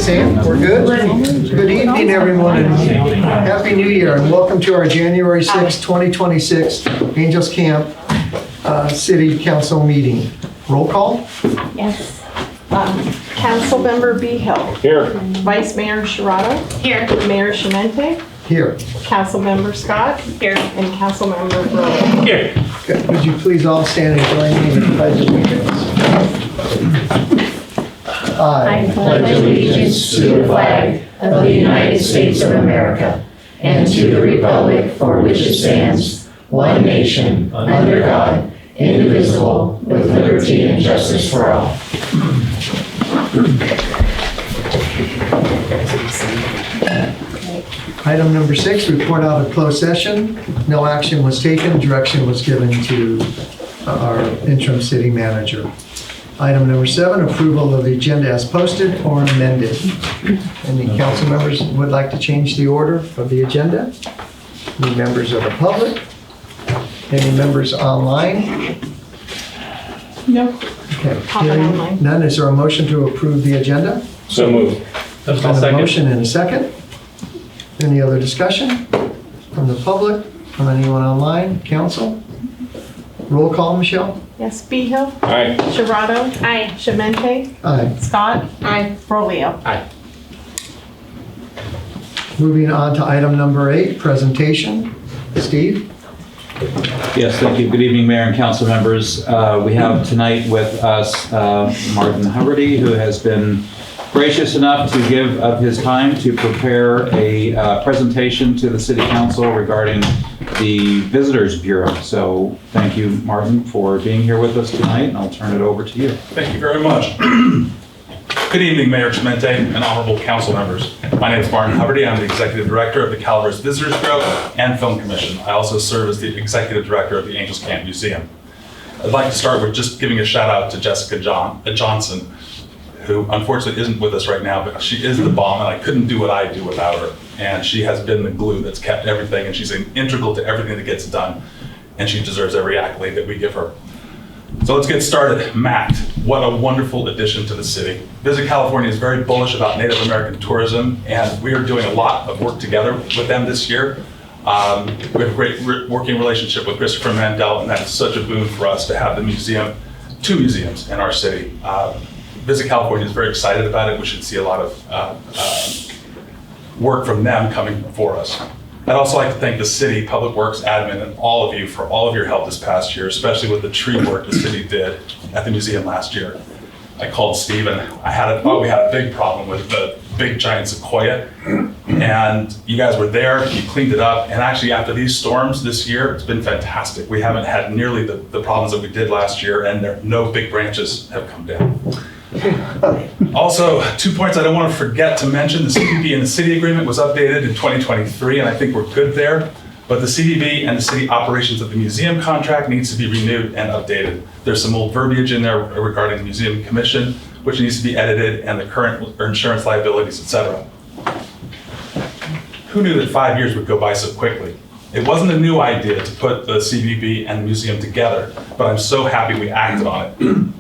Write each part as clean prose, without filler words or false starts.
Sam, we're good? Good evening, everyone, and Happy New Year, and welcome to our January 6, 2026 Angels Camp City Council meeting. Roll call? Yes. Councilmember Behill. Here. Vice Mayor Sharada. Here. Mayor Shemente. Here. Councilmember Scott. Here. And Councilmember Burley. Here. Good. Would you please all stand and join me in the pledge of allegiance? I pledge allegiance to the flag of the United States of America and to the republic for which it stands, one nation, under God, indivisible, with liberty and justice for all. Item number 6, report out of closed session. No action was taken. Direction was given to our interim city manager. Item number 7, approval of the agenda as posted or amended. Any council members would like to change the order of the agenda? Any members of the public? Any members online? No. Okay. Comment Hearing online. none, is there a motion to approve the agenda? So moved. There's been a motion and a second. Any other discussion from the public, from anyone online, council? Roll call, Michelle? Yes, Behill. Aye. Sharada. Aye. Shemente. Aye. Scott. Aye. Brolio. Aye. Moving on to item number 8, presentation. Steve? Yes, thank you. Good evening, Mayor and council members. We have tonight with us Martin Huberty, who has been gracious enough to give of his time to prepare a presentation to the City Council regarding the Visitors Bureau. So thank you, Martin, for being here with us tonight, and I'll turn it over to you. Thank you very much. Good evening, Mayor Shemente and honorable council members. My name is Martin Huberty. I'm the Executive Director of the Calaveras Visitors Bureau and Film Commission. I also serve as the Executive Director of the Angels Camp Museum. I'd like to start with just giving a shout out to Jessica Johnson, who unfortunately isn't with us right now, but she is the bomb, and I couldn't do what I do without her. And she has been the glue that's kept everything, and she's integral to everything that gets done, and she deserves every accolade that we give her. So let's get started. MACT, what a wonderful addition to the city. Visit California is very bullish about Native American tourism, and we are doing a lot of work together with them this year. We have a great working relationship with Christopher Mandel, and that is such a boon for us to have the museum, 2 museums in our city. Visit California is very excited about it. We should see a lot of work from them coming for us. I'd also like to thank the city, Public Works, admin, and all of you for all of your help this past year, especially with the tree work the city did at the museum last year. I called Steve and thought we had a big problem with the big giant sequoia, and you guys were there, you cleaned it up, and actually after these storms this year, it's been fantastic. We haven't had nearly the problems that we did last year, and no big branches have come down. Also, 2 points I don't want to forget to mention. The CVB and the city agreement was updated in 2023, and I think we're good there. But the CVB and the city operations of the museum contract needs to be renewed and updated. There's some old verbiage in there regarding the museum commission, which needs to be edited, and the current insurance liabilities, etc. Who knew that 5 years would go by so quickly? It wasn't a new idea to put the CVB and the museum together, but I'm so happy we acted on it.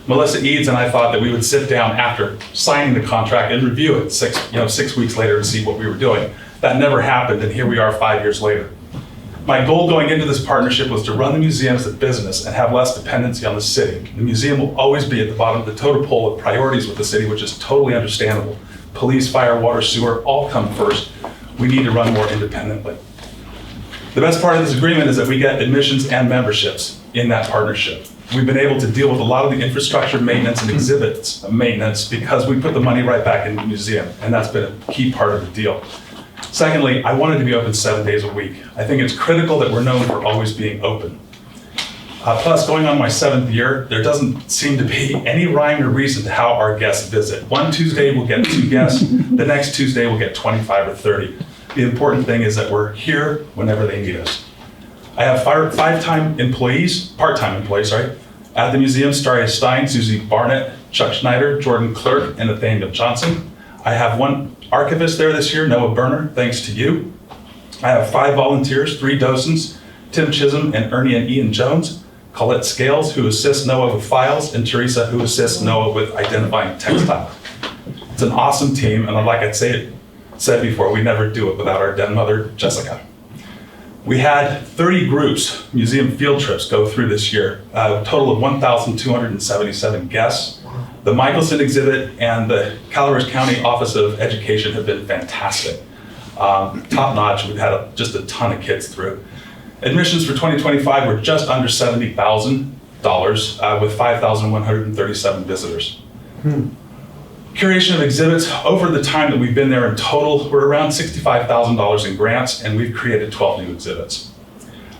Melissa Eads and I thought that we would sit down after signing the contract and review it 6 weeks later and see what we were doing. That never happened, and here we are 5 years later. My goal going into this partnership was to run the museum as a business and have less dependency on the city. The museum will always be at the bottom of the totem pole of priorities with the city, which is totally understandable. Police, fire, water, sewer, all come first. We need to run more independently. The best part of this agreement is that we get admissions and memberships in that partnership. We've been able to deal with a lot of the infrastructure maintenance and exhibits maintenance because we put the money right back in the museum, and that's been a key part of the deal. Secondly, I wanted to be open 7 days a week. I think it's critical that we're known for always being open. Plus, going on my 7th year, there doesn't seem to be any rhyme or reason to how our guests visit. One Tuesday we'll get 2 guests, the next Tuesday we'll get 25 or 30. The important thing is that we're here whenever they need us. I have part-time employees, at the museum: Staria Stein, Susie Barnett, Chuck Schneider, Jordan Clerk, and Nathaniel Johnson. I have 1 archivist there this year, Noah Berner, thanks to you. I have 5 volunteers, 3 docents, Tim Chisholm and Ernie and Ian Jones, Colette Scales, who assists Noah with files, and Teresa, who assists Noah with identifying textile. It's an awesome team, and like I said before, we never do it without our den mother, Jessica. We had 30 groups, museum field trips, go through this year, a total of 1,277 guests. The Michelson exhibit and the Calaveras County Office of Education have been fantastic. Top notch. We've had just a ton of kids through. Admissions for 2025 were just under $70,000 with 5,137 visitors. Curation of exhibits over the time that we've been there in total, we're around $65,000 in grants, and we've created 12 new exhibits.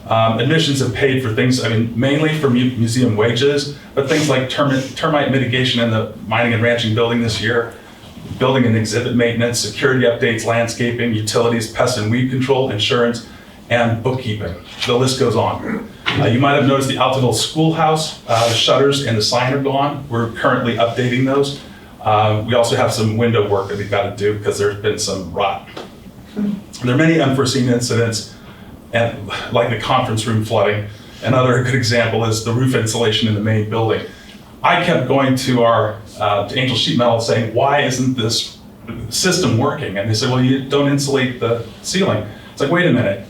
Admissions have paid for things, mainly for museum wages, but things like termite mitigation in the mining and ranching building this year, building and exhibit maintenance, security updates, landscaping, utilities, pest and weed control, insurance, and bookkeeping. The list goes on. You might have noticed the Altaville Schoolhouse, the shutters and the sign are gone. We're currently updating those. We also have some window work that we've got to do because there's been some rot. There are many unforeseen incidents, and like the conference room flooding. Another good example is the roof insulation in the main building. I kept going to our to Angel Sheet Metal saying, why isn't this system working? And they said, well, you don't insulate the ceiling. It's like, wait a minute.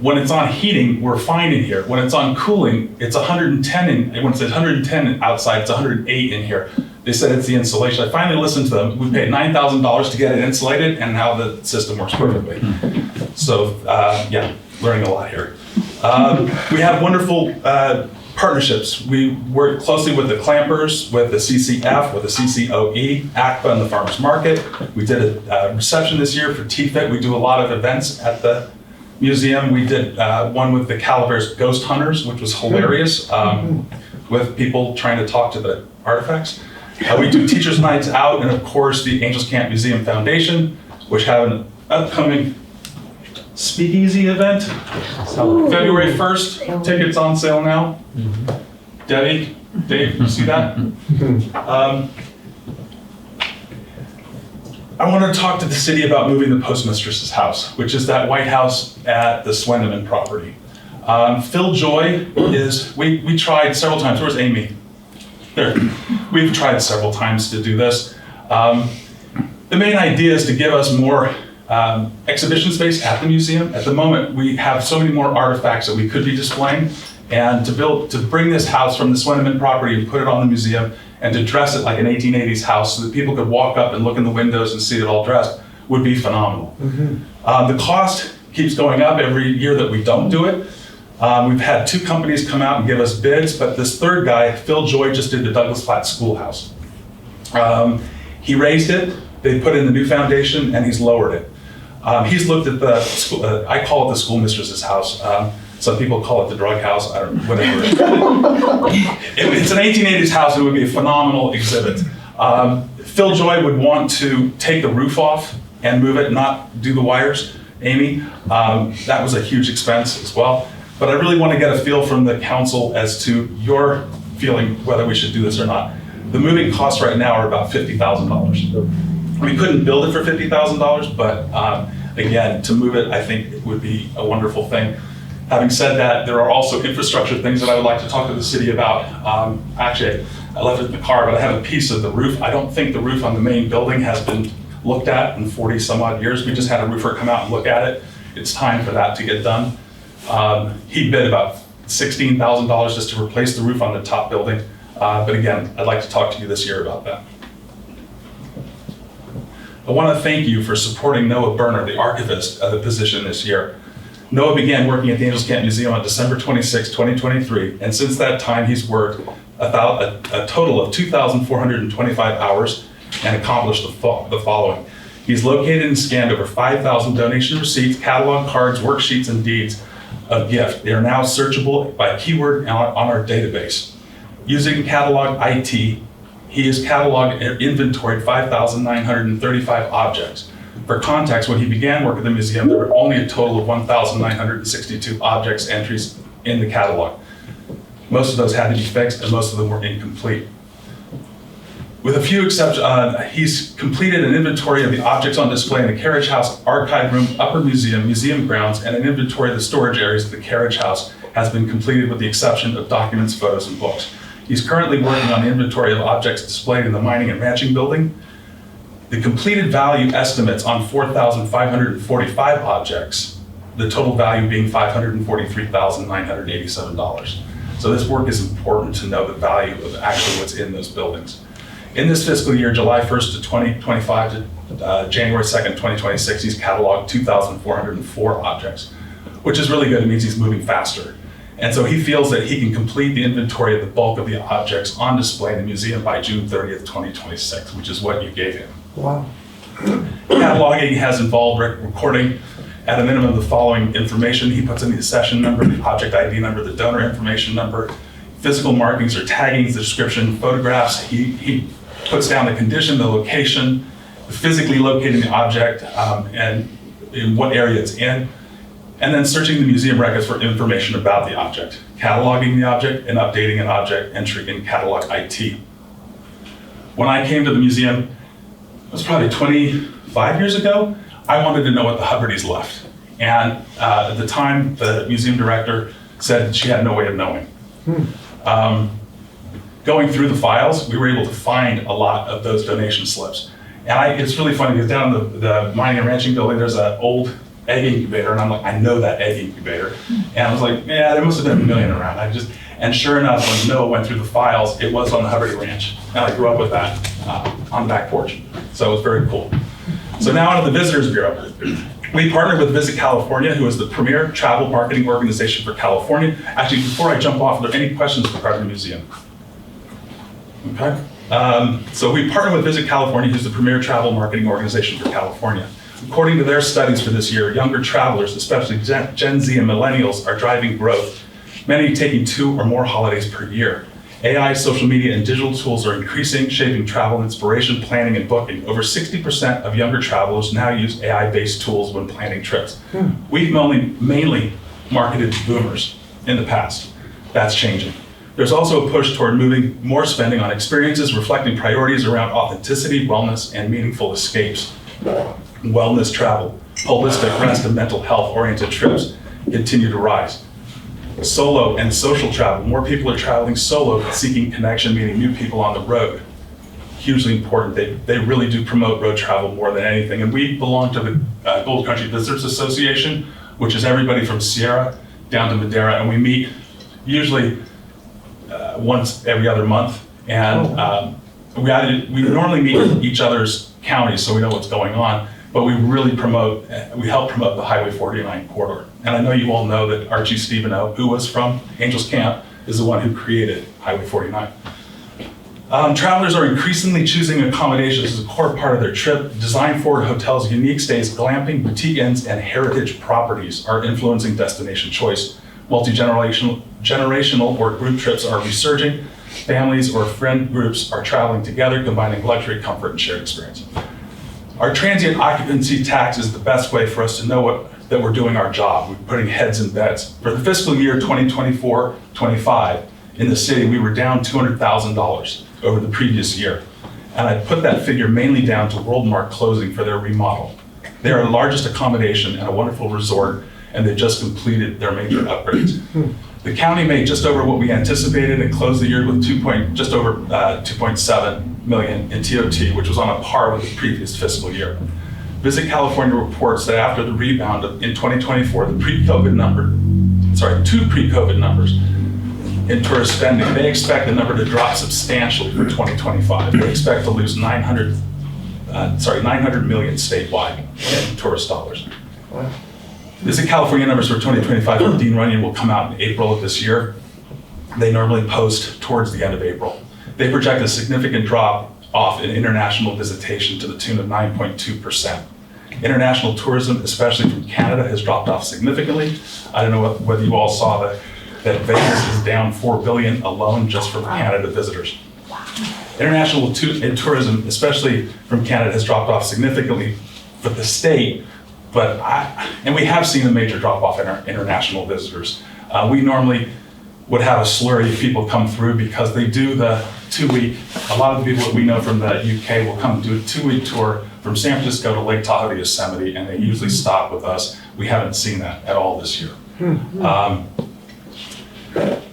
When it's on heating, we're fine in here. When it's on cooling, it's 110, when it's 110 outside, it's 108 in here. They said it's the insulation. I finally listened to them. We paid $9,000 to get it insulated, and now the system works perfectly. So, yeah, learning a lot here. We have wonderful partnerships. We work closely with the Clampers, with the CCF, with the CCOE, ACPA, and the Farmers Market. We did a reception this year for TFIT. We do a lot of events at the museum. We did one with the Calaveras Ghost Hunters, which was hilarious, with people trying to talk to the artifacts. We do Teachers' Nights Out, and of course the Angels Camp Museum Foundation, which have an upcoming speakeasy event, February 1st. Tickets on sale now. Debbie, Dave, you see that? I wanted to talk to the city about moving the postmistress's house, which is that White House at the Swendeman property. Phil Joy is, we tried several times. Where's Amy? There. We've tried several times to do this. The main idea is to give us more exhibition space at the museum. At the moment, we have so many more artifacts that we could be displaying, and to bring this house from the Swendeman property and put it on the museum and to dress it like an 1880s house so that people could walk up and look in the windows and see it all dressed would be phenomenal. The cost keeps going up every year that we don't do it. We've had 2 companies come out and give us bids, but this third guy, Phil Joy, just did the Douglas Flat Schoolhouse. He raised it, they put in the new foundation, and he's lowered it. He's looked at the school, I call it the schoolmistress's house. Some people call it the drug house, I don't know, whatever. It's an 1880s house, it would be a phenomenal exhibit. Phil Joy would want to take the roof off and move it, not do the wires, Amy. That was a huge expense as well. But I really want to get a feel from the council as to your feeling whether we should do this or not. The moving costs right now are about $50,000. We couldn't build it for $50,000, but again, to move it, I think it would be a wonderful thing. Having said that, there are also infrastructure things that I would like to talk to the city about. Actually, I left it in the car, but I have a piece of the roof. I don't think the roof on the main building has been looked at in 40 some odd years. We just had a roofer come out and look at it. It's time for that to get done. He bid about $16,000 just to replace the roof on the top building. But again, I'd like to talk to you this year about that. I want to thank you for supporting Noah Berner, the archivist, of the position this year. Noah began working at the Angels Camp Museum on December 26, 2023, and since that time he's worked about a total of 2,425 hours and accomplished the following. He's located and scanned over 5,000 donation receipts, catalog cards, worksheets, and deeds of gift. They are now searchable by keyword on our database. Using Catalog IT, he has cataloged and inventoried 5,935 objects. For context, when he began work at the museum, there were only a total of 1,962 objects entries in the catalog. Most of those had to be fixed, and most of them were incomplete. With a few exceptions, he's completed an inventory of the objects on display in the carriage house, archive room, upper museum, museum grounds, and an inventory of the storage areas of the carriage house has been completed with the exception of documents, photos, and books. He's currently working on the inventory of objects displayed in the mining and ranching building. The completed value estimates on 4,545 objects, the total value being $543,987. So this work is important to know the value of actually what's in those buildings. In this fiscal year, July 1st to 2025 to January 2nd, 2026, he's cataloged 2,404 objects, which is really good. It means he's moving faster. And so he feels that he can complete the inventory of the bulk of the objects on display in the museum by June 30th, 2026, which is what you gave him. Wow. Cataloging has involved recording at a minimum the following information. He puts in the session number, the object ID number, the donor information number, physical markings or taggings, the description, photographs. He puts down the condition, the location, physically locating the object, and in what area it's in, and then searching the museum records for information about the object, cataloging the object, and updating an object entry in catalog IT. When I came to the museum, it was probably 25 years ago, I wanted to know what the Hubbardys left. And at the time, the museum director said she had no way of knowing. Going through the files, we were able to find a lot of those donation slips. And it's really funny because down in the mining and ranching building, there's an old egg incubator, and I'm like, I know that egg incubator. And I was like, yeah, there must have been a million around. And sure enough, when Noah went through the files, it was on the Hubbard Ranch. And I grew up with that on the back porch. So it was very cool. So now on to the Visitors Bureau. We partnered with Visit California, who is the premier travel marketing organization for California. Actually, before I jump off, are there any questions regarding the museum? Okay. So we partnered with Visit California, who's the premier travel marketing organization for California. According to their studies for this year, younger travelers, especially Gen Z and millennials, are driving growth, many taking 2 or more holidays per year. AI, social media, and digital tools are increasing, shaping travel inspiration, planning, and booking. Over 60% of younger travelers now use AI-based tools when planning trips. We've mainly marketed to boomers in the past. That's changing. There's also a push toward moving more spending on experiences, reflecting priorities around authenticity, wellness, and meaningful escapes. Wellness travel, holistic rest, and mental health-oriented trips continue to rise. Solo and social travel. More people are traveling solo, seeking connection, meeting new people on the road. Hugely important. They really do promote road travel more than anything. And we belong to the Gold Country Visitors Association, which is everybody from Sierra down to Madera, and we meet usually once every other month. And we normally meet in each other's counties so we know what's going on, but we help promote the Highway 49 corridor. And I know you all know that Archie Stevenow, who was from Angels Camp, is the one who created Highway 49. Travelers are increasingly choosing accommodations as a core part of their trip. Design-forward hotels, unique stays, glamping, boutique inns, and heritage properties are influencing destination choice. Multi-generational or group trips are resurging. Families or friend groups are traveling together, combining luxury, comfort, and shared experience. Our transient occupancy tax is the best way for us to know that we're doing our job. We're putting heads in beds. For the fiscal year 2024-25, in the city, we were down $200,000 over the previous year. And I put that figure mainly down to Worldmark closing for their remodel. They are the largest accommodation and a wonderful resort, and they just completed their major upgrades. The county made just over what we anticipated and closed the year with just over 2.7 million in TOT, which was on a par with the previous fiscal year. Visit California reports that after the rebound in 2024, two pre-COVID numbers in tourist spending, they expect the number to drop substantially for 2025. They expect to lose 900 million statewide in tourist dollars. Wow. Visit California numbers for 2025 from Dean Runyon will come out in April of this year. They normally post towards the end of April. They project a significant drop off in international visitation to the tune of 9.2%. International tourism, especially from Canada, has dropped off significantly. I don't know whether you all saw that Vegas is down $4 billion alone just from Canada visitors. International tourism, especially from Canada, has dropped off significantly for the state, and we have seen a major drop off in our international visitors. We normally would have a slurry of people come through because they do the 2-week, a lot of the people that we know from the UK will come do a 2-week tour from San Francisco to Lake Tahoe to Yosemite, and they usually stop with us. We haven't seen that at all this year. I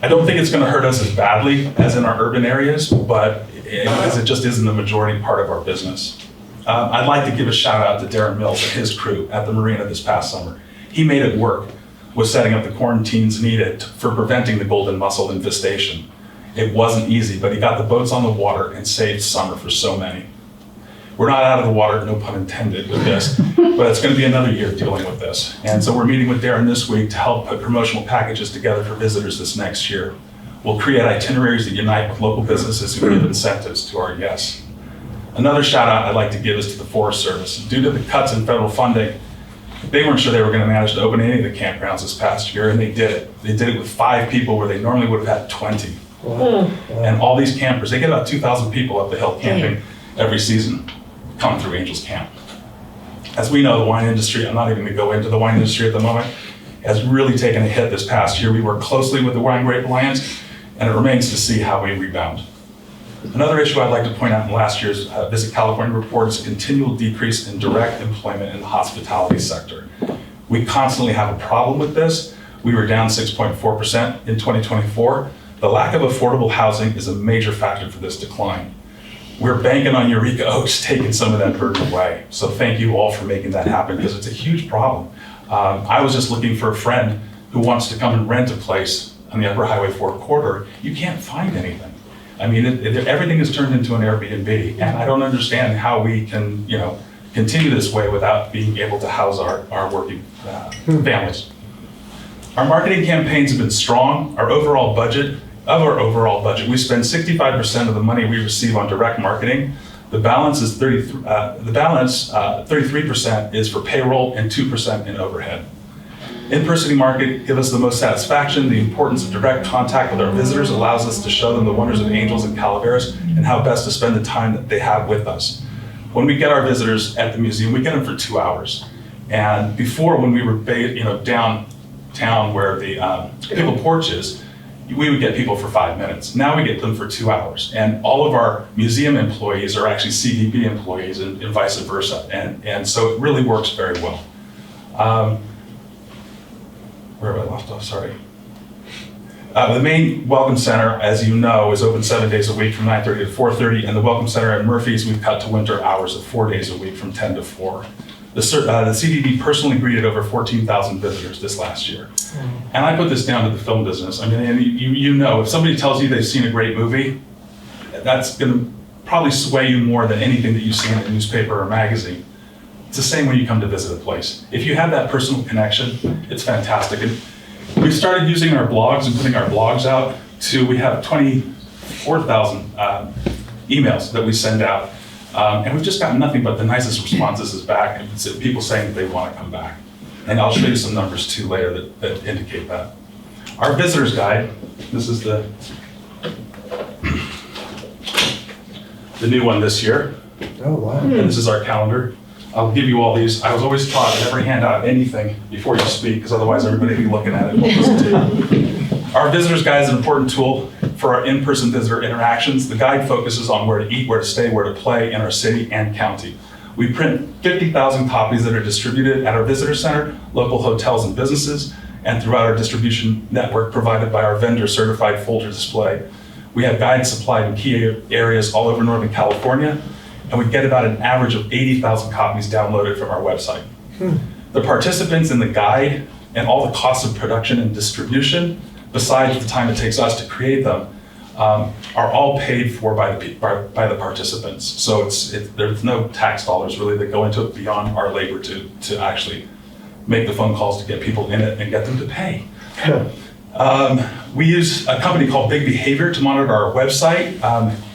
don't think it's going to hurt us as badly as in our urban areas, but because it just isn't the majority part of our business. I'd like to give a shout out to Darren Mills and his crew at the marina this past summer. He made it work with setting up the quarantines needed for preventing the golden mussel infestation. It wasn't easy, but he got the boats on the water and saved summer for so many. We're not out of the water, no pun intended, with this, but it's going to be another year dealing with this. And so we're meeting with Darren this week to help put promotional packages together for visitors this next year. We'll create itineraries that unite with local businesses who give incentives to our guests. Another shout out I'd like to give is to the Forest Service. Due to the cuts in federal funding, they weren't sure they were going to manage to open any of the campgrounds this past year, and they did it. They did it with 5 people where they normally would have had 20. And all these campers, they get about 2,000 people up the hill camping every season, come through Angels Camp. As we know, the wine industry, I'm not even going to go into the wine industry at the moment, has really taken a hit this past year. We work closely with the Wine Grape Alliance, and it remains to see how we rebound. Another issue I'd like to point out in last year's Visit California report is a continual decrease in direct employment in the hospitality sector. We constantly have a problem with this. We were down 6.4% in 2024. The lack of affordable housing is a major factor for this decline. We're banking on Eureka Oaks taking some of that burden away. So thank you all for making that happen, because it's a huge problem. I was just looking for a friend who wants to come and rent a place on the Upper Highway 4 corridor. You can't find anything. I mean, everything is turned into an Airbnb, and I don't understand how we can, continue this way without being able to house our working families. Our marketing campaigns have been strong. Of our overall budget, we spend 65% of the money we receive on direct marketing. The balance is 33% is for payroll and 2% in overhead. In-person market give us the most satisfaction. The importance of direct contact with our visitors allows us to show them the wonders of Angels and Calaveras and how best to spend the time that they have with us. When we get our visitors at the museum, we get them for 2 hours. And before, when we were downtown where the pickle porch is, we would get people for 5 minutes. Now we get them for 2 hours. And all of our museum employees are actually CDB employees and vice versa. And so it really works very well. Where have I left off? Sorry. The main Welcome Center, as you know, is open 7 days a week from 9:30 to 4:30, and the Welcome Center at Murphy's, we've cut to winter hours of 4 days a week from 10 to 4. The CDB personally greeted over 14,000 visitors this last year. And I put this down to the film business. I mean, and you know, if somebody tells you they've seen a great movie, that's going to probably sway you more than anything that you see in a newspaper or magazine. It's the same when you come to visit a place. If you have that personal connection, it's fantastic. And we started using our blogs and putting our blogs out we have 24,000 emails that we send out. And we've just gotten nothing but the nicest responses is back, and it's people saying that they want to come back. And I'll show you some numbers too later that indicate that. Our visitor's guide, this is the new one this year. Oh, wow. And this is our calendar. I'll give you all these. I was always taught never hand out anything before you speak, because otherwise everybody will be looking at it and won't listen to you. Our visitor's guide is an important tool for our in-person visitor interactions. The guide focuses on where to eat, where to stay, where to play in our city and county. We print 50,000 copies that are distributed at our visitor center, local hotels and businesses, and throughout our distribution network provided by our vendor-certified folder display. We have guides supplied in key areas all over Northern California, and we get about an average of 80,000 copies downloaded from our website. The participants in the guide and all the costs of production and distribution, besides the time it takes us to create them, are all paid for by the participants. So there's no tax dollars really that go into it beyond our labor to actually make the phone calls to get people in it and get them to pay. We use a company called Big Behavior to monitor our website.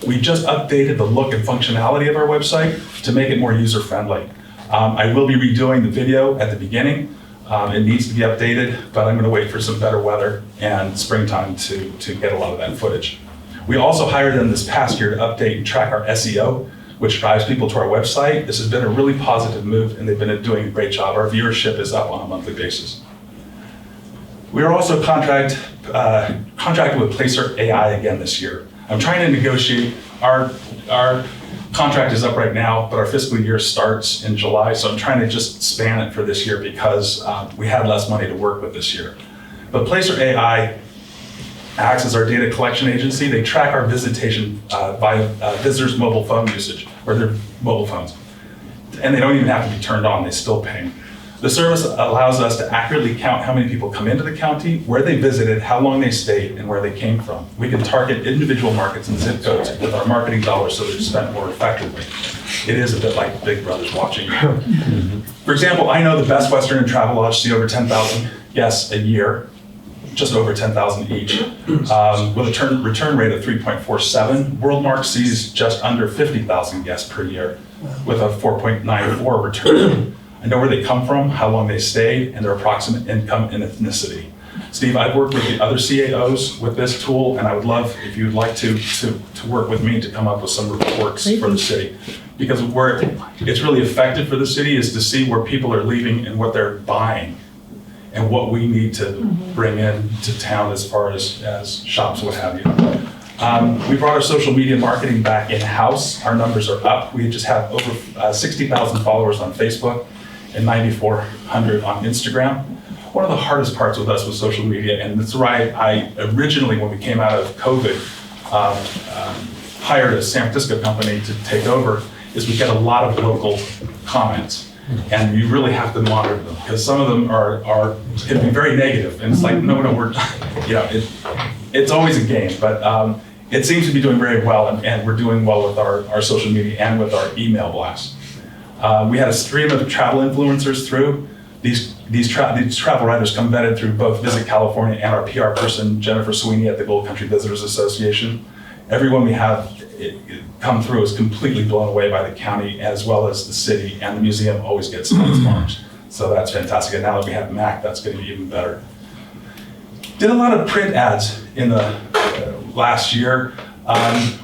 We just updated the look and functionality of our website to make it more user-friendly. I will be redoing the video at the beginning. It needs to be updated, but I'm going to wait for some better weather and springtime to get a lot of that footage. We also hired them this past year to update and track our SEO, which drives people to our website. This has been a really positive move, and they've been doing a great job. Our viewership is up on a monthly basis. We are also contracted with Placer AI again this year. I'm trying to negotiate. Our contract is up right now, but our fiscal year starts in July, so I'm trying to just span it for this year because we had less money to work with this year. But Placer AI acts as our data collection agency. They track our visitation by visitors' mobile phone usage, or their mobile phones. and they don't even have to be turned on, they still ping. The service allows us to accurately count how many people come into the county, where they visited, how long they stayed, and where they came from. We can target individual markets and zip codes with our marketing dollars so they're spent more effectively. It is a bit like Big Brother's watching you. For example, I know the Best Western and Travelodge see over 10,000 guests a year, just over 10,000 each, with a return rate of 3.47. Worldmark sees just under 50,000 guests per year with a 4.94 return. I know where they come from, how long they stayed, and their approximate income and ethnicity. Steve, I've worked with the other CAOs with this tool, and I would love if you'd like to work with me to come up with some reports for the city. Because where it's really effective for the city is to see where people are leaving and what they're buying and what we need to bring in to town as far as shops, what have you. We brought our social media marketing back in-house. Our numbers are up. We just have over 60,000 followers on Facebook and 9,400 on Instagram. One of the hardest parts with us was social media, and that's why I originally, when we came out of COVID, hired a San Francisco company to take over, is we get a lot of local comments. And you really have to monitor them, because some of them can be very negative, and it's like, no, we're, it's always a game, but it seems to be doing very well, and we're doing well with our social media and with our email blasts. We had a stream of travel influencers through. These travel writers come vetted through both Visit California and our PR person, Jennifer Sweeney at the Gold Country Visitors Association. Everyone we have come through is completely blown away by the county, as well as the city, and the museum always gets nice marks. So that's fantastic. And now that we have Mac, that's going to be even better. Did a lot of print ads in the last year.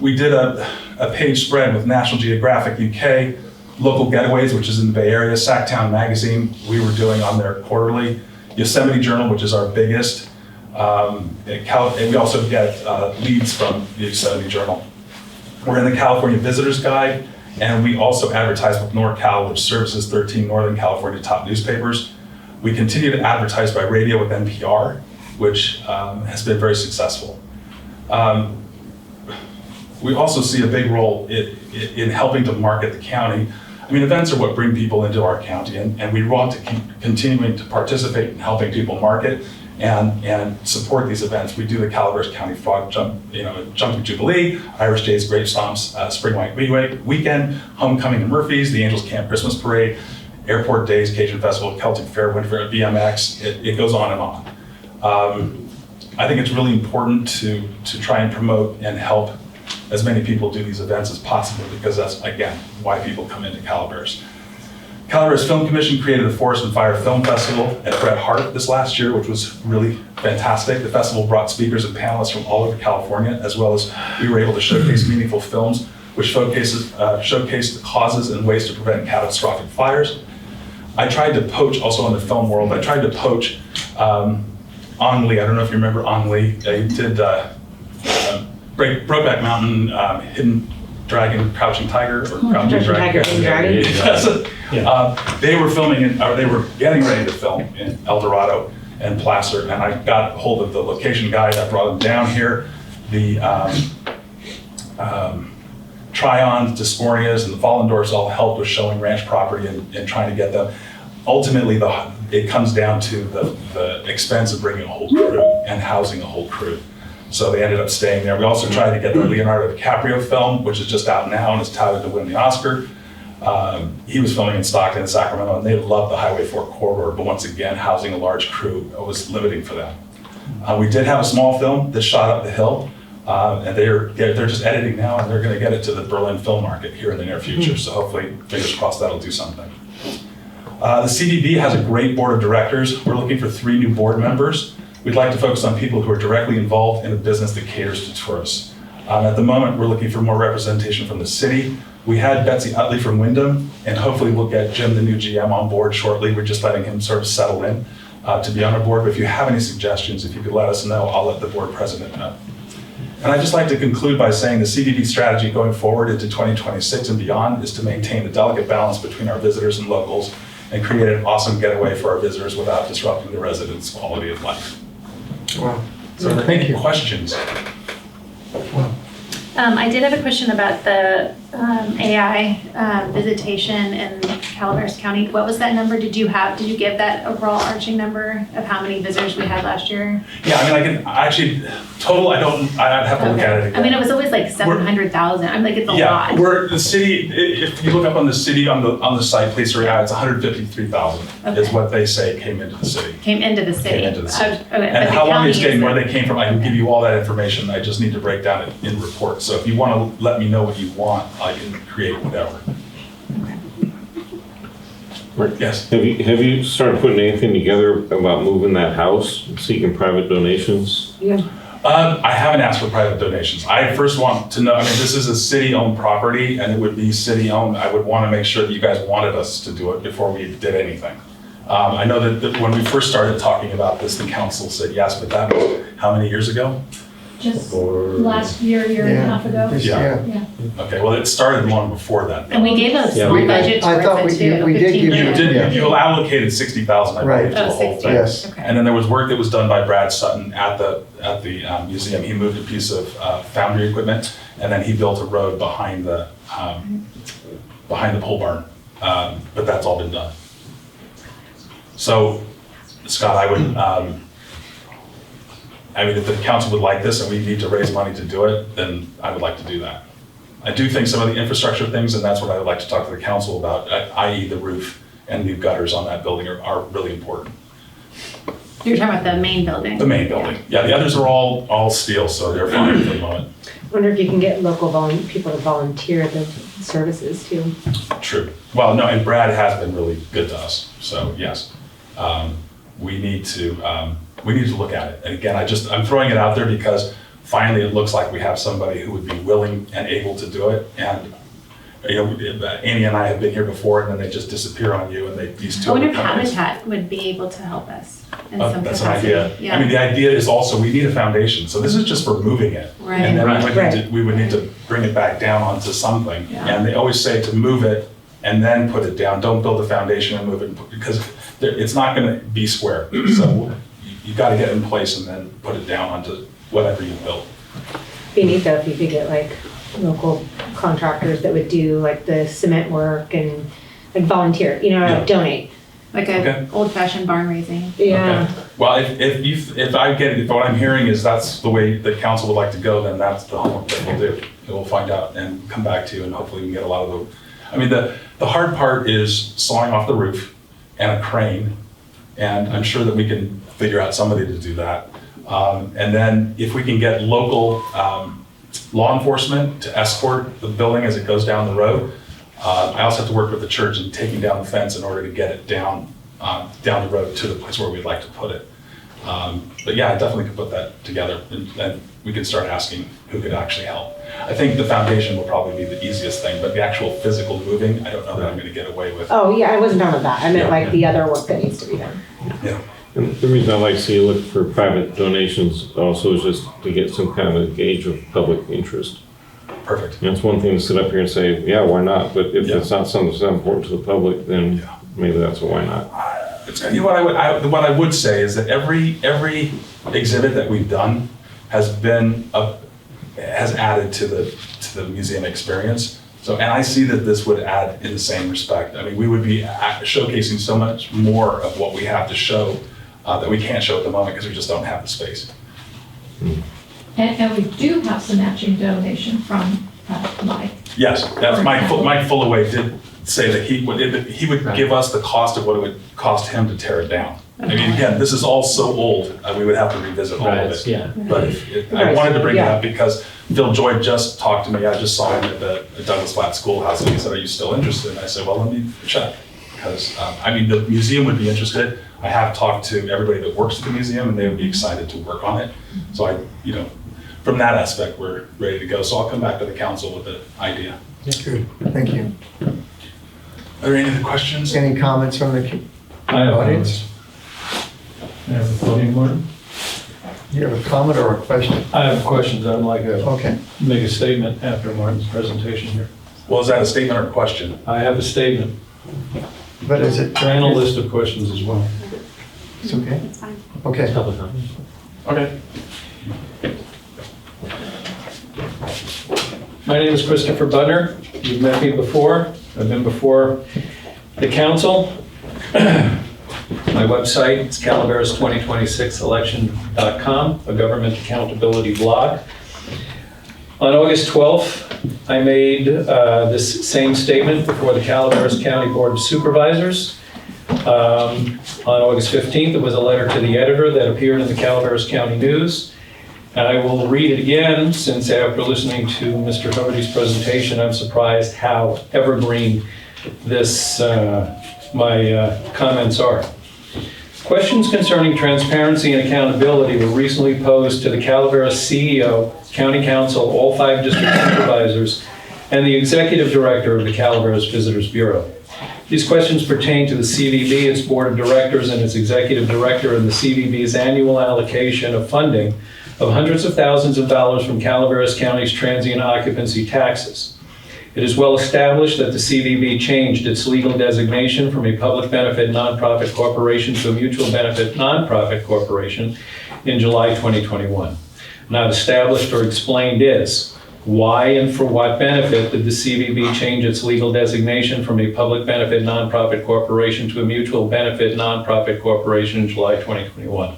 We did a page spread with National Geographic UK, Local Getaways, which is in the Bay Area, Sacktown Magazine, we were doing on their quarterly, Yosemite Journal, which is our biggest, and we also get leads from the Yosemite Journal. We're in the California Visitors Guide, and we also advertise with NorCal, which services 13 Northern California top newspapers. We continue to advertise by radio with NPR, which has been very successful. We also see a big role in helping to market the county. I mean, events are what bring people into our county, and we want to keep continuing to participate in helping people market and support these events. We do the Calaveras County Frog Jump, Jumping Jubilee, Irish Days Grape Stomps, Spring White Weekend, Homecoming and Murphy's, the Angels Camp Christmas Parade, Airport Days, Cajun Festival, Celtic Fair, Winter Fair, BMX. It goes on and on. I think it's really important to try and promote and help as many people do these events as possible, because that's, again, why people come into Calaveras. Calaveras Film Commission created the Forest and Fire Film Festival at Bret Harte this last year, which was really fantastic. The festival brought speakers and panelists from all over California, as well as we were able to showcase meaningful films, which showcase the causes and ways to prevent catastrophic fires. I tried to poach, also in the film world, I tried to poach Ong Lee. I don't know if you remember Ong Lee. They did Brokeback Mountain, Hidden Dragon, Crouching Tiger, or Crouching Dragon. Hidden Dragon. Yes. They were filming, or they were getting ready to film in El Dorado and Placer, and I got hold of the location guide. I brought them down here. The Tryons, Discornias, and the Fallendorfs all helped with showing ranch property and trying to get them. Ultimately, it comes down to the expense of bringing a whole crew and housing a whole crew. So they ended up staying there. We also tried to get the Leonardo DiCaprio film, which is just out now and is touted to win the Oscar. He was filming in Stockton and Sacramento, and they loved the Highway 4 corridor, but once again, housing a large crew was limiting for them. We did have a small film that shot up the hill, and they're just editing now, and they're going to get it to the Berlin film market here in the near future. So hopefully, fingers crossed, that'll do something. The CVB has a great board of directors. We're looking for 3 new board members. We'd like to focus on people who are directly involved in a business that caters to tourists. At the moment, we're looking for more representation from the city. We had Betsy Utley from Wyndham, and hopefully we'll get Jim, the new GM, on board shortly. We're just letting him sort of settle in to be on our board. But if you have any suggestions, if you could let us know, I'll let the board president know. And I'd just like to conclude by saying the CVB strategy going forward into 2026 and beyond is to maintain a delicate balance between our visitors and locals and create an awesome getaway for our visitors without disrupting the residents' quality of life. Wow. So thank you. Questions? Wow. I did have a question about the AI visitation in Calaveras County. What was that number? Did you give that overall arching number of how many visitors we had last year? Yeah, I mean, I can actually, total, I'd have to look at it again. I mean, it was always like 700,000. I'm like, it's a Yeah, lot. we're, the city, if you look up on the city, on the site, police area, it's 153,000 is Okay. what they say came into the city. Came into the city. Came into the city. Okay, but And the how long county it's getting, where isn't. they came from, I can give you all that information, I just need to break down it in reports. So if you want to let me know what you want, I can create whatever. Yes. Have you started putting anything together about moving that house, seeking private donations? I haven't asked for private donations. I first want to know, I mean, this is a city-owned property and it would be city-owned. I would want to make sure that you guys wanted us to do it before we did anything. I know that when we first started talking about this, the council said yes, but that was how many years ago? Just last year and a half ago. Yeah. Yeah. Okay, well, it started long before that. And we gave a Yeah, small we- budget I thought towards it too. we did 15 give You Yeah. million. did, you allocated 60,000, I Right. believe, to the Oh, whole 60. thing. Yes. Okay. And then there was work that was done by Brad Sutton at the museum. He moved a piece of foundry equipment, and then he built a road behind the pole barn. But that's all been done. So, Scott, I mean, if the council would like this and we need to raise money to do it, then I would like to do that. I do think some of the infrastructure things, and that's what I would like to talk to the council about, i.e. the roof and new gutters on that building are really important. You're talking about the main building? The main building. Yeah, the others are all steel, so they're fine for the moment. I wonder if you can get local people to volunteer the services too. True. Well, no, and Brad has been really good to us, so yes. We need to look at it. And again, I'm throwing it out there because finally it looks like we have somebody who would be willing and able to do it. And, you know, Amy and I have been here before and then they just disappear on you and these two I wonder other if companies. Habitat would be able to help us in some That's an capacity. idea. Yeah. I mean, the idea is also, we need a foundation. So this is just for moving it. Right. And then Right. we would need to bring it back down onto something. Yeah. And they always say to move it and then put it down. Don't build a foundation and move it because it's not going to be square. So you got to get it in place and then put it down onto whatever you built. Be neat though if you could get like local contractors that would do like the cement work and like volunteer, Yeah. donate. Like Okay. a old fashioned barn raising. Yeah. Okay. Well, if what I'm hearing is that's the way the council would like to go, then that's the homework that we'll do. And we'll find out and come back to you and hopefully we can get a lot of I mean, the hard part is sawing off the roof and a crane. And I'm sure that we can figure out somebody to do that. And then if we can get local law enforcement to escort the building as it goes down the road. I also have to work with the church in taking down the fence in order to get it down the road to the place where we'd like to put it. But yeah, I definitely could put that together and we can start asking who could actually help. I think the foundation will probably be the easiest thing, but the actual physical moving, I don't know that I'm gonna get away with. Oh, yeah, I wasn't done with that. I meant Yeah. like the other work that needs to be done. Yeah. And the reason I like to see you look for private donations also is just to get some kind of gauge of public interest. Perfect. And it's one thing to sit up here and say, yeah, why not? But if Yeah. it's not something that's important to the public, then Yeah. maybe that's a why not. You know, what I would say is that every exhibit that we've done has added to the museum experience. So, and I see that this would add in the same respect. I mean, we would be showcasing so much more of what we have to show that we can't show at the moment because we just don't have the space. And we do have some matching donation from Mike. Yes, that's Mike Fullaway did say that he would give us the cost of what it would cost him to tear it down. I mean, again, this is all so old, we would have to revisit all of it. Yeah. But I wanted to bring it up because Phil Joy just talked to me, I just saw him at the Douglas Flat Schoolhouse, and he said, are you still interested? And I said, well, let me check. Because, I mean, the museum would be interested. I have talked to everybody that works at the museum, and they would be excited to work on it. So from that aspect, we're ready to go. So I'll come back to the council with the idea. Good, thank you. Are there any other questions? Any comments from the I have audience? I have a podium, Martin. You have a comment or a question? I have questions. I'd like to Okay. make a statement after Martin's presentation here. Well, is that a statement or a question? I have a statement But is it? and a list of questions as well. It's okay? Okay. Okay. My name is Christopher Bunner. You've met me before. I've been before the council. My website is calaveras2026election.com, a government accountability blog. On August 12th, I made this same statement before the Calaveras County Board of Supervisors. On August 15th, it was a letter to the editor that appeared in the Calaveras County News. And I will read it again, since after listening to Mr. Huberty's presentation, I'm surprised how evergreen this, my comments are. Questions concerning transparency and accountability were recently posed to the Calaveras CEO, County Council, all 5 district supervisors, and the Executive Director of the Calaveras Visitors Bureau. These questions pertain to the CVB, its Board of Directors, and its Executive Director, and the CVB's annual allocation of funding of hundreds of thousands of dollars from Calaveras County's transient occupancy taxes. It is well established that the CVB changed its legal designation from a public benefit nonprofit corporation to a mutual benefit nonprofit corporation in July 2021. Not established or explained is, why and for what benefit did the CVB change its legal designation from a public benefit nonprofit corporation to a mutual benefit nonprofit corporation in July 2021?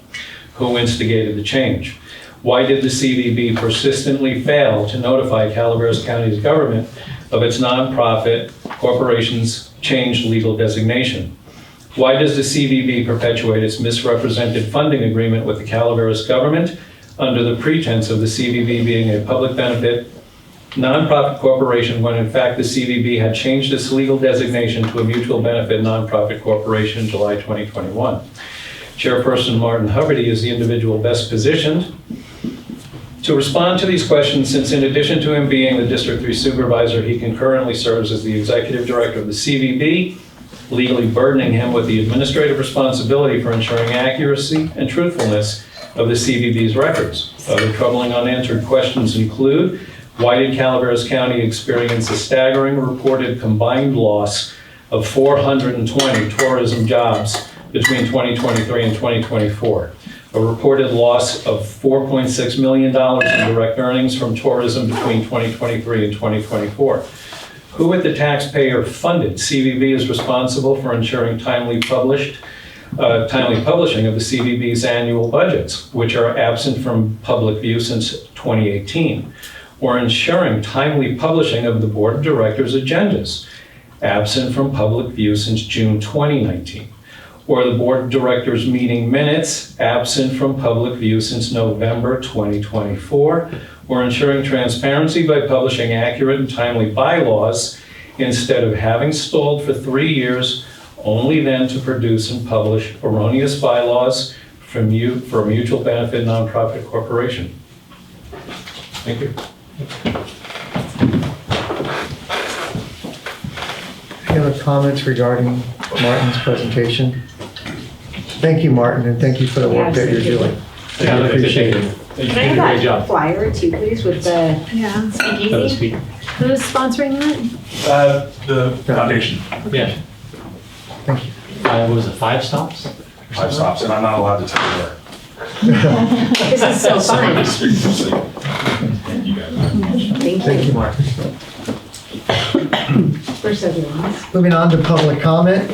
Who instigated the change? Why did the CVB persistently fail to notify Calaveras County's government of its nonprofit corporation's changed legal designation? Why does the CVB perpetuate its misrepresented funding agreement with the Calaveras government under the pretense of the CVB being a public benefit nonprofit corporation when in fact the CVB had changed its legal designation to a mutual benefit nonprofit corporation in July 2021? Chairperson Martin Huberty is the individual best positioned to respond to these questions, since in addition to him being the District 3 Supervisor, he concurrently serves as the Executive Director of the CVB, legally burdening him with the administrative responsibility for ensuring accuracy and truthfulness of the CVB's records. Other troubling unanswered questions include, why did Calaveras County experience a staggering reported combined loss of 420 tourism jobs between 2023 and 2024? A reported loss of $4.6 million in direct earnings from tourism between 2023 and 2024. Who at the taxpayer-funded CVB is responsible for ensuring timely publishing of the CVB's annual budgets, which are absent from public view since 2018, or ensuring timely publishing of the Board of Directors' agendas, absent from public view since June 2019, or the Board of Directors meeting minutes, absent from public view since November 2024, or ensuring transparency by publishing accurate and timely bylaws instead of having stalled for 3 years, only then to produce and publish erroneous bylaws for a mutual benefit nonprofit corporation. Thank you. Any other comments regarding Martin's presentation? Thank you, Martin, and thank you for the work that you're doing. Yeah, I appreciate it. Thank you. Can I You did a great have job. that flyer too, please, with the Yeah. speakeasy? Who's sponsoring that? The foundation, Yeah. Thank you. What was it, 5 stops? 5 stops, and I'm not allowed to tell you where. This is so fun. Thank you guys very much. Thank Thank you, you. Martin. We're so doing this. Moving on to public comment.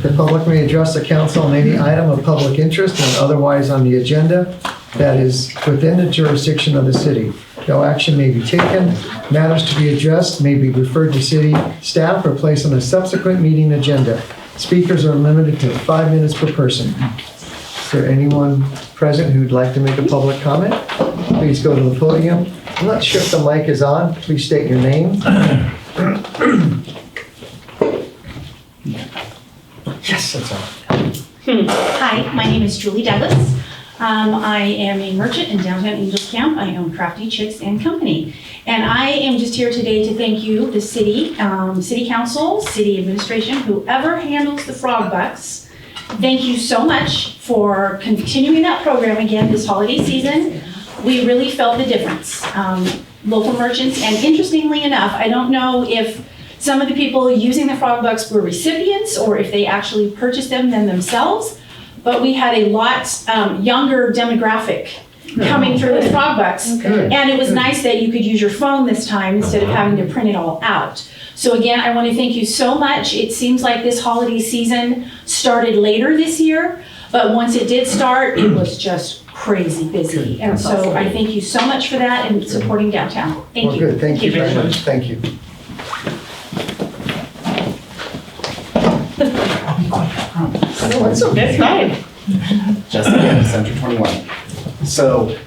The public may address the council on any item of public interest and otherwise on the agenda that is within the jurisdiction of the city. No action may be taken. Matters to be addressed may be referred to city staff or placed on a subsequent meeting agenda. Speakers are limited to 5 minutes per person. Is there anyone present who'd like to make a public comment? Please go to the podium. I'm not sure if the mic is on. Please state your name. Yes, that's on. Hi, my name is Julie Douglas. I am a merchant in downtown Angels Camp. I own Crafty Chicks and Company. And I am just here today to thank you, the city, city council, city administration, whoever handles the frog bucks. Thank you so much for continuing that program again this holiday season. We really felt the difference. Local merchants, and interestingly enough, I don't know if some of the people using the frog bucks were recipients or if they actually purchased them themselves, but we had a lot younger demographic coming through with frog bucks. Good. And it was nice that you could use your phone this time instead of having to print it all out. So again, I want to thank you so much. It seems like this holiday season started later this year, but once it did start, it was just crazy busy. And so I thank you so much for that and supporting downtown. Thank Well, you. good, thank you very much, thank you. That's fine. Justin, Center 21. So,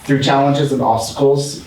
through challenges and obstacles,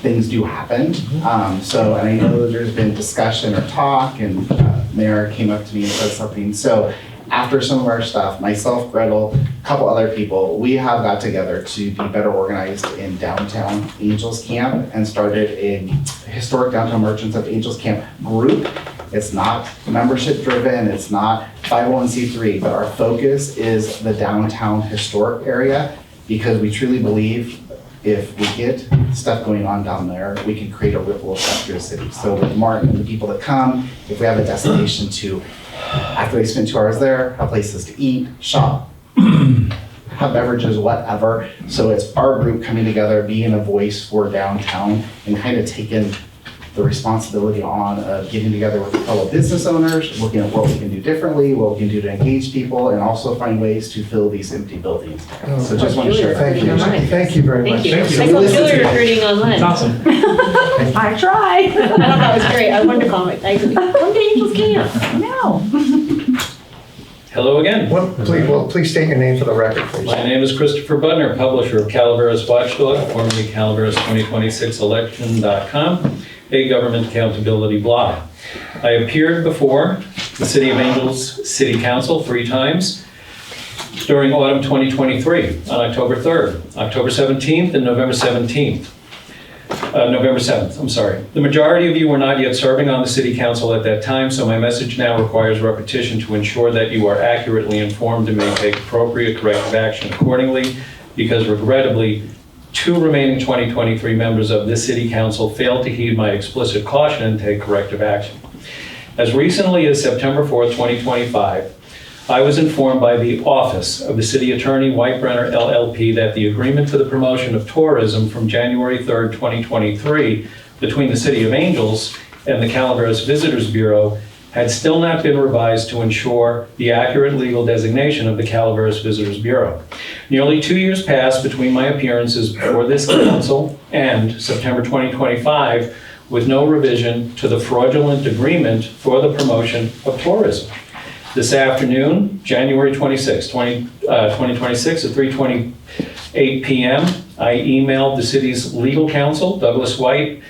things do happen. And I know that there's been discussion or talk, and Mayor came up to me and said something. So, after some of our stuff, myself, Gretel, a couple other people, we have got together to be better organized in downtown Angels Camp and started a historic downtown merchants of Angels Camp group. It's not membership driven, it's not 501c3, but our focus is the downtown historic area because we truly believe if we get stuff going on down there, we can create a ripple effect through the city. So with Martin and the people that come, if we have a destination to, after they spend 2 hours there, have places to eat, shop, have beverages, whatever. So it's our group coming together, being a voice for downtown and kind of taking the responsibility on of getting together with fellow business owners, looking at what we can do differently, what we can do to engage people, and also find ways to fill these empty buildings. So just want to share. Thank you, thank you very much. Thank you. I saw Julie recruiting online. Awesome. I tried. I thought that was great. I wanted to comment. I said, come to Angels Camp. No. Hello again. Please state your name for the record, please. My name is Christopher Budner, publisher of Calaveras Watchdog, formerly Calaveras2026election.com, a government accountability blog. I appeared before the City of Angels City Council 3 times during autumn 2023 on October 3rd, October 17th, and November 17th. November 7th, I'm sorry. The majority of you were not yet serving on the City Council at that time, so my message now requires repetition to ensure that you are accurately informed and may take appropriate corrective action accordingly, because regrettably, 2 remaining 2023 members of this City Council failed to heed my explicit caution and take corrective action. As recently as September 4th, 2025, I was informed by the Office of the City Attorney, White-Brenner LLP, that the agreement for the promotion of tourism from January 3rd, 2023 between the City of Angels and the Calaveras Visitors Bureau had still not been revised to ensure the accurate legal designation of the Calaveras Visitors Bureau. Nearly 2 years passed between my appearances before this council and September 2025 with no revision to the fraudulent agreement for the promotion of tourism. This afternoon, January 26, 2026 at 3:28 p.m., I emailed the city's legal counsel, Douglas White,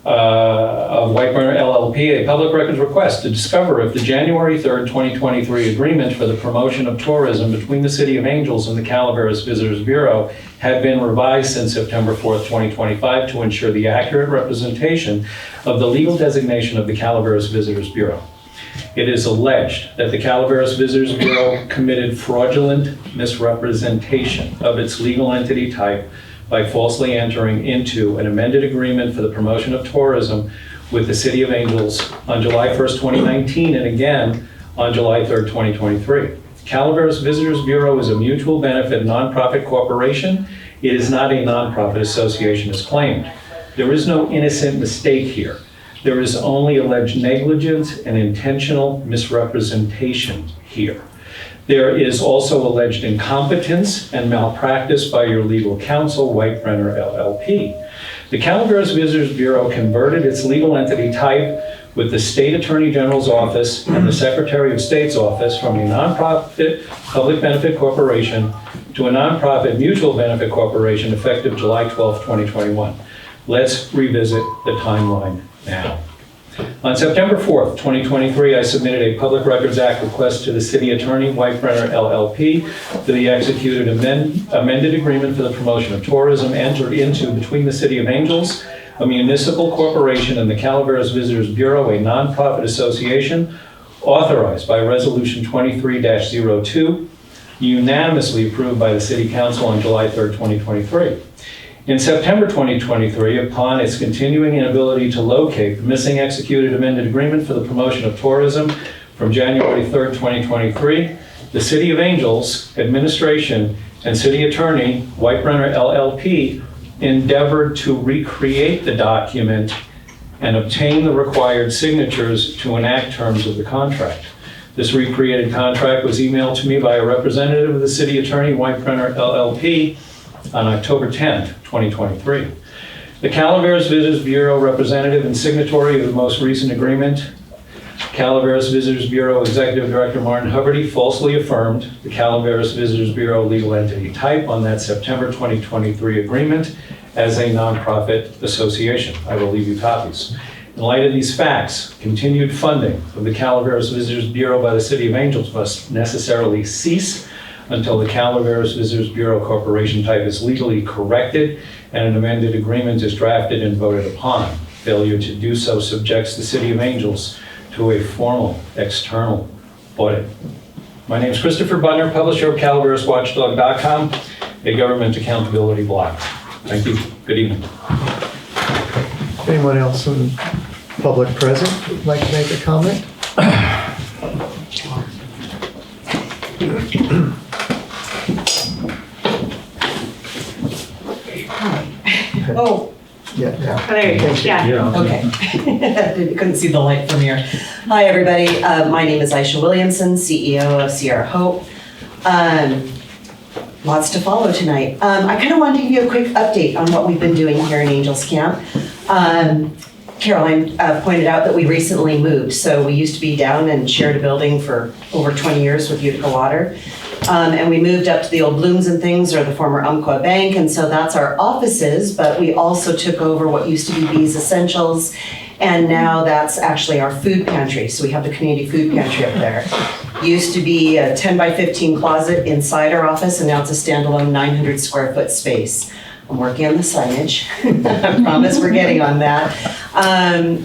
of White-Brenner LLP, a public records request to discover if the January 3rd, 2023 agreement for the promotion of tourism between the City of Angels and the Calaveras Visitors Bureau had been revised since September 4th, 2025 to ensure the accurate representation of the legal designation of the Calaveras Visitors Bureau. It is alleged that the Calaveras Visitors Bureau committed fraudulent misrepresentation of its legal entity type by falsely entering into an amended agreement for the promotion of tourism with the City of Angels on July 1st, 2019, and again on July 3rd, 2023. Calaveras Visitors Bureau is a mutual benefit nonprofit corporation. It is not a nonprofit association as claimed. There is no innocent mistake here. There is only alleged negligence and intentional misrepresentation here. There is also alleged incompetence and malpractice by your legal counsel, White-Brenner LLP. The Calaveras Visitors Bureau converted its legal entity type with the State Attorney General's Office and the Secretary of State's Office from a nonprofit public benefit corporation to a nonprofit mutual benefit corporation effective July 12, 2021. Let's revisit the timeline now. On September 4th, 2023, I submitted a Public Records Act request to the City Attorney, White-Brenner LLP, for the executed amended agreement for the promotion of tourism entered into between the City of Angels, a municipal corporation, and the Calaveras Visitors Bureau, a nonprofit association, authorized by Resolution 23-02, unanimously approved by the City Council on July 3rd, 2023. In September 2023, upon its continuing inability to locate the missing executed amended agreement for the promotion of tourism from January 3rd, 2023, the City of Angels administration and city attorney, White Brenner LLP, endeavored to recreate the document and obtain the required signatures to enact terms of the contract. This recreated contract was emailed to me by a representative of the city attorney, White Brenner LLP, on October 10th, 2023. The Calaveras Visitors Bureau representative and signatory of the most recent agreement, Calaveras Visitors Bureau Executive Director Martin Huberty, falsely affirmed the Calaveras Visitors Bureau legal entity type on that September 2023 agreement as a nonprofit association. I will leave you copies. In light of these facts, continued funding of the Calaveras Visitors Bureau by the City of Angels must necessarily cease until the Calaveras Visitors Bureau Corporation type is legally corrected and an amended agreement is drafted and voted upon. Failure to do so subjects the City of Angels to a formal external audit. My name is Christopher Butner, publisher of CalaverasWatchdog.com, a government accountability blog. Thank you. Good evening. Anyone else in public present would like to make a comment? Oh, Yeah. there you go. Yeah. Okay. Couldn't see the light from here. Hi, everybody. My name is Aisha Williamson, CEO of Sierra Hope. Lots to follow tonight. I kind of wanted to give you a quick update on what we've been doing here in Angels Camp. Caroline pointed out that we recently moved. So we used to be down and shared a building for over 20 years with Utica Water. And we moved up to the old Blooms and Things, or the former Umpqua Bank, and so that's our offices, but we also took over what used to be Bees Essentials, and now that's actually our food pantry. So we have the community food pantry up there. Used to be a 10 by 15 closet inside our office, and now it's a standalone 900 square foot space. I'm working on the signage. I promise we're getting on that.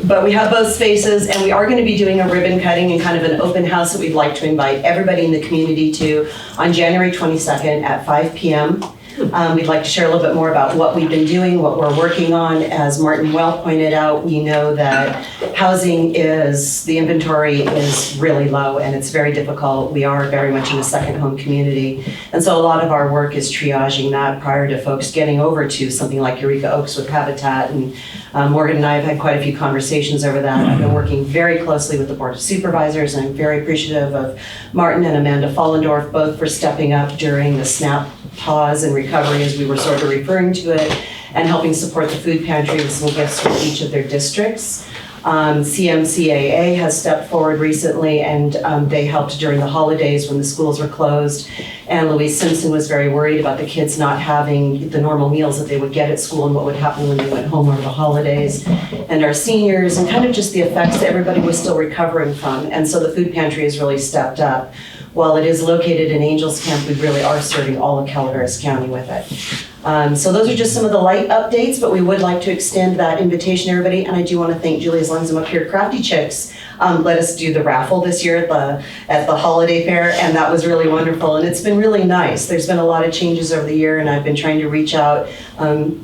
But we have both spaces, and we are going to be doing a ribbon cutting and kind of an open house that we'd like to invite everybody in the community to on January 22nd at 5 p.m. We'd like to share a little bit more about what we've been doing, what we're working on. As Martin well pointed out, we know that the inventory is really low and it's very difficult. We are very much in a second home community. And so a lot of our work is triaging that prior to folks getting over to something like Eureka Oaks with Habitat. And Morgan and I have had quite a few conversations over that. I've been working very closely with the Board of Supervisors, and I'm very appreciative of Martin and Amanda Follendorf, both for stepping up during the SNAP pause and recovery, as we were sort of referring to it, and helping support the food pantry with some gifts for each of their districts. CMCAA has stepped forward recently, and they helped during the holidays when the schools were closed. And Louise Simpson was very worried about the kids not having the normal meals that they would get at school and what would happen when they went home over the holidays. And our seniors, and kind of just the effects that everybody was still recovering from. And so the food pantry has really stepped up. While it is located in Angels Camp, we really are serving all of Calaveras County with it. So those are just some of the light updates, but we would like to extend that invitation to everybody. And I do want to thank Julie, as long as I'm up here, Crafty Chicks let us do the raffle this year at the holiday fair, and that was really wonderful. And it's been really nice. There's been a lot of changes over the year, and I've been trying to reach out.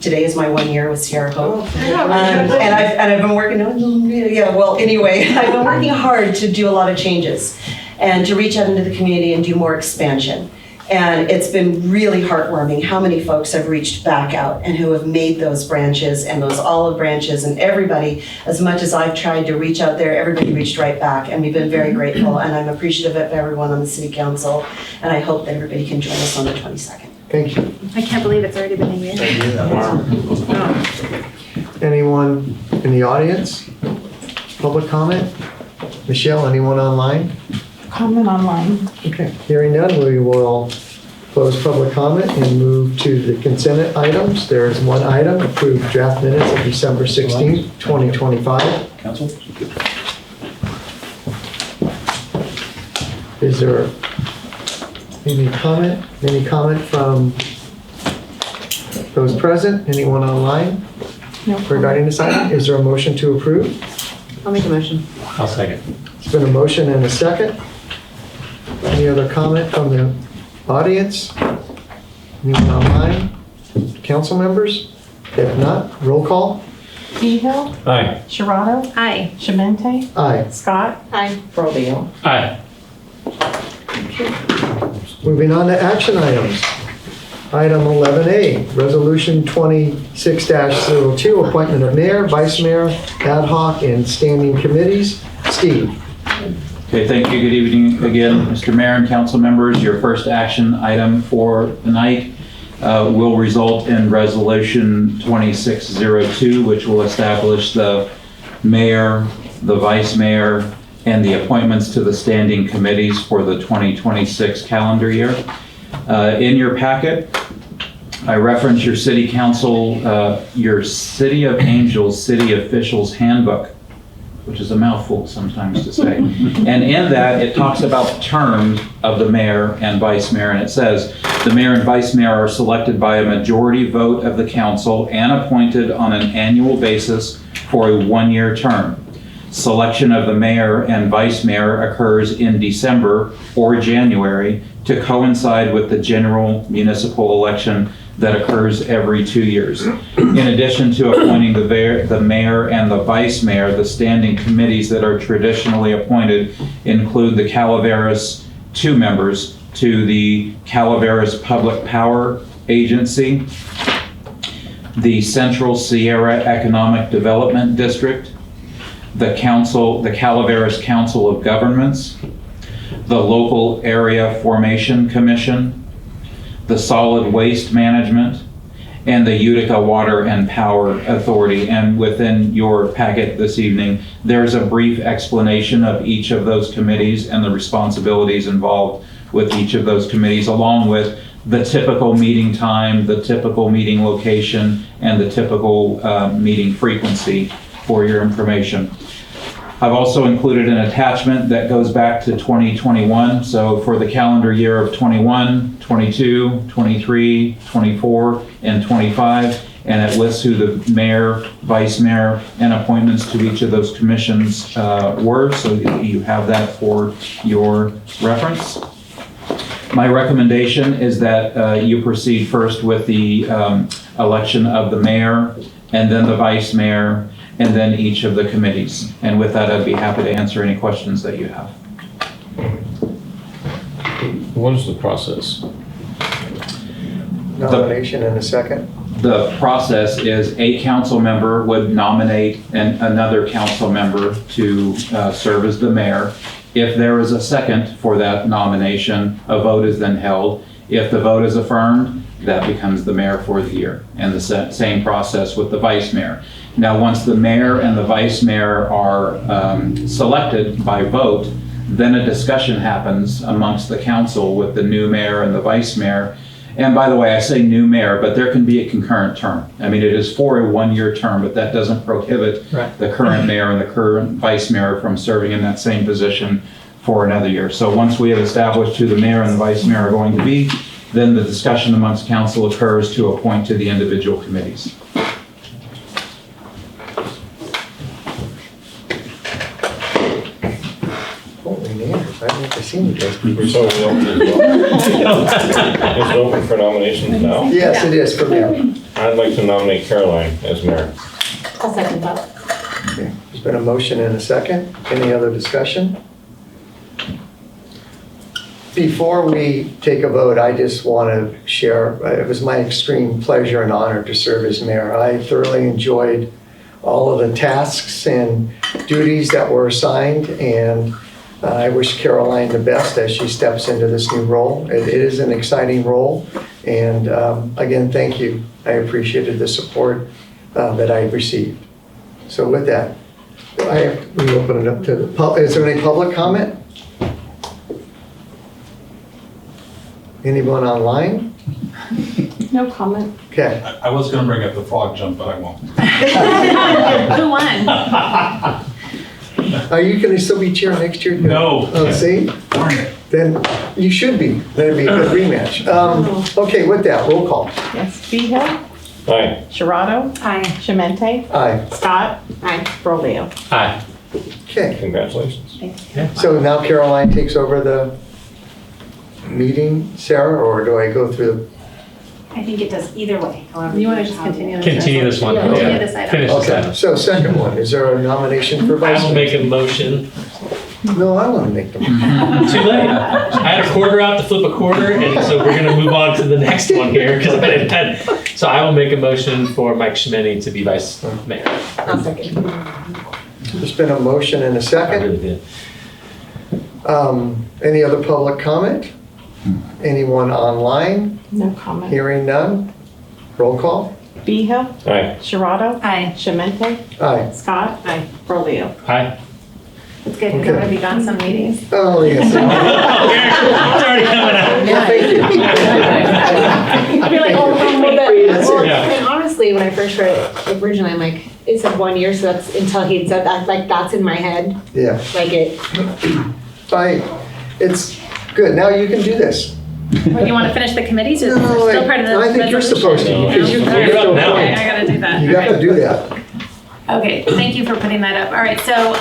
Today is my 1 year with Sierra Hope. And I've been working, I've been working hard to do a lot of changes and to reach out into the community and do more expansion. And it's been really heartwarming how many folks have reached back out and who have made those branches and those olive branches, and everybody, as much as I've tried to reach out there, everybody reached right back, and we've been very grateful, and I'm appreciative of everyone on the city council, and I hope that everybody can join us on the 22nd. Thank you. I can't believe it's already been a year. Anyone in the audience? Public comment? Michelle, anyone online? Comment online. Okay, hearing none, we will close public comment and move to the consent items. There is one item, approved draft minutes of December 16th, 2025. Council? Is there any comment? Any comment from those present? Anyone online regarding this item? Is there a motion to approve? I'll make a motion. I'll second. It's been a motion and a second. Any other comment from the audience? Anyone online? Council members? If not, roll call. Tehill. Aye. Sherrado. Aye. Shemente. Aye. Scott. Aye. Aye. Moving on to action items. Item 11A, Resolution 26-02, appointment of mayor, vice mayor, ad hoc, and standing committees. Steve? Okay, thank you. Good evening again, Mr. Mayor and council members. Your first action item for tonight will result in Resolution 2602, which will establish the mayor, the vice mayor, and the appointments to the standing committees for the 2026 calendar year. In your packet, I reference your city council, your City of Angels City Officials Handbook, which is a mouthful sometimes to say. And in that, it talks about the terms of the mayor and vice mayor, and it says, the mayor and vice mayor are selected by a majority vote of the council and appointed on an annual basis for a one-year term. Selection of the mayor and vice mayor occurs in December or January to coincide with the general municipal election that occurs every 2 years. In addition to appointing the mayor and the vice mayor, the standing committees that are traditionally appointed include the Calaveras 2 members to the Calaveras Public Power Agency, the Central Sierra Economic Development District, the Calaveras Council of Governments, the Local Area Formation Commission, the Solid Waste Management, and the Utica Water and Power Authority. And within your packet this evening, there's a brief explanation of each of those committees and the responsibilities involved with each of those committees, along with the typical meeting time, the typical meeting location, and the typical meeting frequency for your information. I've also included an attachment that goes back to 2021. So for the calendar year of 21, 22, 23, 24, and 25, and it lists who the mayor, vice mayor, and appointments to each of those commissions were, so you have that for your reference. My recommendation is that you proceed first with the election of the mayor, and then the vice mayor, and then each of the committees. And with that, I'd be happy to answer any questions that you have. What is the process? Nomination in a second. The process is a council member would nominate another council member to serve as the mayor. If there is a second for that nomination, a vote is then held. If the vote is affirmed, that becomes the mayor for the year. And the same process with the vice mayor. Now, once the mayor and the vice mayor are selected by vote, then a discussion happens amongst the council with the new mayor and the vice mayor. And by the way, I say new mayor, but there can be a concurrent term. I mean, it is for a one-year term, but that doesn't prohibit the current mayor and the current vice mayor from serving in that same position for another year. So once we have established who the mayor and the vice mayor are going to be, then the discussion amongst council occurs to appoint to the individual committees. Holy Nanders, I've never seen you guys before. So it's open for nominations now. Yes, it is for mayor. I'd like to nominate Caroline as mayor. I'll second that. Okay, there's been a motion and a second. Any other discussion? Before we take a vote, I just want to share, it was my extreme pleasure and honor to serve as mayor. I thoroughly enjoyed all of the tasks and duties that were assigned, and I wish Caroline the best as she steps into this new role. It is an exciting role, and again, thank you. I appreciated the support that I received. So with that, we open it up to the public. Is there any public comment? Anyone online? No comment. Okay. I was gonna bring up the frog jump, but I won't. Who won? Are you going to still be chair next year? No. Oh, see? Darn it. Then you should be. That'd be a good rematch. Okay, with that, roll call. Yes, Behill, Aye. Sharado. Aye. Shemente. Aye. Scott. Aye. Brolio. Aye. Okay, Congratulations. so now Caroline takes over the meeting, Sarah, or do I go through? I think it does either way, however. You want to just continue? Continue this one. Continue this item. Finish this Okay, item. so second one, is there a nomination for I vice will mayor? make a motion No, I want to make them. Too late. I had a quarter out to flip a quarter, and so we're gonna move on to the next one here, because I didn't have. So I will make a motion for Mike Schmeny to be vice mayor. I'll second. There's been a motion and a I second. really did. Any other public comment? Anyone online? No comment. Hearing none? Roll call? Behill, Aye. Sharado, Aye. Shemente, Aye. Scott, Brolio. Hi. It's good, because Okay. I'm gonna be gone some meetings. Oh, yes. It's already coming out. Yeah, thank you. I'd be like, oh, a little bit. Well, Yeah. and honestly, when I first read it originally, I'm like, it said 1 year, so that's until he said that, like, that's in my head. Yeah, Like it, it's good. Now you can do this. What, you want to finish the committees, or is it No, still part of the I think you're supposed to, because you You're up now. Okay, I gotta do that. You got to do that. Okay, thank you for putting that up. All right, so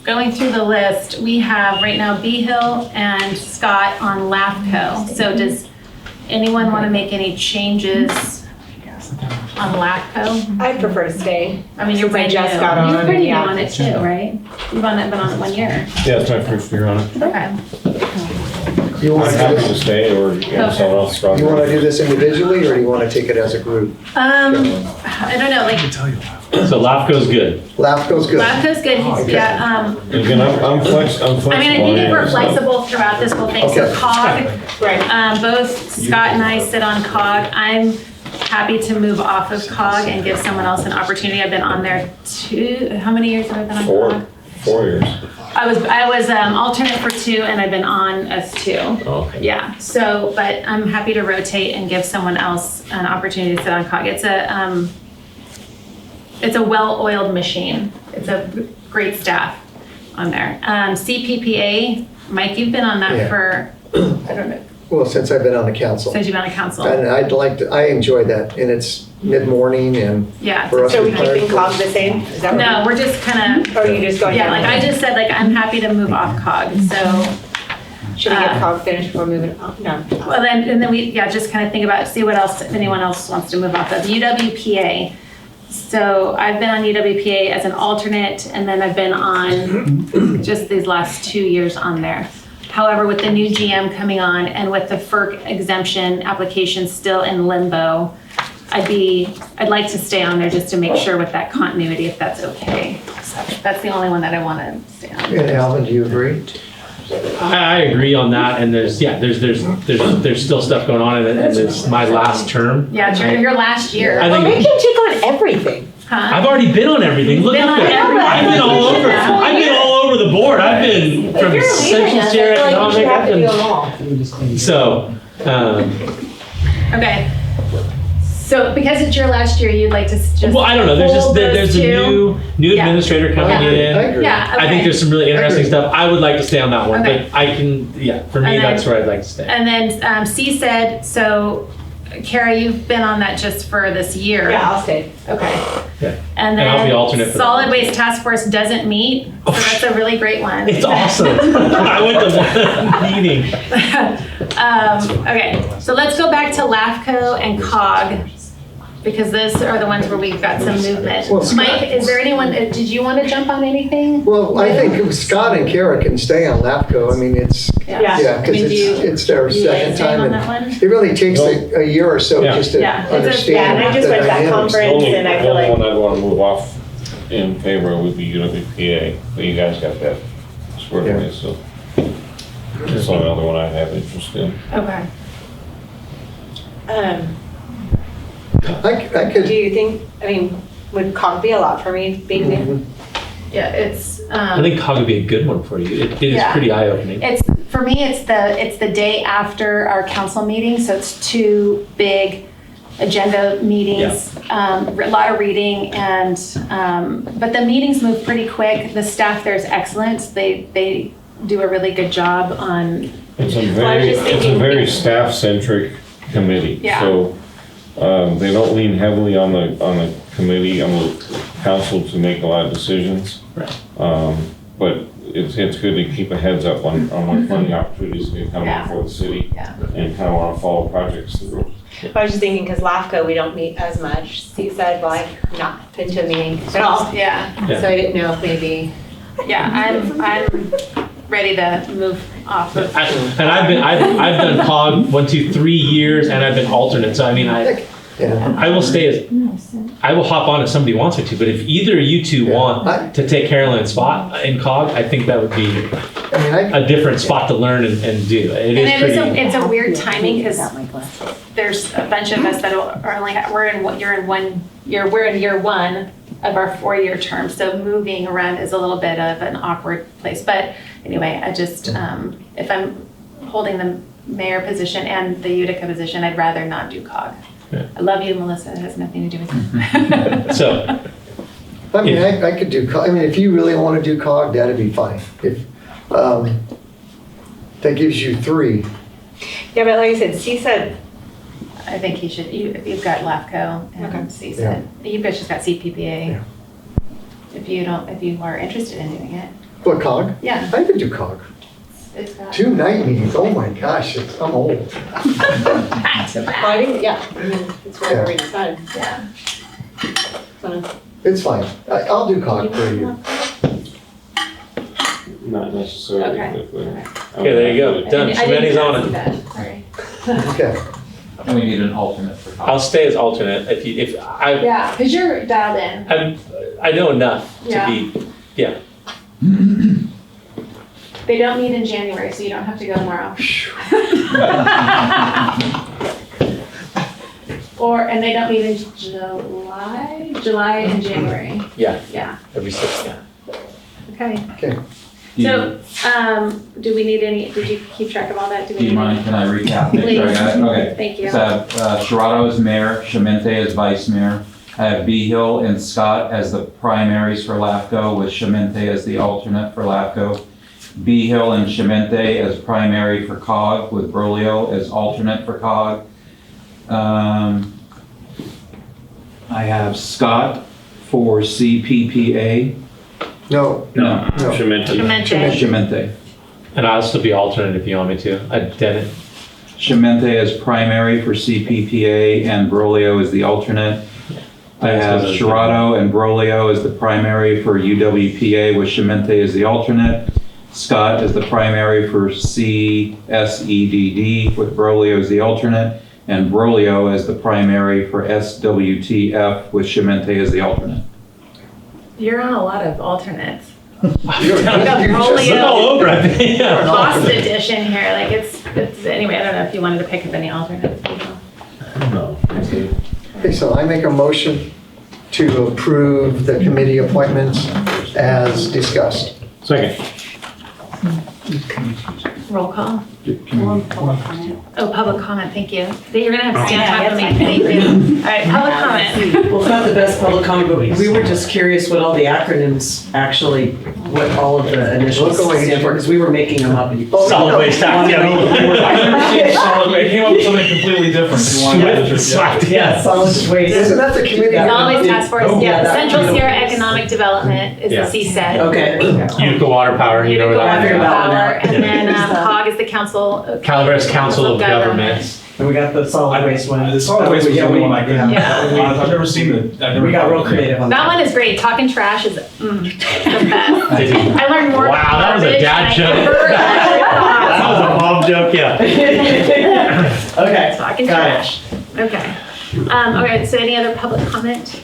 going through the list, we have right now Behill and Scott on LAFCO. So does anyone want to make any changes on LAFCO? I prefer to stay. I mean, you're Since I brand new. just got on, You're pretty new yeah. on it too, right? You've been on it 1 year. Yeah, it's my first year on it. Okay. You want I'm to happy do to this, stay, or someone else. you want to do this individually, or do you want to take it as a group? I don't know, like, So LAFCO's good. LAFCO's good. LAFCO's good. He's Okay. got, And again, I'm flexible. I mean, I think if we're on it, so- flexible throughout this whole thing, so Okay. COG, Right. both Scott and I sit on COG. I'm happy to move off of COG and give someone else an opportunity. I've been on there how many years have I been on COG? 4 years. I was alternate for 2, and I've been on as 2. Okay. Yeah, so, but I'm happy to rotate and give someone else an opportunity to sit on COG. It's a well-oiled machine. It's a great staff on there. CPPA, Mike, you've been on that Yeah. for, I don't know, Well, since I've been on the council. since you've been on council. And I enjoy that, and it's mid-morning and Yeah. for us So to we keeping plan. COG the same? Is that what No, we're just kind Or are you just going yeah, down? like I just said, like I'm happy to move off COG. So, Should we get COG finished before moving on? No. well then we, just kind of think about, see what else, if anyone else wants to move off of. UWPA. So I've been on UWPA as an alternate, and then I've been on just these last 2 years on there. However, with the new GM coming on and with the FERC exemption application still in limbo, I'd like to stay on there just to make sure with that continuity, if that's okay. So that's the only one that I want to stay on. And Alvin, do you agree? I agree on that, and there's still stuff going on, and it's my last term. Yeah, it's your last year. I Well, think- make him take on everything. Huh? I've already been on everything. Look Been at on that. everything. I've been all over. I've been all over the board. I've been If from you're leaving central us, I chair feel like you economic. should have I've to do been them all. so. Okay. So because it's your last year, you'd like to just Well, I don't know. hold There's those a two? new Yeah. administrator coming Yeah. in. I agree. Yeah, okay. I think there's some really interesting agree. stuff. I would like to stay on that one, Okay. but I can. Yeah, for me, And then- that's where I'd like to stay. And then C said, so Kara, you've been on that just for this year. Yeah, I'll stay. Okay. Yeah. And And I'll then be alternate for that Solid one. Waste Task Force doesn't meet, so that's a really great one. It's awesome. I went to one meeting. Okay, so let's go back to LAFCO and COG, because those are the ones where we've got some movement. Well, Scott- Mike, is there anyone, did you want to jump on anything? Well, I think Scott and Kara can stay on LAFCO. I mean, it's, Yeah. yeah, I because mean, do you- it's their you like second staying time. on and that one? It really takes a year or so Yeah. just to Yeah, it's a- understand. Yeah, and I just the went to that dynamics. conference. And I feel The only like- one I'd want to move off in favor of would be UWPA, but you guys got that squared away, so. That's the only other one I have interest in. Okay. I Do could, you think, I mean, would COG be a lot for me being there? Yeah, it's, I think COG would be a good one for you. It is Yeah. pretty eye opening. it's, for me, it's the day after our council meeting, so it's 2 big agenda meetings, a lot of reading, and, but the meetings move pretty quick. The staff there is excellent. They do a really good job on, It's a Well, I was just it's a thinking- very staff-centric committee. Yeah. So, they don't lean heavily on the committee, on the council to make a lot of decisions. Right. But it's good to keep a heads up on what funding opportunities can come Yeah. before the city Yeah. and kind of want to follow projects through. I was just thinking, because LAFCO, we don't meet as much. Steve said, well, I've not been to a meeting at all. yeah. Yeah. So I didn't know if maybe, Yeah, I'm ready to move off of. And I've done COG 1, 2, 3 years, and I've been alternate. So I mean, Yeah. I will stay as, I will hop on if somebody wants me to. But if either of you two want to take Caroline's spot in COG, I think that would be a different spot to learn and do. It's a weird timing because there's a bunch of us that are only we're in year one of our 4-year term, so moving around is a little bit of an awkward place. But anyway, I just if I'm holding the mayor position and the Utica position, I'd rather not do COG. Yeah. I love you, Melissa. It has nothing to do with you. So, I mean, I could do, I mean, if you really want to do COG, that'd be fine. If, that gives you 3. Yeah, but like I said, CSED, I think he should. If you've got LAFCO and CSED, you've just got CPPA. Yeah. If you are interested in doing it. What, COG? Yeah. I could do COG. It's got 2 night meetings, oh my gosh, I'm old. back to back. it's whatever we decide. Yeah. So, It's fine, I'll do COG for you. Not necessarily. Okay. okay, there you go. Done. Shemani's on it. Sorry. Okay. And we need an alternate for COG. I'll stay as alternate if I Yeah, because you're dialed in. I know enough Yeah. to be. Yeah. They don't meet in January, so you don't have to go tomorrow. And they don't meet in July and January. Yeah. Yeah. Every 6. Yeah. Okay. Okay. So, do we need did you keep track of all that? Do you mind, can I recap? Make sure I got it? Okay. Thank you. So I have Sherrod as mayor, Shemente as vice mayor. I have Behill and Scott as the primaries for LAFCO, with Shemente as the alternate for LAFCO. Behill and Shemente as primary for COG, with Brolio as alternate for COG. I have Scott for CPPA. No. Shemente. And I'll still be alternate if you want me to. Shemente as primary for CPPA and Brolio as the alternate. I have Sherrod and Brolio as the primary for UWPA, with Shemente as the alternate. Scott as the primary for CSEDD, with Brolio as the alternate. And Brolio as the primary for SWTF, with Shemente as the alternate. You're on a lot of alternates. You're all over, I think. Yeah. Lost edition here. Like it's anyway. I don't know if you wanted to pick up any alternates. No. Okay, so I make a motion to approve the committee appointments as discussed. Second. Roll call. Oh, public comment. Thank you. You're gonna have to stand on top of me. Thank you. All right, public comment. Well, it's not the best public comment, but we were just curious what all the acronyms actually, what all of the initials stand for, because we were making them up. Solid waste tax. I've never seen solid waste. It came up with something completely different. Solid waste. Isn't that the committee? Solid Waste Task Force. Yeah, that- Central Sierra Economic Development is the CSED. Okay. Utica Water Power, you know where that Utica is. Water Power, and then COG is the Council. Calaveras Council of Governments. And we got the solid waste one. The solid waste was the only one I could. Yeah. I've never seen it. We got real creative on that. That one is great. Talking trash is the best. I learned more. Wow, that was a dad joke. That was a mom joke, yeah. Okay. Talking got trash. Okay. Okay. So, any other public comment?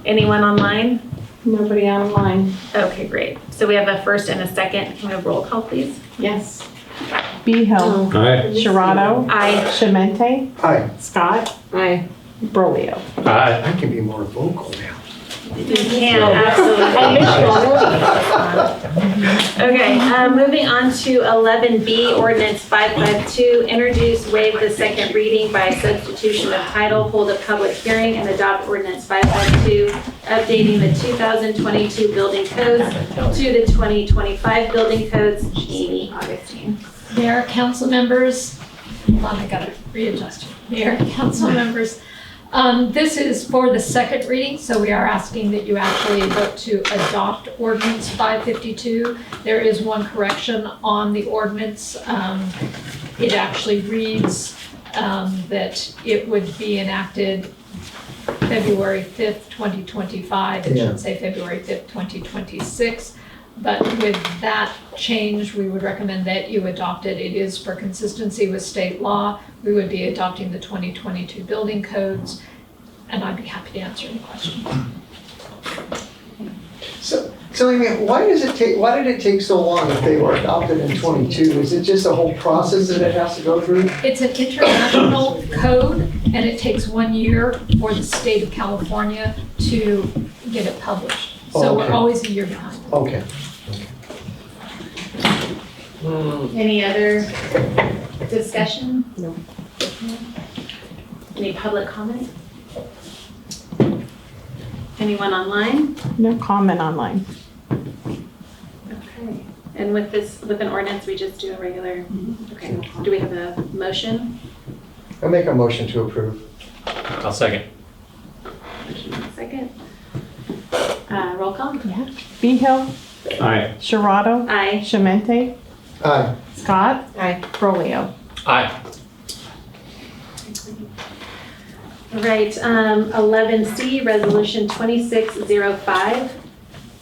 Anyone online? Nobody online. Okay, great. So we have a first and a second. Can we have roll call, please? Yes. Behill. Aye. Sherrod. Aye. Shemente. Hi, Scott. Aye. Brolio. Aye. I can be more vocal now. You can, absolutely. Okay, moving on to 11B, ordinance 552, introduce, waive the second reading by substitution of title, hold a public hearing, and adopt ordinance 552, updating the 2022 building codes to the 2025 building codes. Amy Augustine. Mayor, council members, hold on, I gotta readjust. Mayor, council members, this is for the second reading, so we are asking that you actually vote to adopt ordinance 552. There is one correction on the ordinance. It actually reads that it would be enacted February 5th, 2025. It should say February 5th, 2026. But with that change, we would recommend that you adopt it. It is for consistency with state law. We would be adopting the 2022 building codes, and I'd be happy to answer any questions. So I mean, why did it take so long if they were adopted in 22? Is it just a whole process that it has to go through? It's an international code, and it takes 1 year for the state of California to get it published. So we're Okay. always a year behind. Okay. Any other discussion? No. Any public comment? Anyone online? No comment online. Okay. And with an ordinance, we just do a regular, okay. Do we have a motion? I'll make a motion to approve. I'll second. Motion and a second. Roll call? Yeah. Behill, Aye. Sharado, Aye. Shemente, Aye. Scott, Aye. Brolio. Aye. Right, 11C, Resolution 2605.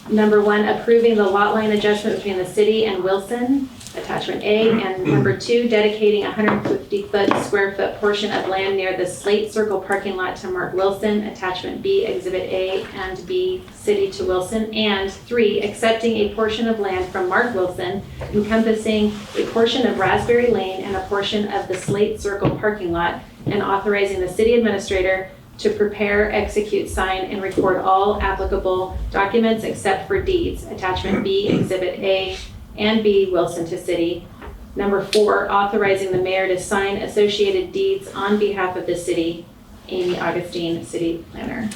Number 1, approving the lot line adjustment between the city and Wilson, attachment A. And number 2, dedicating a 150 square foot portion of land near the Slate Circle parking lot to Mark Wilson, attachment B, exhibit A and B, city to Wilson. And 3, accepting a portion of land from Mark Wilson encompassing a portion of Raspberry Lane and a portion of the Slate Circle parking lot, and authorizing the city administrator to prepare, execute, sign, and record all applicable documents except for deeds, attachment B, exhibit A and B, Wilson to city. Number 4, authorizing the mayor to sign associated deeds on behalf of the city. Amy Augustine, city planner.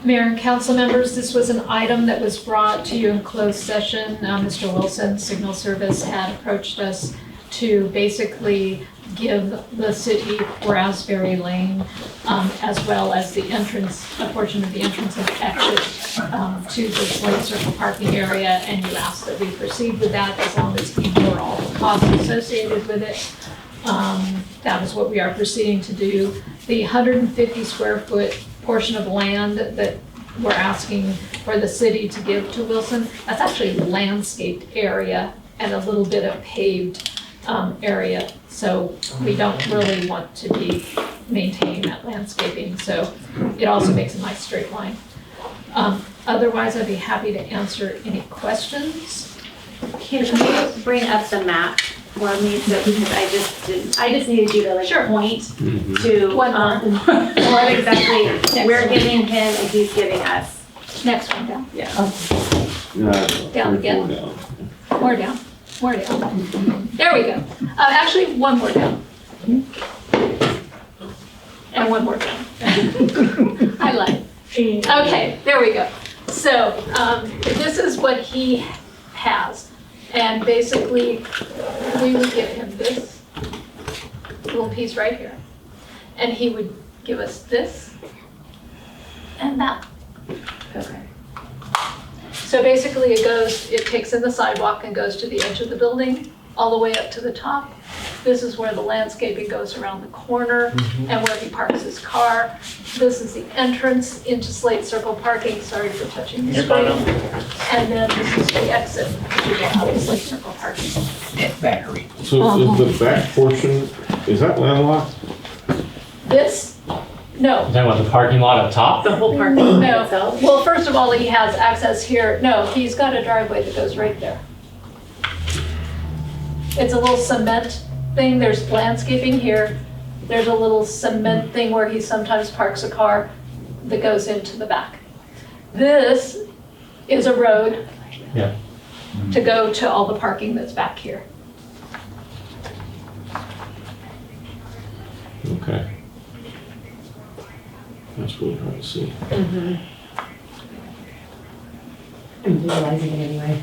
Mayor and council members, this was an item that was brought to you in closed session. Mr. Wilson, Signal Service, had approached us to basically give the city Raspberry Lane, as well as the entrance, a portion of the entrance and exit to the Slate Circle parking area, and you asked that we proceed with that as long as we bore all the costs associated with it. That is what we are proceeding to do. The 150 square foot portion of land that we're asking for the city to give to Wilson, that's actually landscaped area and a little bit of paved area. So we don't really want to be maintaining that landscaping. So it also makes a nice straight line. Otherwise, I'd be happy to answer any questions. Can you bring up the map for me? So, because I just needed you to like point to what exactly we're giving him and he's giving us. Next one down. Yeah. Down again. More down. More down. There we go. Actually, one more down. And one more down. I lied. Okay, there we go. So this is what he has. And basically, we would give him this little piece right here. And he would give us this and that. Okay. So basically it takes in the sidewalk and goes to the edge of the building, all the way up to the top. This is where the landscaping goes around the corner and where he parks his car. This is the entrance into Slate Circle parking. Sorry for touching the screen. And then this is the exit to get out of Slate Circle parking. Battery. So is the back portion, is that landlocked? This, no. Talking about the parking lot up top? The whole parking lot No. itself? Well, first of all, he has access here. No, he's got a driveway that goes right there. It's a little cement thing. There's landscaping here. There's a little cement thing where he sometimes parks a car that goes into the back. This is a road to go to all the parking that's back here. Okay. That's really hard to see. I'm visualizing it anyway.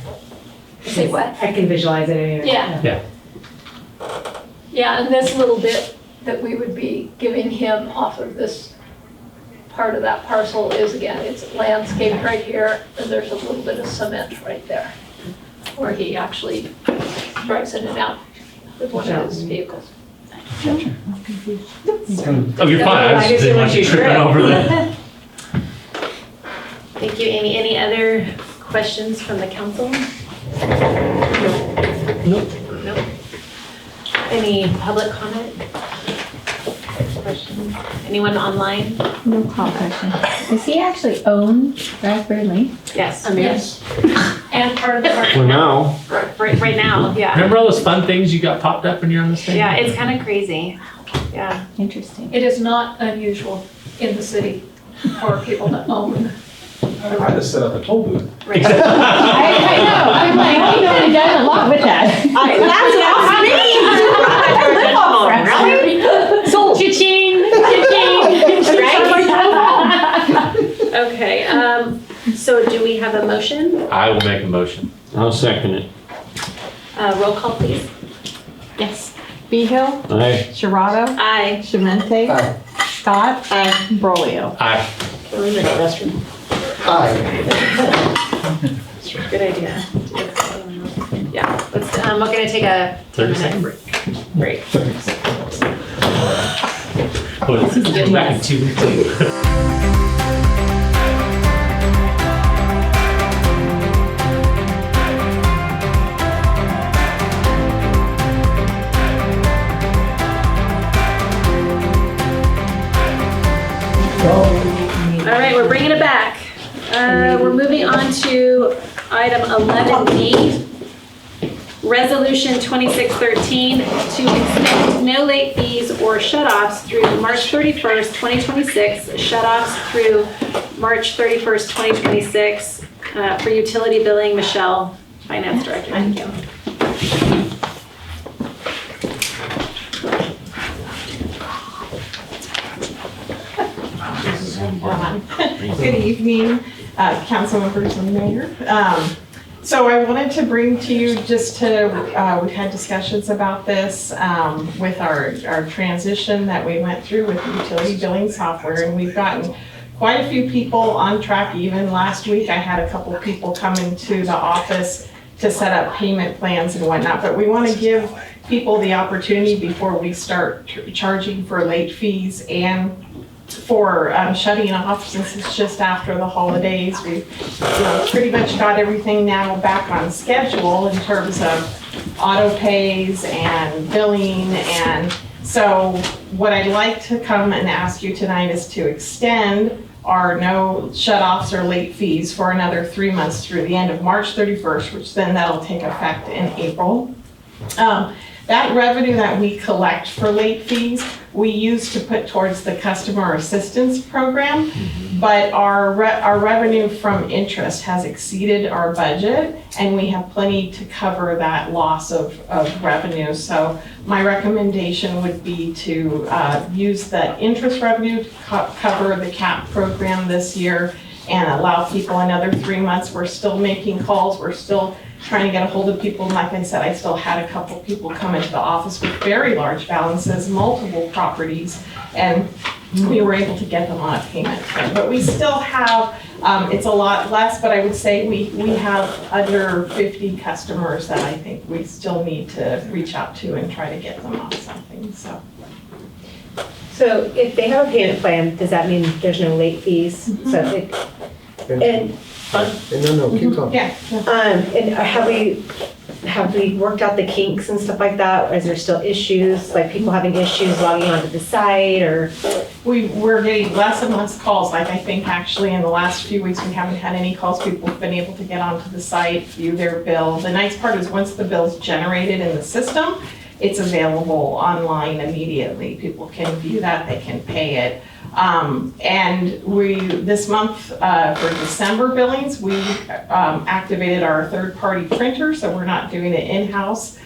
Say what? I can visualize it anyway. Yeah. Yeah, and this little bit that we would be giving him off of this part of that parcel is, again, it's landscaped right here, and there's a little bit of cement right there, where he actually drives in and out with one of his vehicles. Oh, you're fine. I just didn't want you tripping over the. Thank you, Amy. Any other questions from the council? Nope. Nope. Any public comment? Questions? Anyone online? No comment. Does he actually own Raspberry Lane? Yes. Yes. And part of the park. Well, now. Right now, yeah. Remember all those fun things you got popped up when you're on this thing? Yeah, it's kind of crazy. Yeah. Interesting. It is not unusual in the city for people to own. I had to set up a toll booth. Right. I know. I'm like, he could have done a lot with that. That's So, cha-ching, cha-ching. Okay, so do we have a motion? I will make a motion. I'll second it. Roll call, please. Yes. Behill, Aye. Sharado, Aye. Shemente, Scott, Brolio. Aye. Aye. Good idea. Yeah, let's, we're gonna take a 30-second break. break. Go back in 2 weeks. All right, we're bringing it back. We're moving on to item 11B. Resolution 2613 to extend no late fees or shut-offs through March 31st, 2026, shut-offs through March 31st, 2026 for utility billing. Michelle, Finance Director. Thank you. Good evening, council members and mayor. So I wanted to bring to you just to, we've had discussions about this with our transition that we went through with the utility billing software, and we've gotten quite a few people on track. Even last week, I had a couple of people come into the office to set up payment plans and whatnot, but we want to give people the opportunity before we start charging for late fees and for shutting off, since it's just after the holidays. We've pretty much got everything now back on schedule in terms of auto pays and billing. And so what I'd like to come and ask you tonight is to extend our no shut-offs or late fees for another 3 months through the end of March 31st, which then that'll take effect in April. That revenue that we collect for late fees, we use to put towards the customer assistance program, but our revenue from interest has exceeded our budget, and we have plenty to cover that loss of revenue. So my recommendation would be to use the interest revenue to cover the CAP program this year and allow people another 3 months. We're still making calls, we're still trying to get a hold of people. Like I said, I still had a couple people come into the office with very large balances, multiple properties, and we were able to get them on a payment plan. But we still have, it's a lot less, but I would say we have under 50 customers that I think we still need to reach out to and try to get them on something, so. So if they have a payment plan, does that mean there's no late fees? So and No, keep going. yeah. And have we worked out the kinks and stuff like that? Or is there still issues, like people having issues logging onto the site, or? We're getting less and less calls. Like I think actually in the last few weeks, we haven't had any calls. People have been able to get onto the site, view their bill. The nice part is once the bill's generated in the system, it's available online immediately. People can view that, they can pay it. And this month for December billings, we activated our third-party printer, so we're not doing it in-house,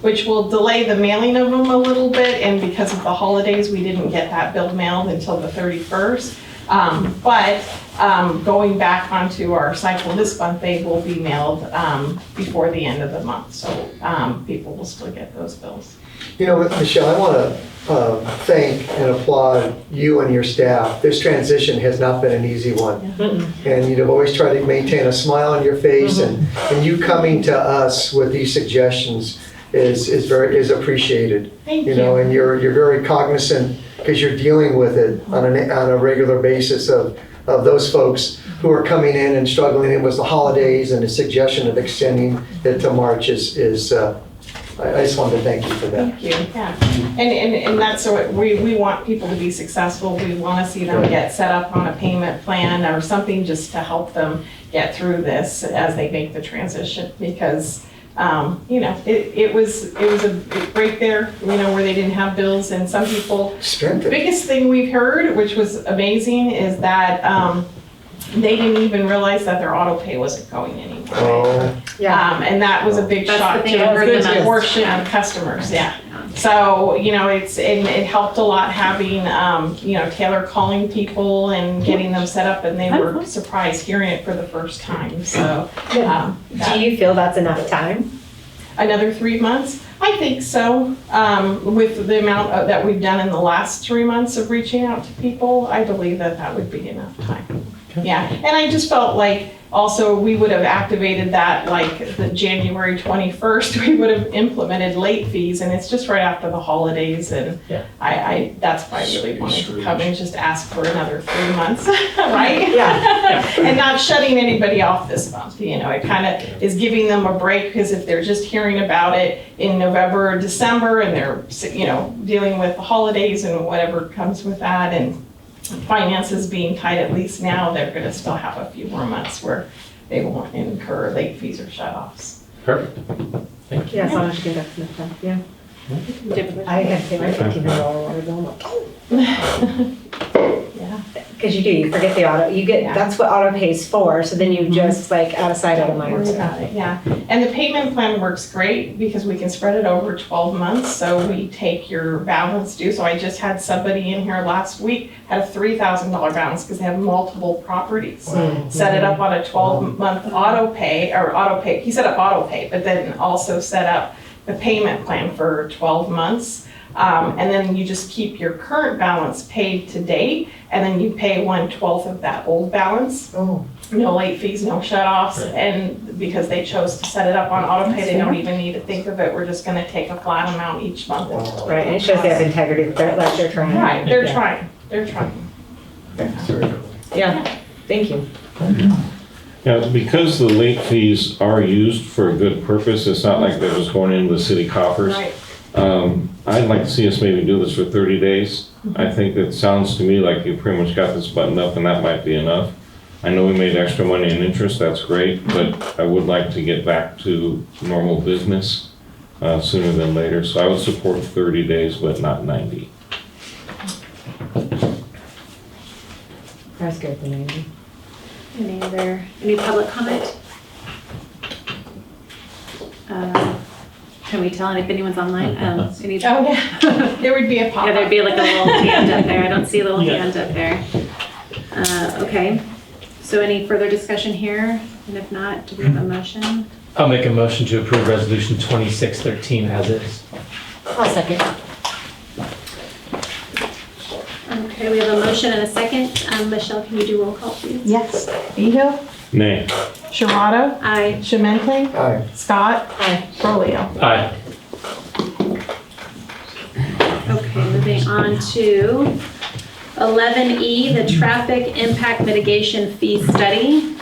which will delay the mailing of them a little bit. And because of the holidays, we didn't get that bill mailed until the 31st. But going back onto our cycle this month, they will be mailed before the end of the month. So people will still get those bills. You know, Michelle, I want to thank and applaud you and your staff. This transition has not been an easy one. And you've always tried to maintain a smile on your face, and you coming to us with these suggestions is appreciated. Thank you know, and you're very cognizant, because you're dealing with it on a regular basis of of those folks who are coming in and struggling. It was the holidays, and the suggestion of extending it to March is I just wanted to thank you for that. Thank you, yeah. And that's what, we want people to be successful. We want to see them get set up on a payment plan or something just to help them get through this as they make the transition, because it was a break there, where they didn't have bills, and some people, the biggest thing we've heard, which was amazing, is that they didn't even realize that their auto pay wasn't going anywhere. Oh. Yeah. And that was a big shock to a good portion of customers, yeah. So, it helped a lot having, Taylor calling people and getting them set up, and they were surprised hearing it for the first time, so. Do you feel that's enough time? Another 3 months? I think so. With the amount that we've done in the last 3 months of reaching out to people, I believe that would be enough time. Yeah, and I just felt like also we would have activated that like the January 21st, we would have implemented late fees, and it's just right after the holidays, and that's why I really wanted to come and just ask for another 3 months, right? Yeah. And not shutting anybody off this month, it kind of is giving them a break, because if they're just hearing about it in November or December, and they're, dealing with the holidays and whatever comes with that, and finances being tight, at least now, they're going to still have a few more months where they won't incur late fees or shut-offs. Perfect. Thank you. Yeah, as long as you get that enough time, yeah. I had to pay my $15 water bill. Yeah. Because you forget the auto, that's what auto pays for, so then you just out of sight, out of mind. Worry about it, yeah. And the payment plan works great because we can spread it over 12 months, so we take your balance due. So I just had somebody in here last week, had a $3,000 balance because they have multiple properties. Set it up on a 12-month auto pay, he set up auto pay, but then also set up the payment plan for 12 months. And then you just keep your current balance paid to date, and then you pay 1/12 of that old balance. Oh. No late fees, no shut-offs, and because they chose to set it up on auto pay, they don't even need to think of it. We're just gonna take a flat amount each month. Right, and it shows they have integrity, they're trying. Right, they're trying. Yeah, thank you. Yeah, because the late fees are used for a good purpose, it's not like they're just going into the city coffers. Right. I'd like to see us maybe do this for 30 days. I think it sounds to me like you pretty much got this buttoned up, and that might be enough. I know we made extra money in interest, that's great, but I would like to get back to normal business sooner than later. So I would support 30 days, but not 90. That's good, Andy. Any public comment? Can we tell if anyone's online? Oh, yeah, there would be a pop-up. Yeah, there'd be like a little hand up there. I don't see a little hand up there. Okay, so any further discussion here? And if not, do we have a motion? I'll make a motion to approve resolution 2613 as is. I'll second. Okay, we have a motion and a second. Michelle, can you do roll call, please? Yes. Behill? Nay. Sharada? Aye. Shemente? Aye. Scott? Aye. Brolio? Aye. Okay, moving on to 11E, the Traffic Impact Mitigation Fee Study.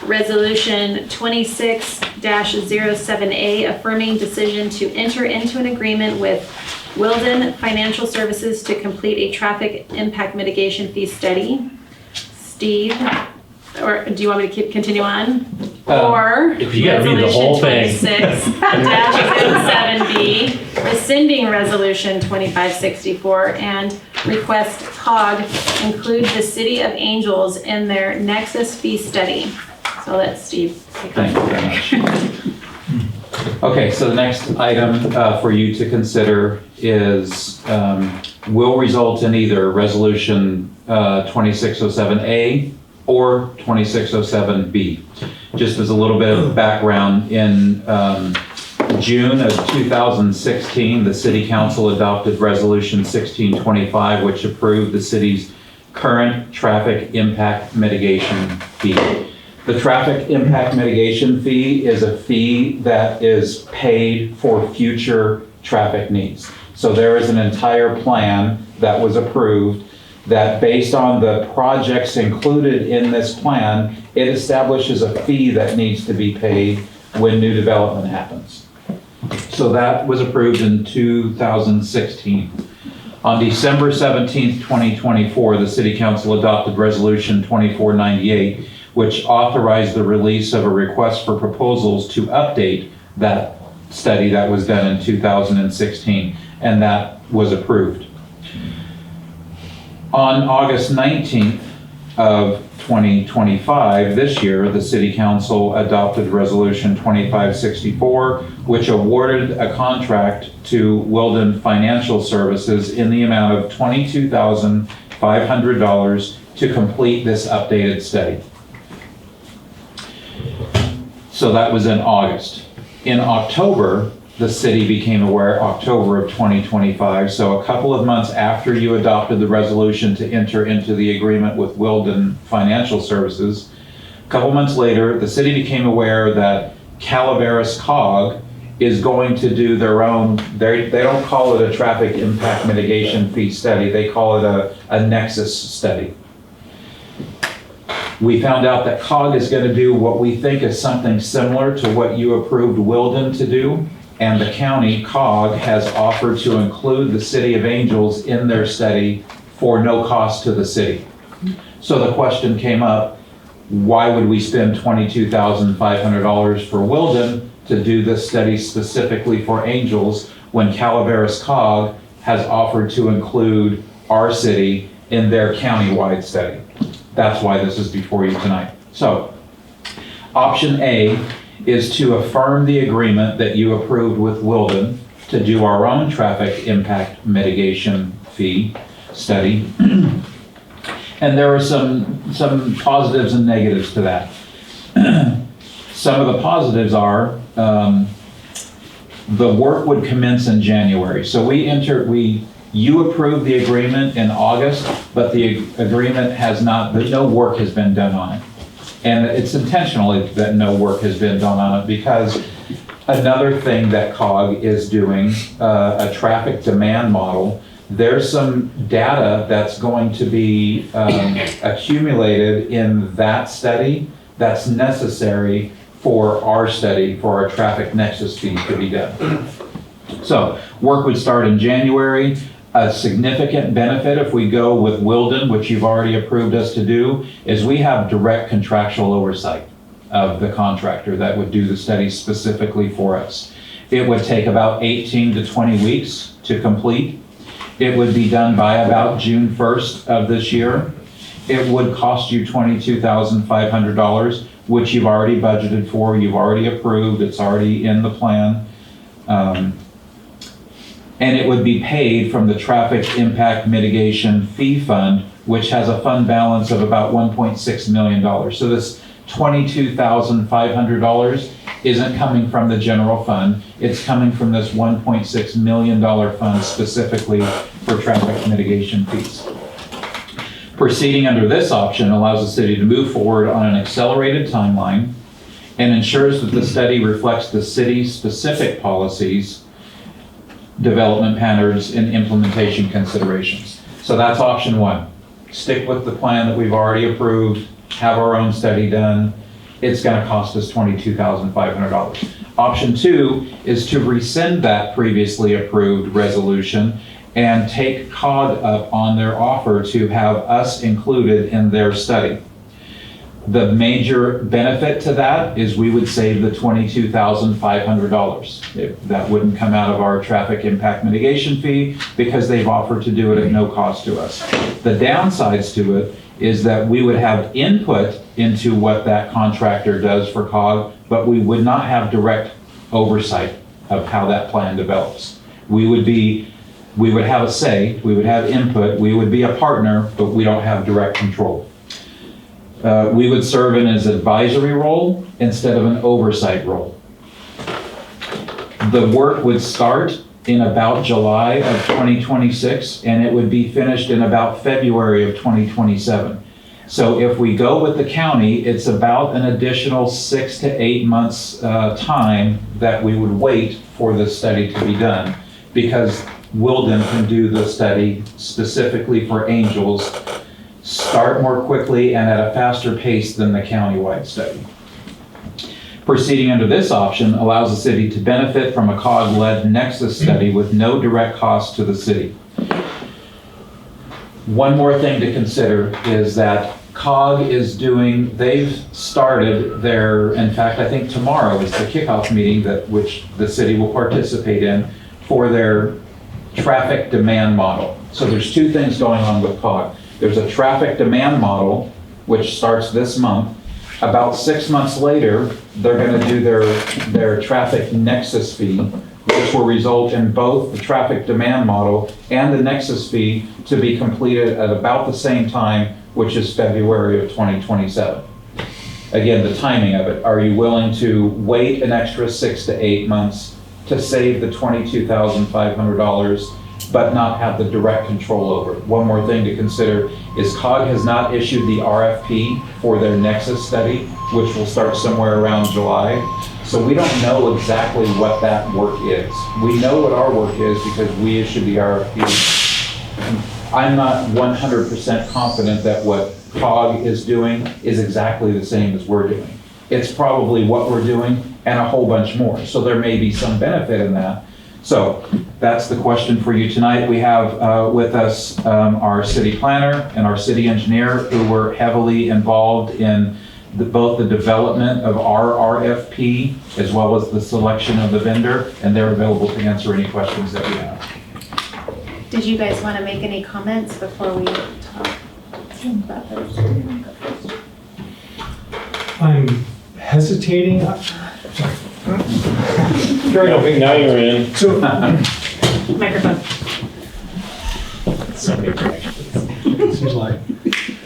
Resolution 26-07A, affirming decision to enter into an agreement with Wilden Financial Services to complete a traffic impact mitigation fee study. Steve, or do you want me to continue on? Or if you gotta read the whole thing. 26-07B, rescinding resolution 2564 and request COG include the City of Angels in their Nexus fee study. So let Steve take on. Thank you very much. Okay, so the next item for you to consider is, will result in either resolution 2607A or 2607B. Just as a little bit of background, in June of 2016, the City Council adopted Resolution 1625, which approved the city's current traffic impact mitigation fee. The traffic impact mitigation fee is a fee that is paid for future traffic needs. So there is an entire plan that was approved that based on the projects included in this plan, it establishes a fee that needs to be paid when new development happens. So that was approved in 2016. On December 17th, 2024, the City Council adopted Resolution 2498, which authorized the release of a request for proposals to update that study that was done in 2016, and that was approved. On August 19th of 2025, this year, the City Council adopted Resolution 2564, which awarded a contract to Wilden Financial Services in the amount of $22,500 to complete this updated study. So that was in August. In October, the city became aware, October of 2025, so a couple of months after you adopted the resolution to enter into the agreement with Wilden Financial Services, a couple months later, the city became aware that Calaveras COG is going to do their own, they don't call it a traffic impact mitigation fee study, they call it a nexus study. We found out that COG is going to do what we think is something similar to what you approved Wilden to do. And the county, COG, has offered to include the City of Angels in their study for no cost to the city. So the question came up, why would we spend $22,500 for Wilden to do this study specifically for Angels when Calaveras COG has offered to include our city in their county-wide study? That's why this is before you tonight. So, option A is to affirm the agreement that you approved with Wilden to do our own traffic impact mitigation fee study. And there are some positives and negatives to that. Some of the positives are the work would commence in January. So you approved the agreement in August, but the agreement has not, no work has been done on it. And it's intentional that no work has been done on it because another thing that COG is doing, a traffic demand model, there's some data that's going to be accumulated in that study that's necessary for our study, for our traffic nexus fee to be done. So work would start in January. A significant benefit if we go with Wilden, which you've already approved us to do, is we have direct contractual oversight of the contractor that would do the study specifically for us. It would take about 18 to 20 weeks to complete. It would be done by about June 1st of this year. It would cost you $22,500, which you've already budgeted for, you've already approved, it's already in the plan. And it would be paid from the Traffic Impact Mitigation Fee Fund, which has a fund balance of about $1.6 million. So this $22,500 isn't coming from the general fund, it's coming from this $1.6 million fund specifically for traffic mitigation fees. Proceeding under this option allows the city to move forward on an accelerated timeline and ensures that the study reflects the city's specific policies, development patterns, and implementation considerations. So that's option one. Stick with the plan that we've already approved, have our own study done. It's going to cost us $22,500. Option two is to rescind that previously approved resolution and take COG up on their offer to have us included in their study. The major benefit to that is we would save the $22,500. That wouldn't come out of our traffic impact mitigation fee because they've offered to do it at no cost to us. The downsides to it is that we would have input into what that contractor does for COG, but we would not have direct oversight of how that plan develops. We would have a say, we would have input, we would be a partner, but we don't have direct control. We would serve in an advisory role instead of an oversight role. The work would start in about July of 2026 and it would be finished in about February of 2027. So if we go with the county, it's about an additional 6 to 8 months time that we would wait for this study to be done because Wilden can do the study specifically for Angels, start more quickly and at a faster pace than the countywide study. Proceeding under this option allows the city to benefit from a COG-led Nexus study with no direct cost to the city. One more thing to consider is that COG is they've started their, in fact, I think tomorrow is the kickoff meeting which the city will participate in for their traffic demand model. So there's two things going on with COG. There's a traffic demand model, which starts this month. About 6 months later, they're going to do their traffic nexus fee, which will result in both the traffic demand model and the nexus fee to be completed at about the same time, which is February of 2027. Again, the timing of it. Are you willing to wait an extra 6 to 8 months to save the $22,500, but not have the direct control over it? One more thing to consider is COG has not issued the RFP for their Nexus study, which will start somewhere around July. So we don't know exactly what that work is. We know what our work is because we issued the RFP. I'm not 100% confident that what COG is doing is exactly the same as we're doing. It's probably what we're doing and a whole bunch more. So there may be some benefit in that. So that's the question for you tonight. We have with us our city planner and our city engineer who were heavily involved in both the development of our RFP as well as the selection of the vendor, and they're available to answer any questions that we have. Did you guys want to make any comments before we talk about those? I'm hesitating. Carry on. Now you're in. So, Microphone. seems like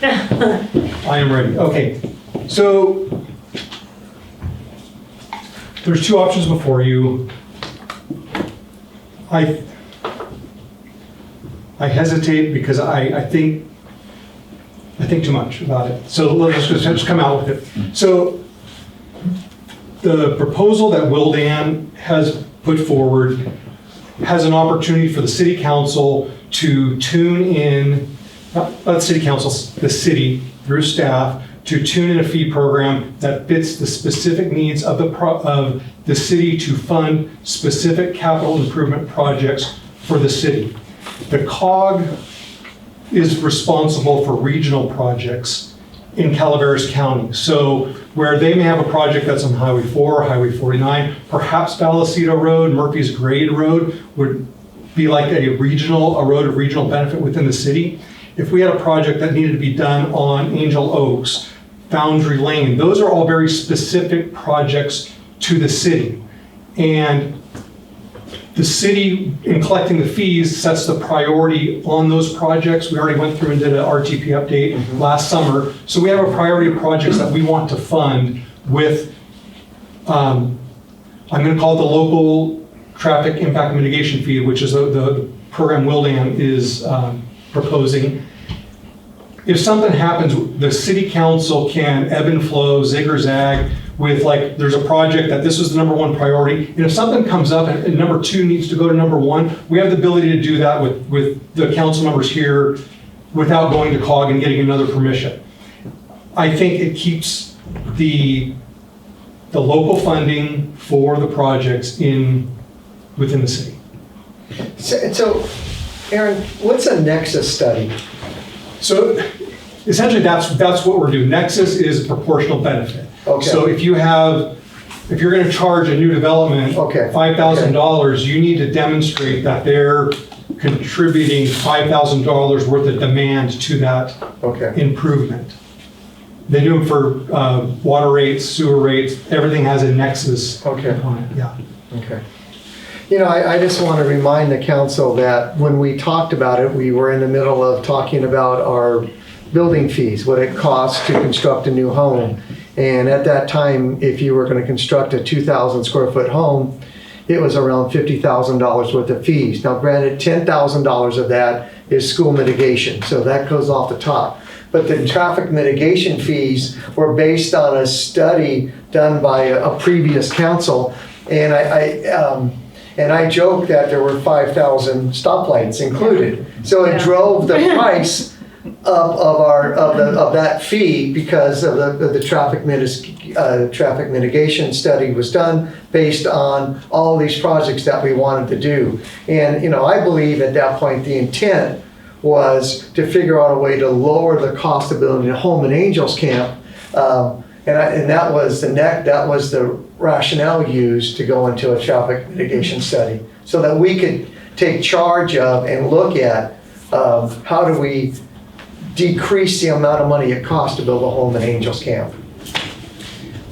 I am ready. Okay, so there's two options before you. I hesitate because I think too much about it. So let's just come out with it. So the proposal that Wildan has put forward has an opportunity for the city council to tune in, not the city council, the city through staff, to tune in a fee program that fits the specific needs of the city to fund specific capital improvement projects for the city. The COG is responsible for regional projects in Calaveras County. So where they may have a project that's on Highway 4, Highway 49, perhaps Vallecito Road, Murphy's Grade Road would be like a road of regional benefit within the city. If we had a project that needed to be done on Angel Oaks, Foundry Lane, those are all very specific projects to the city. And the city, in collecting the fees, sets the priority on those projects. We already went through and did an RTP update last summer. So we have a priority of projects that we want to fund with, I'm going to call it the local traffic impact mitigation fee, which is the program Wildan is proposing. If something happens, the city council can ebb and flow, zig or zag, with like, there's a project that this was the number one priority, and if something comes up and number two needs to go to number one, we have the ability to do that with the council members here without going to COG and getting another permission. I think it keeps the local funding for the projects within the city. So, Aaron, what's a Nexus study? So essentially that's what we're doing. Nexus is proportional benefit. Okay. So if you're going to charge a new development $5,000, you need to demonstrate that they're contributing $5,000 worth of demand to that improvement. They do them for water rates, sewer rates, everything has a Nexus component. Yeah. Okay. You know, I just want to remind the council that when we talked about it, we were in the middle of talking about our building fees, what it costs to construct a new home. And at that time, if you were going to construct a 2,000 square foot home, it was around $50,000 worth of fees. Now granted, $10,000 of that is school mitigation, so that goes off the top. But the traffic mitigation fees were based on a study done by a previous council. And And I joked that there were 5,000 stoplights included. So it drove the price of that fee because of the traffic mitigation study was done based on all these projects that we wanted to do. And, I believe at that point, the intent was to figure out a way to lower the cost of building a home in Angels Camp. And that was the rationale used to go into a traffic mitigation study, so that we could take charge of and look at how do we decrease the amount of money it costs to build a home in Angels Camp.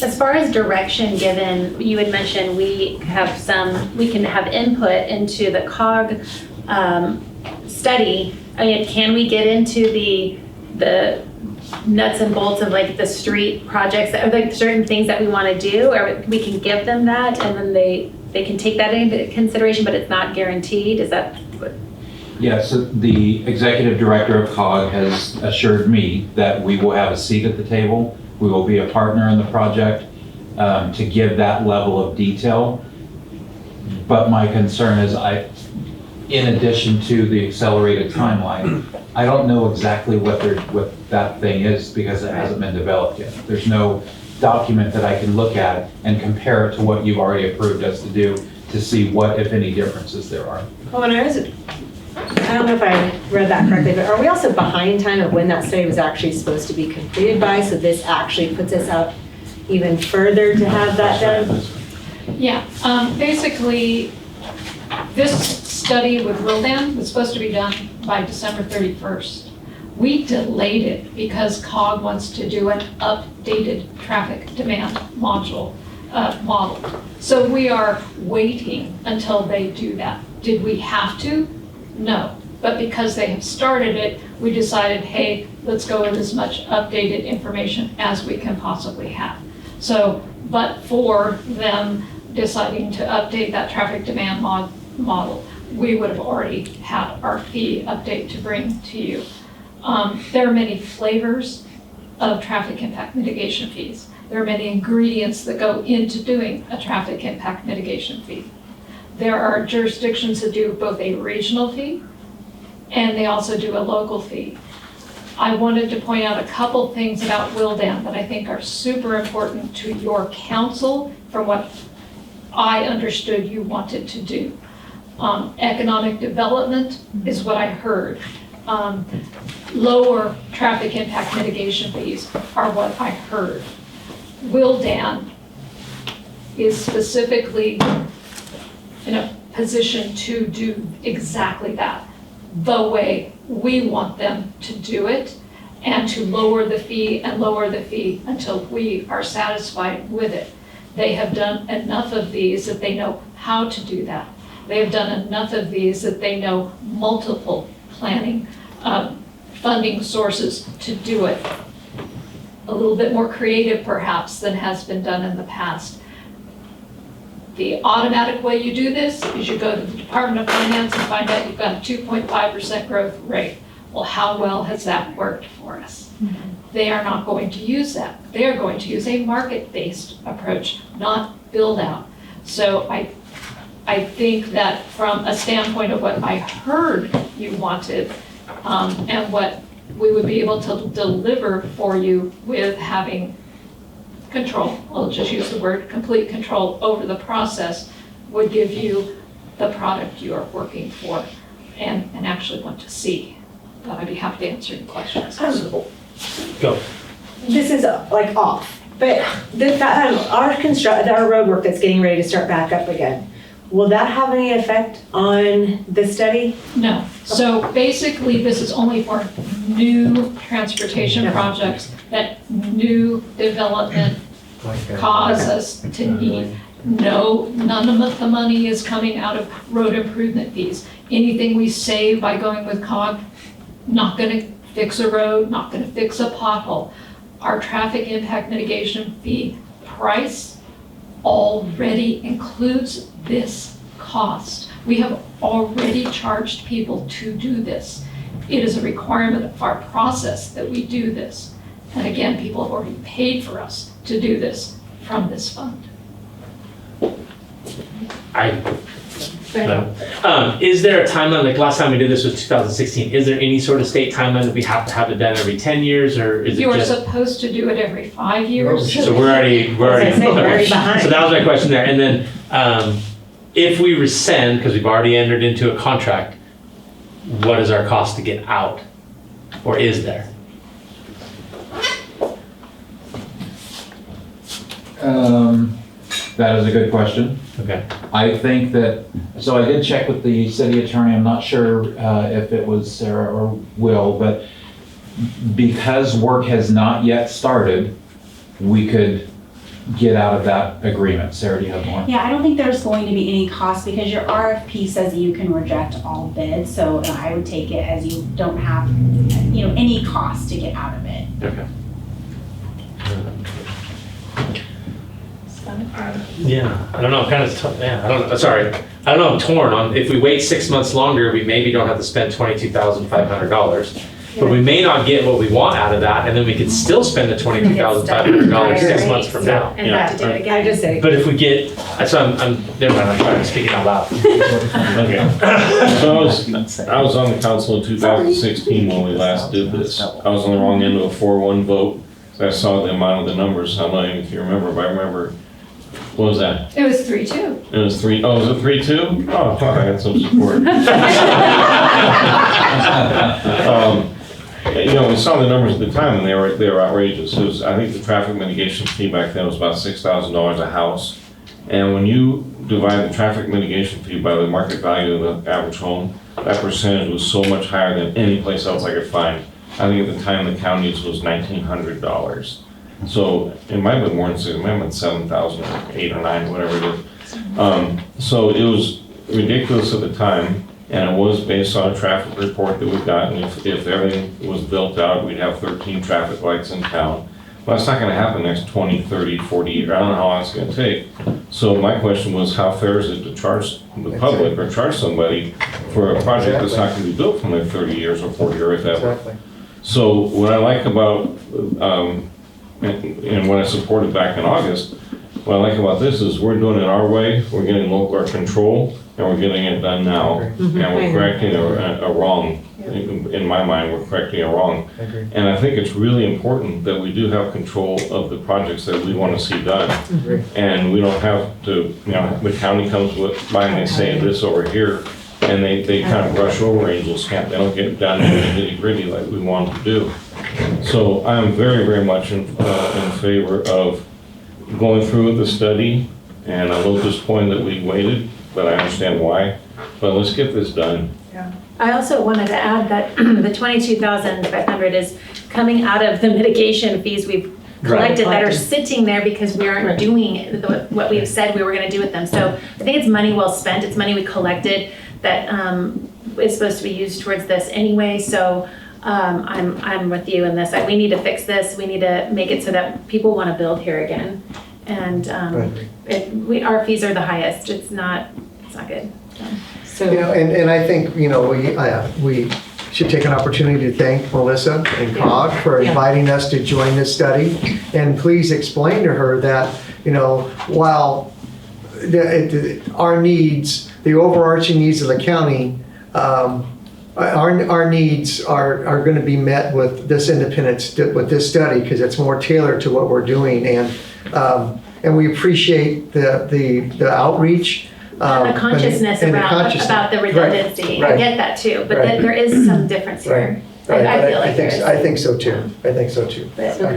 As far as direction given, you had mentioned we can have input into the COG study. I mean, can we get into the nuts and bolts of like the street projects or like certain things that we want to do, or we can give them that and then they can take that into consideration, but it's not guaranteed? Is that what? Yeah, so the executive director of COG has assured me that we will have a seat at the table. We will be a partner in the project to give that level of detail. But my concern is in addition to the accelerated timeline, I don't know exactly what that thing is because it hasn't been developed yet. There's no document that I can look at and compare it to what you've already approved us to do to see what, if any, differences there are. Well, I don't know if I read that correctly, but are we also behind time of when that study was actually supposed to be completed by? So this actually puts us out even further to have that done? Yeah, basically, this study with Wildan was supposed to be done by December 31st. We delayed it because COG wants to do an updated traffic demand model. So we are waiting until they do that. Did we have to? No. But because they have started it, we decided, hey, let's go with as much updated information as we can possibly have. So, but for them deciding to update that traffic demand model, we would have already had our fee update to bring to you. There are many flavors of traffic impact mitigation fees. There are many ingredients that go into doing a traffic impact mitigation fee. There are jurisdictions that do both a regional fee and they also do a local fee. I wanted to point out a couple things about Wildan that I think are super important to your council from what I understood you wanted to do. Economic development is what I heard. Lower traffic impact mitigation fees are what I heard. Wildan is specifically in a position to do exactly that, the way we want them to do it, and to lower the fee and lower the fee until we are satisfied with it. They have done enough of these that they know how to do that. They have done enough of these that they know multiple planning funding sources to do it. A little bit more creative perhaps than has been done in the past. The automatic way you do this is you go to the Department of Finance and find out you've got a 2.5% growth rate. Well, how well has that worked for us? They are not going to use that. They are going to use a market-based approach, not build out. So I think that from a standpoint of what I heard you wanted and what we would be able to deliver for you with having control, I'll just use the word complete control over the process, would give you the product you are working for and actually want to see. But I'd be happy to answer any questions. Go. This is like off, but our road work that's getting ready to start back up again, will that have any effect on the study? No. So basically, this is only for new transportation projects that new development cause us to need. No, none of the money is coming out of road improvement fees. Anything we save by going with COG, not going to fix a road, not going to fix a pothole. Our traffic impact mitigation fee price already includes this cost. We have already charged people to do this. It is a requirement of our process that we do this. And again, people have already paid for us to do this from this fund. I Is there a timeline, like last time we did this was 2016, is there any sort of state timeline that we have to have it done every 10 years, or is it You are just? supposed to do it every 5 years. So we're already, already behind. So that was my question there, and then, if we rescind, because we've already entered into a contract, what is our cost to get out? Or is there? That is a good question. Okay. I think that, so I did check with the city attorney, I'm not sure if it was Sarah or Will, but because work has not yet started, we could get out of that agreement. Sarah, do you have more? Yeah, I don't think there's going to be any cost because your RFP says you can reject all bids. So I would take it as you don't have, any cost to get out of it. Okay. Yeah, I don't know, kind of, yeah, I don't know, sorry. I don't know, I'm torn on, if we wait 6 months longer, we maybe don't have to spend $22,500. But we may not get what we want out of that, and then we could still spend the $22,500 6 months from now. And have to do it again. I just say. But if we get, so I'm, never mind, I'm trying to speak it out loud. Okay. So I was on the council in 2016 when we last did this. I was on the wrong end of a 4-1 vote. So I saw the amount of the numbers. I don't know if you remember, but I remember, what was that? It was 3-2. It was 3, oh, was it 3-2? Oh, I had some support. We saw the numbers at the time and they were outrageous. It was, I think the traffic mitigation fee back then was about $6,000 a house. And when you divide the traffic mitigation fee by the market value of the average home, that percentage was so much higher than any place else I could find. I think at the time the county's was $1,900. So it might have been more than $6,000, it might have been $7,000 or $8,000 or $9,000, whatever it is. So it was ridiculous at the time, and it was based on a traffic report that we got. And if everything was built out, we'd have 13 traffic lights in town. Well, that's not going to happen next 20, 30, 40 years. I don't know how long it's going to take. So my question was, how fair is it to charge the public or charge somebody for a project that's not going to be built for another 30 years or 40 or whatever? Exactly. So what I like about, and what I supported back in August, what I like about this is we're doing it our way, we're getting local control, and we're getting it done now. And we're correcting a wrong. In my mind, we're correcting a wrong. And I think it's really important that we do have control of the projects that we want to see done. And we don't have to, the county comes by and they say this over here, and they kind of brush over Angels Camp. They don't get down to the nitty gritty like we want to do. So I'm very, very much in favor of going through with the study, and I'm a little disappointed that we waited, but I understand why. But let's get this done. I also wanted to add that the $22,500 is coming out of the mitigation fees we've collected that are sitting there because we aren't doing what we've said we were going to do with them. So I think it's money well spent. It's money we collected that is supposed to be used towards this anyway. So I'm with you in this. We need to fix this. We need to make it so that people want to build here again. And our fees are the highest. It's not good. So. And I think, we should take an opportunity to thank Melissa and COG for inviting us to join this study. And please explain to her that, while our needs, the overarching needs of the county, our needs are going to be met with this independence, with this study, because it's more tailored to what we're doing. And we appreciate the outreach. And the consciousness about the redundancy. I get that too, but there is some difference here. I feel like I think so too. I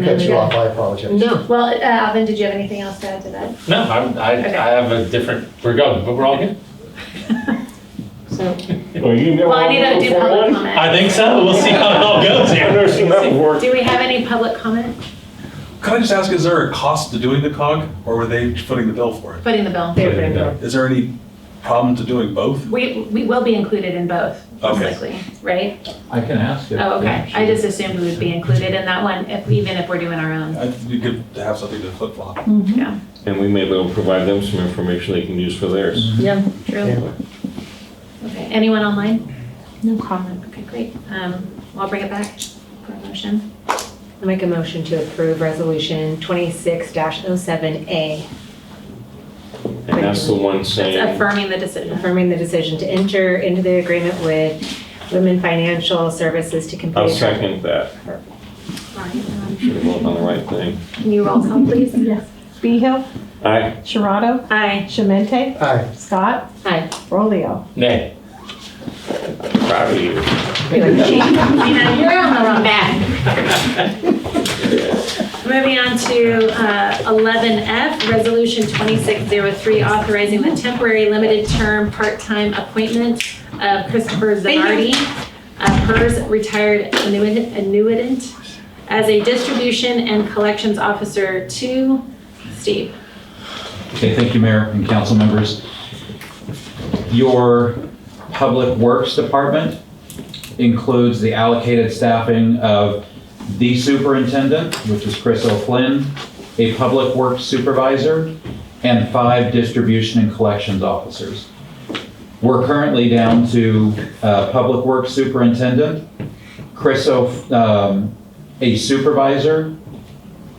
cut you off, I apologize. No. Well, Alvin, did you have anything else to add to that? No, I have a different, we're going, but we're all good. Well, I need to do public comment. I think so. We'll see how it all goes here. I've never seen that before. Do we have any public comment? Can I just ask, is there a cost to doing the COG, or were they footing the bill for it? Footing the bill. Is there any problem to doing both? We will be included in both, most likely, right? I can ask it. Oh, okay. I just assumed we would be included in that one, even if we're doing our own. It'd be good to have something to flip flop. Yeah. And we may be able to provide them some information they can use for theirs. Yeah, true. Okay, anyone online? No comment. Okay, great. I'll bring it back for a motion. I make a motion to approve resolution 26-07A. And that's the one That's saying, affirming the decision. Affirming the decision to enter into the agreement with Women Financial Services to complete. I'll second that. Should have voted on the right thing. Can you roll call, please? Yes. Behill, Aye. Sharado, Aye. Shemente, Aye. Scott, Aye. Rolio. Nay. Proud of you. You're on the wrong back. Moving on to 11F, Resolution 2603, authorizing the temporary limited term part-time appointment of Christopher Zanardi, PERS retired annuitant, as a distribution and collections officer to Steve. Okay, thank you, Mayor and council members. Your Public Works Department includes the allocated staffing of the superintendent, which is Chris O'Flynn, a public works supervisor, and 5 distribution and collections officers. We're currently down to public works superintendent, a supervisor,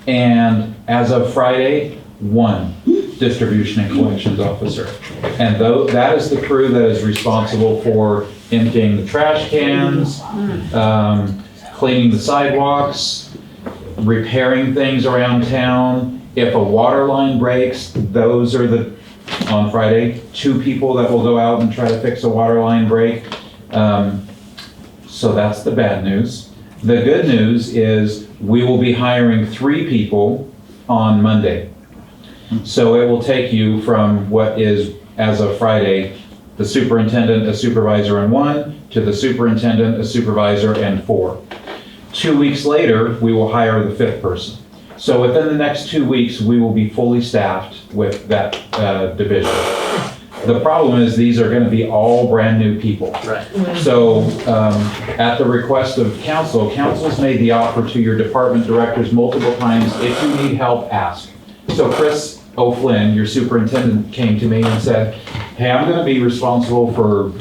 and as of Friday, 1 distribution and collections officer. And that is the crew that is responsible for emptying the trash cans, cleaning the sidewalks, repairing things around town. If a water line breaks, those are on Friday, 2 people that will go out and try to fix a water line break. So that's the bad news. The good news is we will be hiring 3 people on Monday. So it will take you from what is, as of Friday, the superintendent, a supervisor, and 1, to the superintendent, a supervisor, and 4. 2 weeks later, we will hire the 5th person. So within the next 2 weeks, we will be fully staffed with that division. The problem is these are going to be all brand new people. Right. So at the request of council's made the offer to your department directors multiple times, if you need help, ask. So Chris O'Flynn, your superintendent, came to me and said, hey, I'm going to be responsible for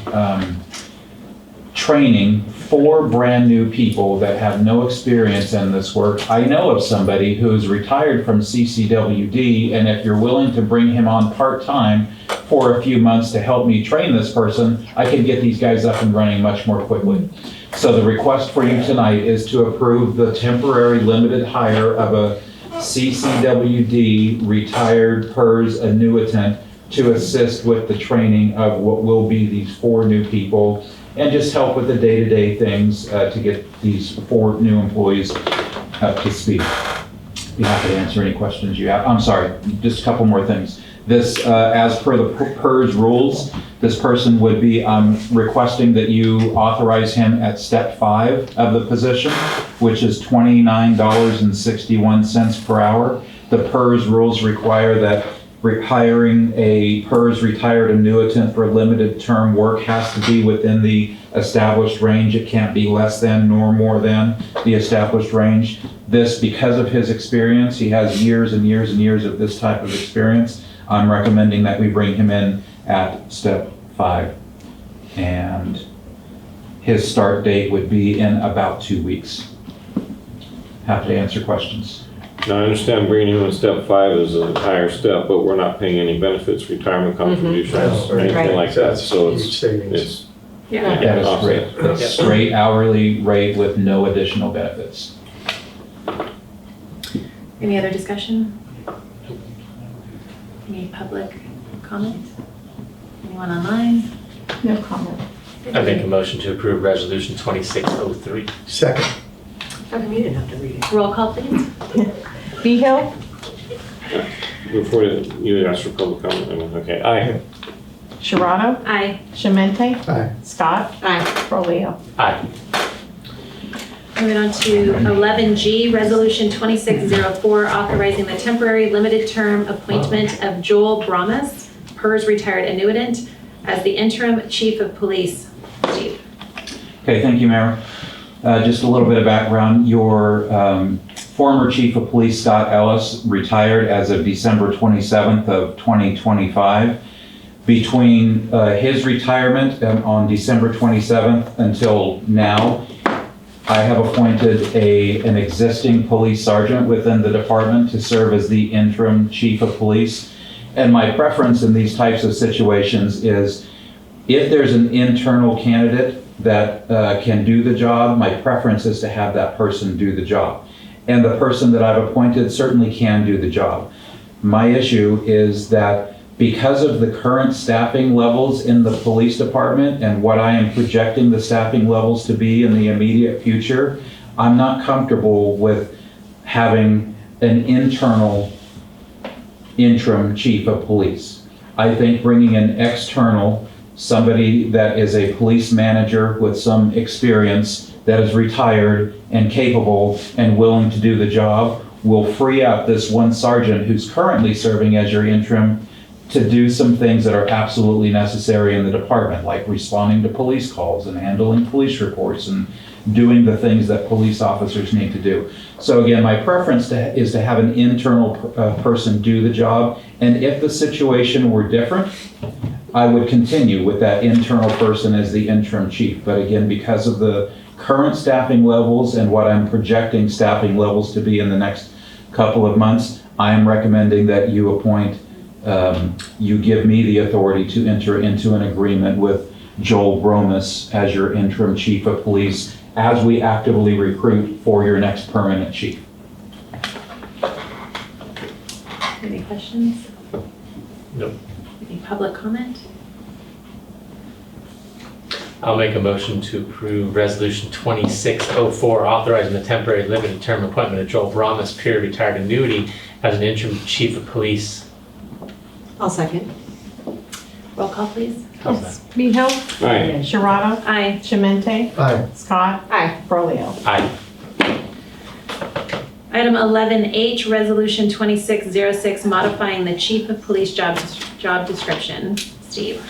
training 4 brand new people that have no experience in this work. I know of somebody who is retired from CCWD, and if you're willing to bring him on part-time for a few months to help me train this person, I can get these guys up and running much more quickly. So the request for you tonight is to approve the temporary limited hire of a CCWD retired PERS annuitant to assist with the training of what will be these 4 new people, and just help with the day-to-day things to get these 4 new employees up to speed. Be happy to answer any questions you have. I'm sorry, just a couple more things. This, as per the PERS rules, this person would be requesting that you authorize him at step 5 of the position, which is $29.61 per hour. The PERS rules require that hiring a PERS retired annuitant for limited term work has to be within the established range. It can't be less than nor more than the established range. This, because of his experience, he has years and years and years of this type of experience. I'm recommending that we bring him in at step 5. And his start date would be in about 2 weeks. Happy to answer questions. Now, I understand bringing him in step 5 is a higher step, but we're not paying any benefits, retirement contributions, or anything like that, so Huge savings. it's. Yeah. That is great. Straight hourly rate with no additional benefits. Any other discussion? Any public comment? Anyone online? No comment. I make a motion to approve resolution 2603. Second. How come you didn't have to read it? Roll call, please. Behill, Before you ask for public comment, I mean, okay, aye. Sharado, Aye. Shemente, Aye. Scott, Aye. Rolio. Aye. Moving on to 11G, Resolution 2604, authorizing the temporary limited term appointment of Joel Bramas, PERS retired annuitant, as the interim chief of police. Steve. Okay, thank you, Mayor. Just a little bit of background. Your former chief of police, Scott Ellis, retired as of December 27th of 2025. Between his retirement on December 27th until now, I have appointed an existing police sergeant within the department to serve as the interim chief of police. And my preference in these types of situations is if there's an internal candidate that can do the job, my preference is to have that person do the job. And the person that I've appointed certainly can do the job. My issue is that because of the current staffing levels in the police department and what I am projecting the staffing levels to be in the immediate future, I'm not comfortable with having an internal interim chief of police. I think bringing in external, somebody that is a police manager with some experience, that is retired and capable and willing to do the job, will free up this one sergeant who's currently serving as your interim to do some things that are absolutely necessary in the department, like responding to police calls and handling police reports and doing the things that police officers need to do. So again, my preference is to have an internal person do the job. And if the situation were different, I would continue with that internal person as the interim chief. But again, because of the current staffing levels and what I'm projecting staffing levels to be in the next couple of months, I am recommending that you appoint, you give me the authority to enter into an agreement with Joel Bromus as your interim chief of police as we actively recruit for your next permanent chief. Any questions? Nope. Any public comment? I'll make a motion to approve Resolution 2604, authorizing the temporary limited term appointment of Joel Bromus, period retired annuity, as an interim chief of police. I'll second. Roll call, please. How's that? Miho, Aye. Sharada, Aye. Shemente, Aye. Scott, Aye. Brolio. Aye. Item 11H, Resolution 2606, modifying the chief of police job description. Steve.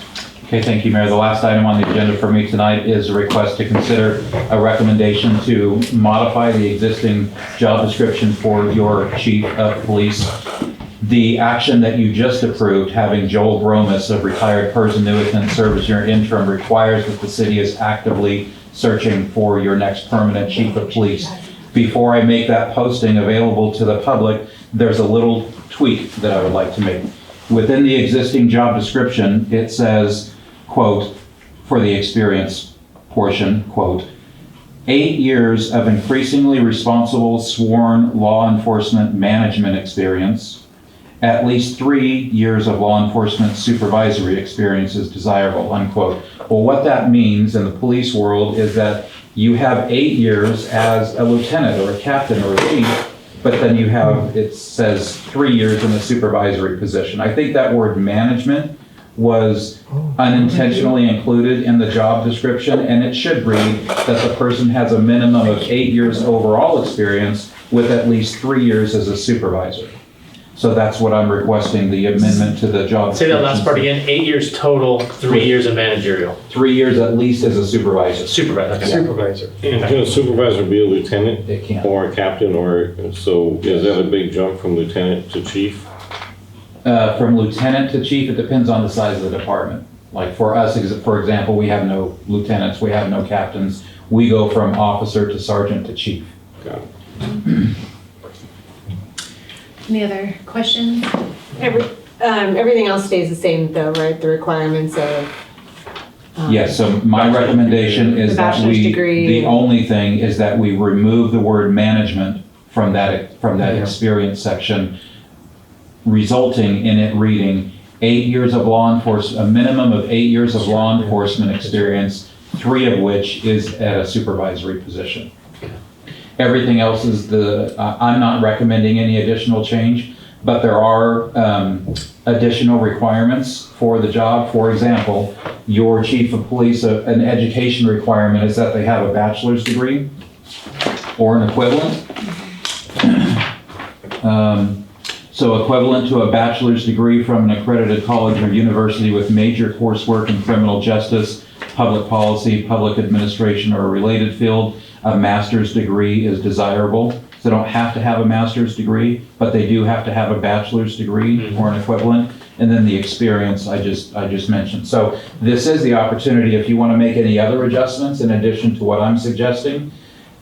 Okay, thank you, Mayor. The last item on the agenda for me tonight is a request to consider a recommendation to modify the existing job description for your chief of police. The action that you just approved, having Joel Bromus, a retired PERS annuitant, serve as your interim, requires that the city is actively searching for your next permanent chief of police. Before I make that posting available to the public, there's a little tweak that I would like to make. Within the existing job description, it says, quote, for the experience portion, quote, 8 years of increasingly responsible sworn law enforcement management experience, at least 3 years of law enforcement supervisory experience is desirable, unquote. Well, what that means in the police world is that you have 8 years as a lieutenant or a captain or a chief, but then you have, it says 3 years in a supervisory position. I think that word management was unintentionally included in the job description, and it should read that the person has a minimum of 8 years overall experience with at least 3 years as a supervisor. So that's what I'm requesting, the amendment to the job. Say that last part again. 8 years total, 3 years of managerial. 3 years at least as a supervisor. Supervisor. Okay. Supervisor. And can a supervisor be a lieutenant It can. or a captain, or, so is that a big jump from lieutenant to chief? From lieutenant to chief, it depends on the size of the department. Like for us, for example, we have no lieutenants, we have no captains. We go from officer to sergeant to chief. Got it. Any other questions? Everything else stays the same though, right? The requirements of. Yes, so my recommendation is The that bachelor's we, degree. the only thing is that we remove the word management from that Yeah. experience section, resulting in it reading 8 years of law enforcement, a minimum of 8 years of law enforcement experience, 3 of which is at a supervisory position. Everything else is I'm not recommending any additional change, but there are additional requirements for the job. For example, your chief of police, an education requirement is that they have a bachelor's degree or an equivalent. So equivalent to a bachelor's degree from an accredited college or university with major coursework in criminal justice, public policy, public administration, or a related field. A master's degree is desirable. So they don't have to have a master's degree, but they do have to have a bachelor's degree or an equivalent. And then the experience I just mentioned. So this is the opportunity, if you want to make any other adjustments in addition to what I'm suggesting,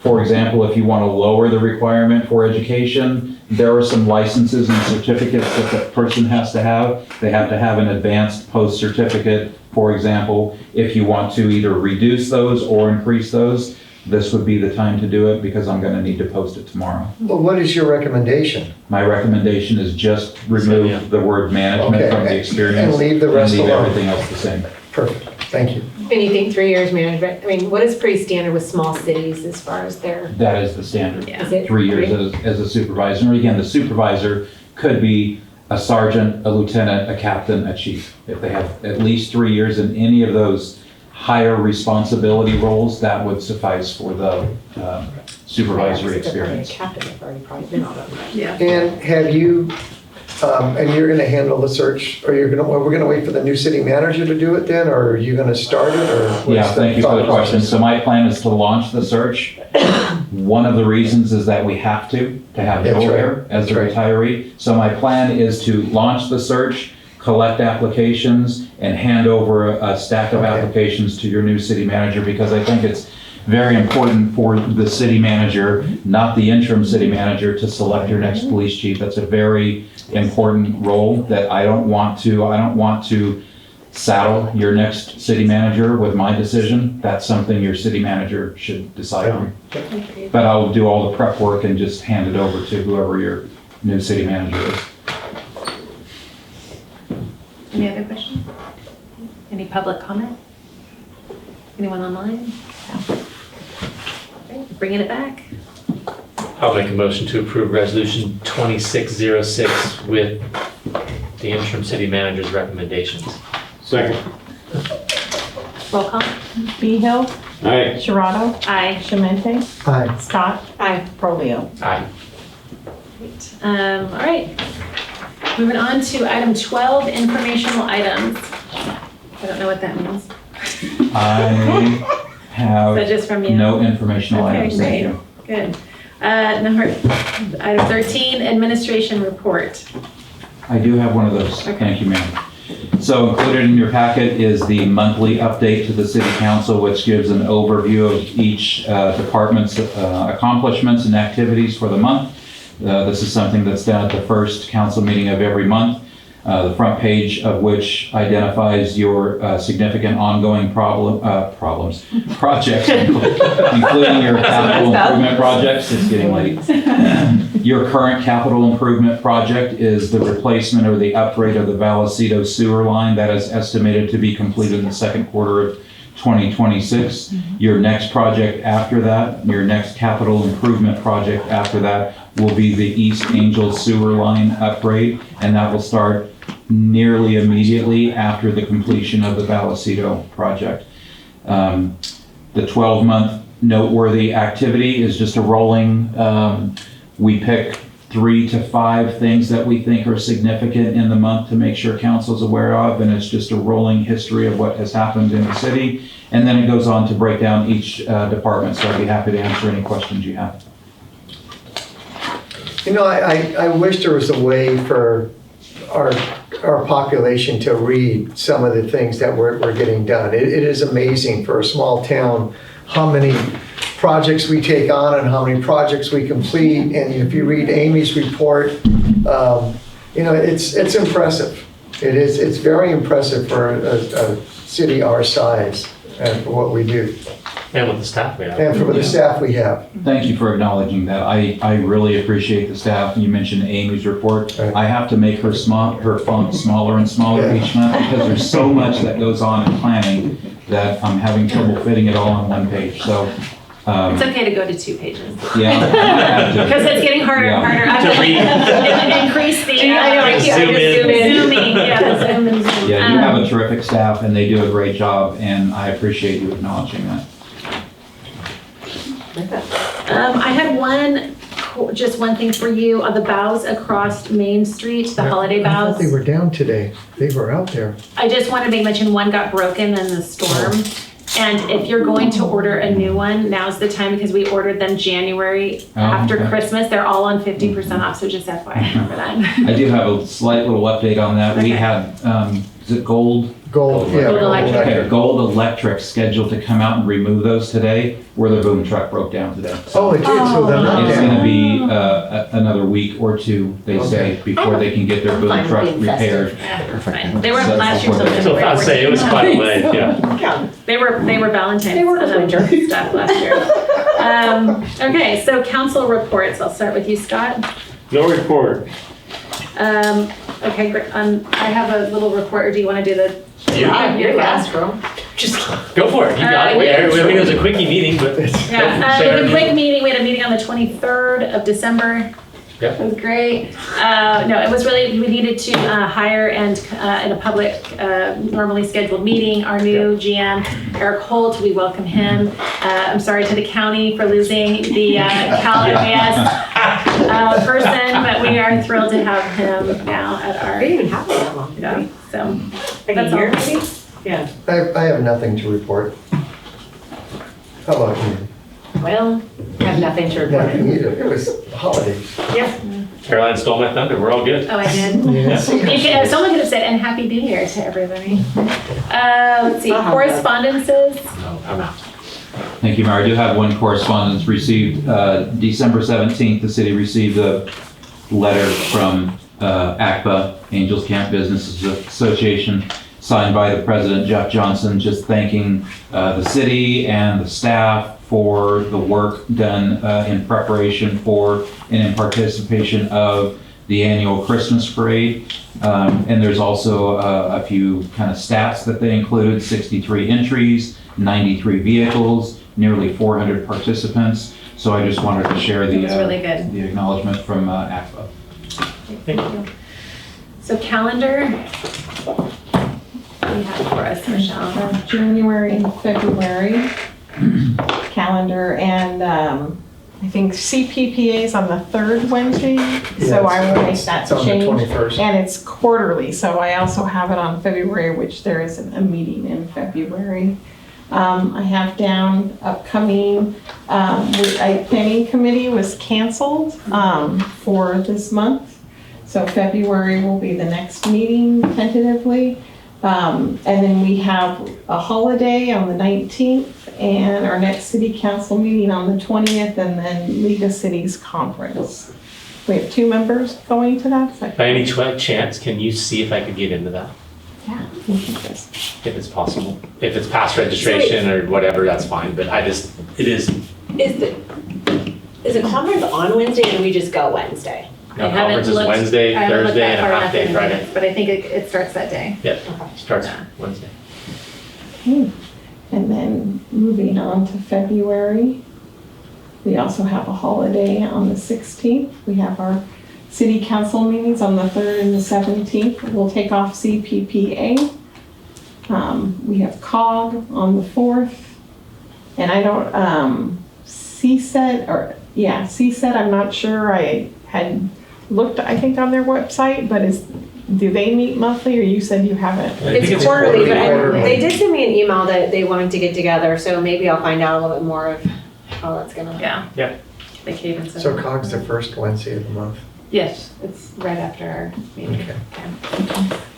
For example, if you want to lower the requirement for education, there are some licenses and certificates that the person has to have. They have to have an advanced post certificate, for example. If you want to either reduce those or increase those, this would be the time to do it because I'm going to need to post it tomorrow. Well, what is your recommendation? My recommendation is just remove the word management from the experience. And leave the rest and leave alone. everything else the same. Perfect, thank you. And you think 3 years management, I mean, what is pretty standard with small cities as far as their, That is the standard. Yeah. is it? 3 years as a supervisor. And again, the supervisor could be a sergeant, a lieutenant, a captain, a chief. If they have at least 3 years in any of those higher responsibility roles, that would suffice for the supervisory experience. Captain, have already probably been on them. Yeah. And have you, and you're gonna handle the search, or we're gonna wait for the new city manager to do it then, or are you gonna start it, or? what's Yeah, thank you for the thought question. process? So my plan is to launch the search. One of the reasons is that we have to have That's Joel right. here as a That's retiree. So my plan is to launch the search, collect applications, and hand over a stack of Okay. applications to your new city manager, because I think it's very important for the city manager, not the interim city manager, to select your next police chief. That's a very important role that I don't want to saddle your next city manager with my decision. That's something your city manager should decide on. But I'll do all the prep work and just hand it over to whoever your new city manager is. Any other questions? Any public comment? Anyone online? Okay, bringing it back. I'll make a motion to approve resolution 2606 with the interim city manager's recommendations. Second. Roll call. Behill, Aye. Sharado, Aye. Shemente, Aye. Scott. Aye. Prolio. Aye. All right. Moving on to item 12, informational items. I don't know what that means. I Is that just from you? no informational Okay, items. Thank you. Good. Item 13, administration report. I do have one of those. Okay. Thank you, ma'am. So included in your packet is the monthly update to the city council, which gives an overview of each department's accomplishments and activities for the month. This is something that's done at the first council meeting of every month. The front page of which identifies your significant ongoing projects, including your capital improvement projects. It's getting late. Your current capital improvement project is the replacement or the upgrade of the Vallecito sewer line that is estimated to be completed in the second quarter of 2026. Your next project after that, your next capital improvement project after that will be the East Angel sewer line upgrade, and that will start nearly immediately after the completion of the Vallecito project. The 12-month noteworthy activity is just a rolling, we pick 3 to 5 things that we think are significant in the month to make sure council's aware of, and it's just a rolling history of what has happened in the city. And then it goes on to break down each department, so I'd be happy to answer any questions you have. You know, I wish there was a way for our population to read some of the things that we're getting done. It is amazing for a small town how many projects we take on and how many projects we complete. And if you read Amy's report, you know, it's impressive. It's very impressive for a city our size and for what we do. And with the staff we have. And for the staff we have. Thank you for acknowledging that. I really appreciate the staff. You mentioned Amy's report. Right. I have to make her font smaller and smaller Yeah. each month because there's so much that goes on in planning that I'm having trouble fitting it all on one page. So, It's okay to go to 2 pages. yeah. I have to. Because it's getting harder and harder. I have To read. Increase the. I know, I keep- I Zoom just in. zoom in. Zooming, yeah, zoom and zoom. Yeah, you have a terrific staff and they do a great job, and I appreciate you acknowledging that. I had just one thing for you on the bows across Main Street, the holiday I thought bows. they were down today. They were out there. I just wanted to mention one got broken in the storm. And if you're going to order a new one, now's the time because we ordered them January after okay. Christmas. They're all on 50% off, so just FYI, remember that. I do have a slight little update on that. We Okay. had is it Gold? Gold, yeah. Gold Electric. Okay, Gold Electric scheduled to come out and remove those today, where their boom truck broke down today. Oh, it did, so they're not It's down. gonna be another week or two, they say, before they can get their I'm boom fine truck being festive. repaired. Yeah, fine. They weren't last year till So February. I'd say it was quite a way, yeah. Yeah. They were Valentine's They were winter. stuff last year. Okay, so council reports. I'll start with you, Scott. No report. Okay, great. I have a little report, or do you want to do the? Yeah, You're you're fast. fast, girl. Just go for it. You got it. Yeah. I mean, it was a quickie meeting, but. Yeah, we had a quick meeting. We had a meeting on the 23rd of December. Yep. It was great. No, it was really, we needed to hire and in a public, normally scheduled meeting, our new GM, Eric Holt. We welcome him. I'm sorry to the county for losing the CalAS person, but we are thrilled to have him now at our. We didn't even have it that long. Yeah, so. Like That's a year, all. maybe? Yeah. I have nothing to report. How about you? Well, I have nothing to report. Nothing either. It was holidays. Yeah. Caroline stole my thunder. We're all good. Oh, I did. Someone could have said, and Happy New Year to everybody. Let's see, correspondences. No, I'm out. Thank you, Mayor. I do have one correspondence received. December 17th, the city received a letter from ACPA, Angels Camp Business Association, signed by the president, Jeff Johnson, just thanking the city and the staff for the work done in preparation for and in participation of the annual Christmas parade. And there's also a few kind of stats that they include: 63 entries, 93 vehicles, nearly 400 participants. So I just wanted to share the, It was really good. the acknowledgement from ACPA. Thank you. So calendar. What do you have for us, Michelle? January and February calendar, and I think CPPA is on the third Wednesday, so I will make that It's on the change. 21st. And it's quarterly, so I also have it on February, which there isn't a meeting in February. I have down upcoming, a planning committee was canceled for this month. So February will be the next meeting tentatively. And then we have a holiday on the 19th and our next city council meeting on the 20th, and then League of Cities conference. We have 2 members going to that. So By any chance, can you see if I could get into that? yeah, we can just. If it's possible. If it's past registration or whatever, that's fine, but it is. Is the conference on Wednesday, and we just go Wednesday? No, conference is Wednesday, I haven't looked Thursday, that and a far half enough day into Friday. it, but I think it starts that day. Yep, starts Wednesday. And then moving on to February, we also have a holiday on the 16th. We have our city council meetings on the 3rd and the 17th. We'll take off CPPA. We have COG on the 4th. And I don't, CSET, I'm not sure. I had looked, I think, on their website, but do they meet monthly, or you said you haven't? I think It's quarterly, but quarterly. they did send me an email that they wanted to get together, so maybe I'll find out a little bit more of how that's gonna. Yeah. Yeah. The cadence of. So COG's the first Wednesday of the month. Yes, it's right after our meeting. Okay.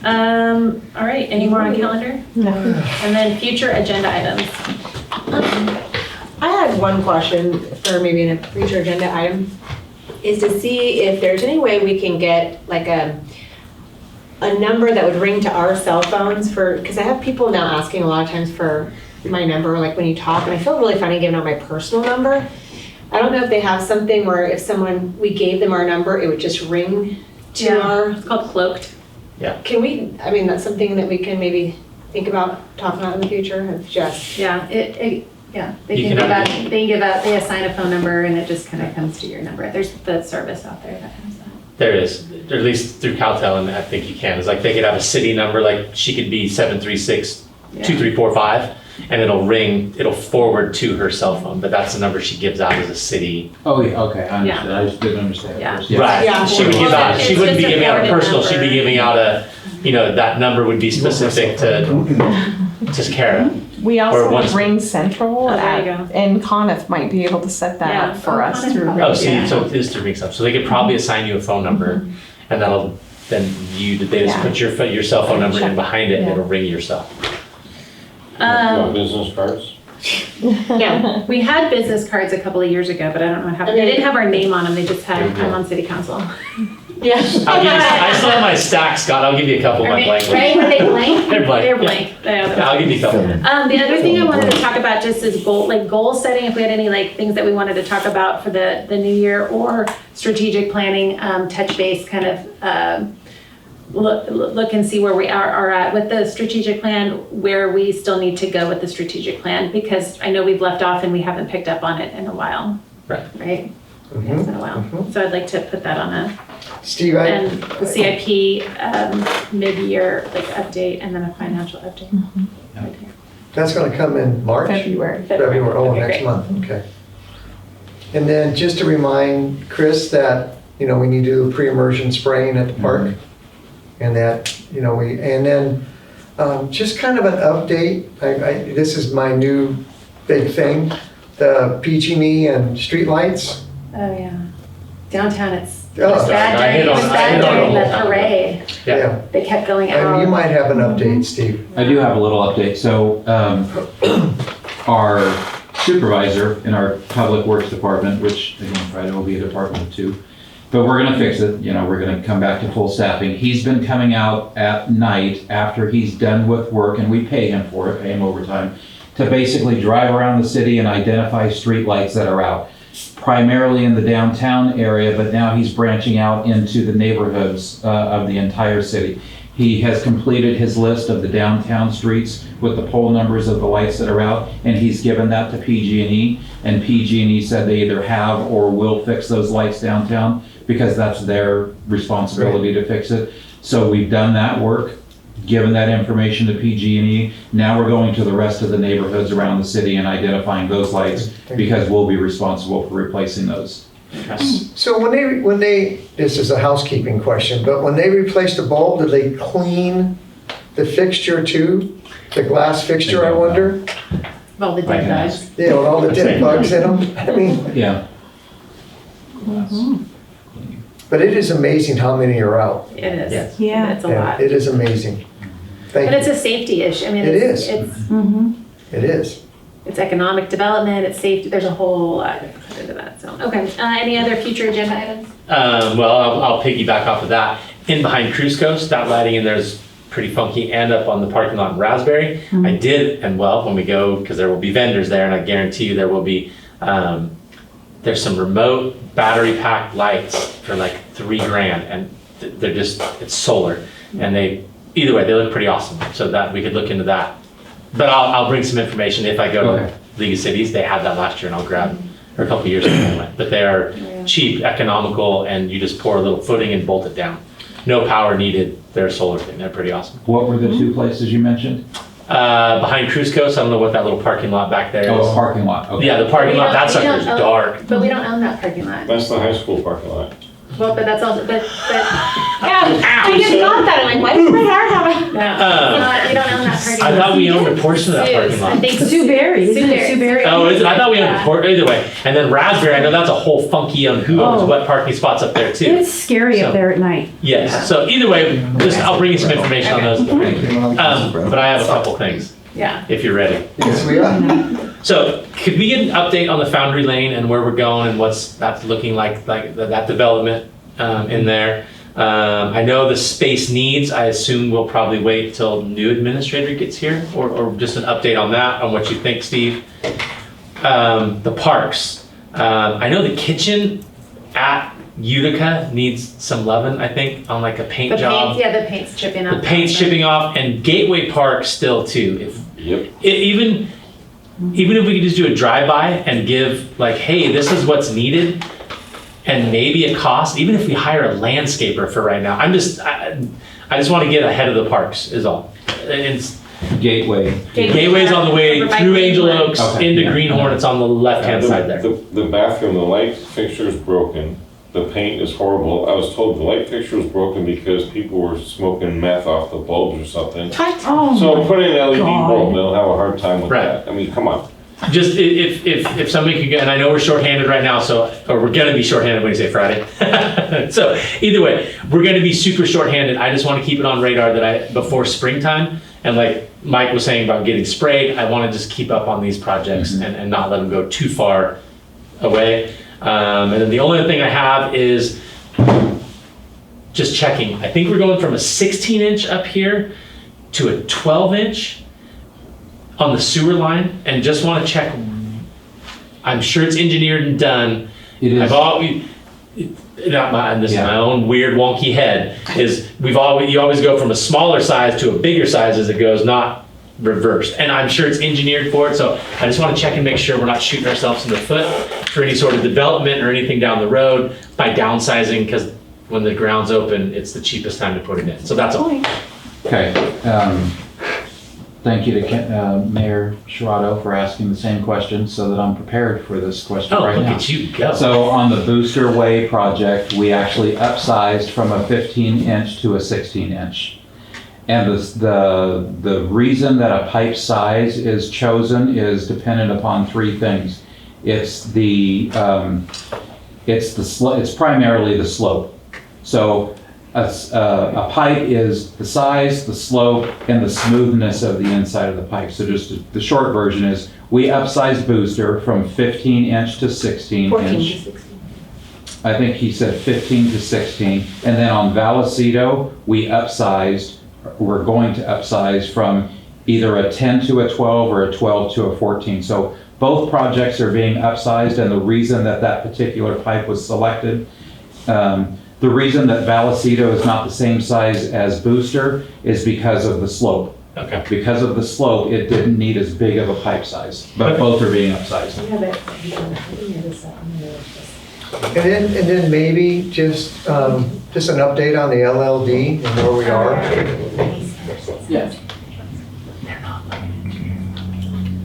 All right, any more on calendar? No. And then future agenda items. I had one question for maybe in a future agenda item, is to see if there's any way we can get like a number that would ring to our cell phones for, because I have people now asking a lot of times for my number, like when you talk, and I feel really funny giving out my personal number. I don't know if they have something where if we gave them our number, it would just ring to our. It's called Cloaked. Can we, that's something that we can maybe think about talking about in the future, of just. Yeah, they You can can give out, they assign a phone number and it just kind of comes to your number. There's the service out there that has that. There is, or at least through Caltel, and I think you can. It's like they could have a city number, like she could be 736-2345, and it'll forward to her cell phone, but that's the number she gives out as a city. Oh, yeah, okay, I understood. I just didn't understand Yeah. at first. Right, Yeah. she would give out, she It's wouldn't be just a giving out a forwarded personal, she'd be number. giving out that number would be specific to just Kara. We Or also once- have Ring Central, Oh, there you go. and Conniff might be able to set that Yeah. up for Oh, us Conniff through. probably. Oh, Ring. see, so it is to ring stuff, so they could probably assign you a phone number, and that'll then they just put your cell phone number in behind it and it'll ring your cell. Business cards? Yeah, we had business cards a couple of years ago, but I don't know what happened. They didn't have our name on them, they just had, I'm on city council. Yeah. I still have my stack, Scott. I'll give you a couple of my blank ones. Right, were they blank? They're blank. They're blank. Yeah, I'll give you a couple. The other thing I wanted to talk about just is goal setting, if we had any things that we wanted to talk about for the new year, or strategic planning, touch base, kind of look and see where we are at with the strategic plan, where we still need to go with the strategic plan, because I know we've left off and we haven't picked up on it in a while. Right. Right? It's been a while. So I'd like to put that on Steve, and the CIP mid-year update, and then a financial update. that's gonna come in March? February. Oh, Okay, next great. month, okay. And then just to remind Chris that, we need to do pre-immersion spraying at the park. And that, and then just kind of an update, this is my new big thing, the PG&E and streetlights. Oh, yeah. Downtown, it's Oh. bad during the parade. Yeah. They kept going And out. you might have an update, Steve. I do have a little update. So our supervisor in our public works department, which again Friday will be a department of 2, but we're gonna fix it. We're gonna come back to full staffing. He's been coming out at night after he's done with work, and we pay him for it, pay him overtime, to basically drive around the city and identify streetlights that are out, primarily in the downtown area, but now he's branching out into the neighborhoods of the entire city. He has completed his list of the downtown streets with the pole numbers of the lights that are out, and he's given that to PG&E, and PG&E said they either have or will fix those lights downtown, because that's their responsibility to fix it. So we've done that work, given that information to PG&E. Now we're going to the rest of the neighborhoods around the city and identifying those lights, because we'll be responsible for replacing those. So when they, this is a housekeeping question, but when they replace the bulb, do they clean the fixture too? The glass fixture, I wonder? All the dead bugs. Yeah, with all the dead bugs in them. I mean, Yeah. but it is amazing how many are out. It is. Yes. Yeah. It's a lot. It is amazing. Thank But it's you. a safety issue. I mean, It it's, is. it's It is. it's economic development, it's safety, there's a whole lot into that, so. Okay, any other future agenda items? Well, I'll piggyback off of that. In behind Cruise that lighting in there is pretty funky, and up on the parking lot in Raspberry. I did, and well, when we go, because there will be vendors there, and I guarantee you there will be, there's some remote battery packed lights for like $3,000, and they're just, it's solar. And either way, they look pretty awesome, so that we could look into that. But I'll bring some information if I go to League of Cities. They had that last year, and I'll grab, or a couple years ago I went. But they are cheap, economical, and you just pour a little footing and bolt it down. No power needed. They're a solar thing. They're pretty awesome. What were the 2 places you mentioned? Behind Cruise Coast, I don't know what that little parking lot back there is. Oh, a parking lot. Okay. Yeah, the parking lot. That We sucker's don't own- dark. But we don't own that parking lot. That's the high school parking lot. Well, but that's also, but, I just thought that, I'm like, why does my heart have a? no, we don't own that parking lot. I thought we owned a portion of that parking lot. I think Sue Berry, isn't it Sue Berry? Oh, is it? I thought we owned a portion. Either way. And then Raspberry, I know that's a whole funky who owns what parking spots up there too. It's scary So- up there at night. Yes. So either way, I'll bring you some information on those. But I have a couple things. Yeah. If you're ready. Yes, we are. So could we get an update on the Foundry Lane and where we're going and what's that's looking like that development in there? I know the space needs, I assume we'll probably wait till new administrator gets here, or just an update on that, on what you think, Steve. The parks. I know the kitchen at Utica needs some loving, I think, on like a paint job. The paint's chipping The up. paint's chipping off, and Gateway Park still too. Even if we could just do a drive-by and give like, hey, this is what's needed, and maybe a cost, even if we hire a landscaper for right now. I just want to get ahead of the parks is all. It's Gateway's on the way through Angel Oaks into Greenhorn. It's on the left-hand side there. The bathroom, the light fixture is broken. The paint is horrible. I was told the light fixture was broken because people were smoking meth off the bulbs or something. Oh So my put in an LED God. bulb, they'll have a hard time with that. I mean, come on. just if somebody could get, and I know we're shorthanded right now, or we're gonna be shorthanded when you say Friday. So either way, we're gonna be super shorthanded. I just want to keep it on radar that before springtime, and like Mike was saying about getting sprayed, I want to just keep up on these projects and not let them go too far away. And then the only other thing I have is just checking. I think we're going from a 16-inch up here to a 12-inch on the sewer line, and just want to check. I'm sure it's engineered and done. It is. I've always, this is my own weird wonky head, is you always go from a smaller size to a bigger size as it goes, not reversed. And I'm sure it's engineered for it, so I just want to check and make sure we're not shooting ourselves in the foot for any sort of development or anything down the road by downsizing, because when the ground's open, it's the cheapest time to put it in. So that's all. Okay. Thank you to Mayor Sherrato for asking the same question so that I'm prepared for this question right now. Look at you go. So on the Booster Way project, we actually upsized from a 15-inch to a 16-inch. And the reason that a pipe size is chosen is dependent upon three things. It's primarily the slope. So a pipe is the size, the slope, and the smoothness of the inside of the pipe. So just the short version is we upsized Booster from 15-inch to 16-inch. 14 to 16. I think he said 15 to 16. And then on Vallecito, we're going to upsize from either a 10 to a 12 or a 12 to a 14. So both projects are being upsized, and the reason that particular pipe was selected, the reason that Vallecito is not the same size as Booster is because of the slope. Okay. Because of the slope, it didn't need as big of a pipe size, but both are being upsized. And then maybe just an update on the LLD and where we are. Yeah.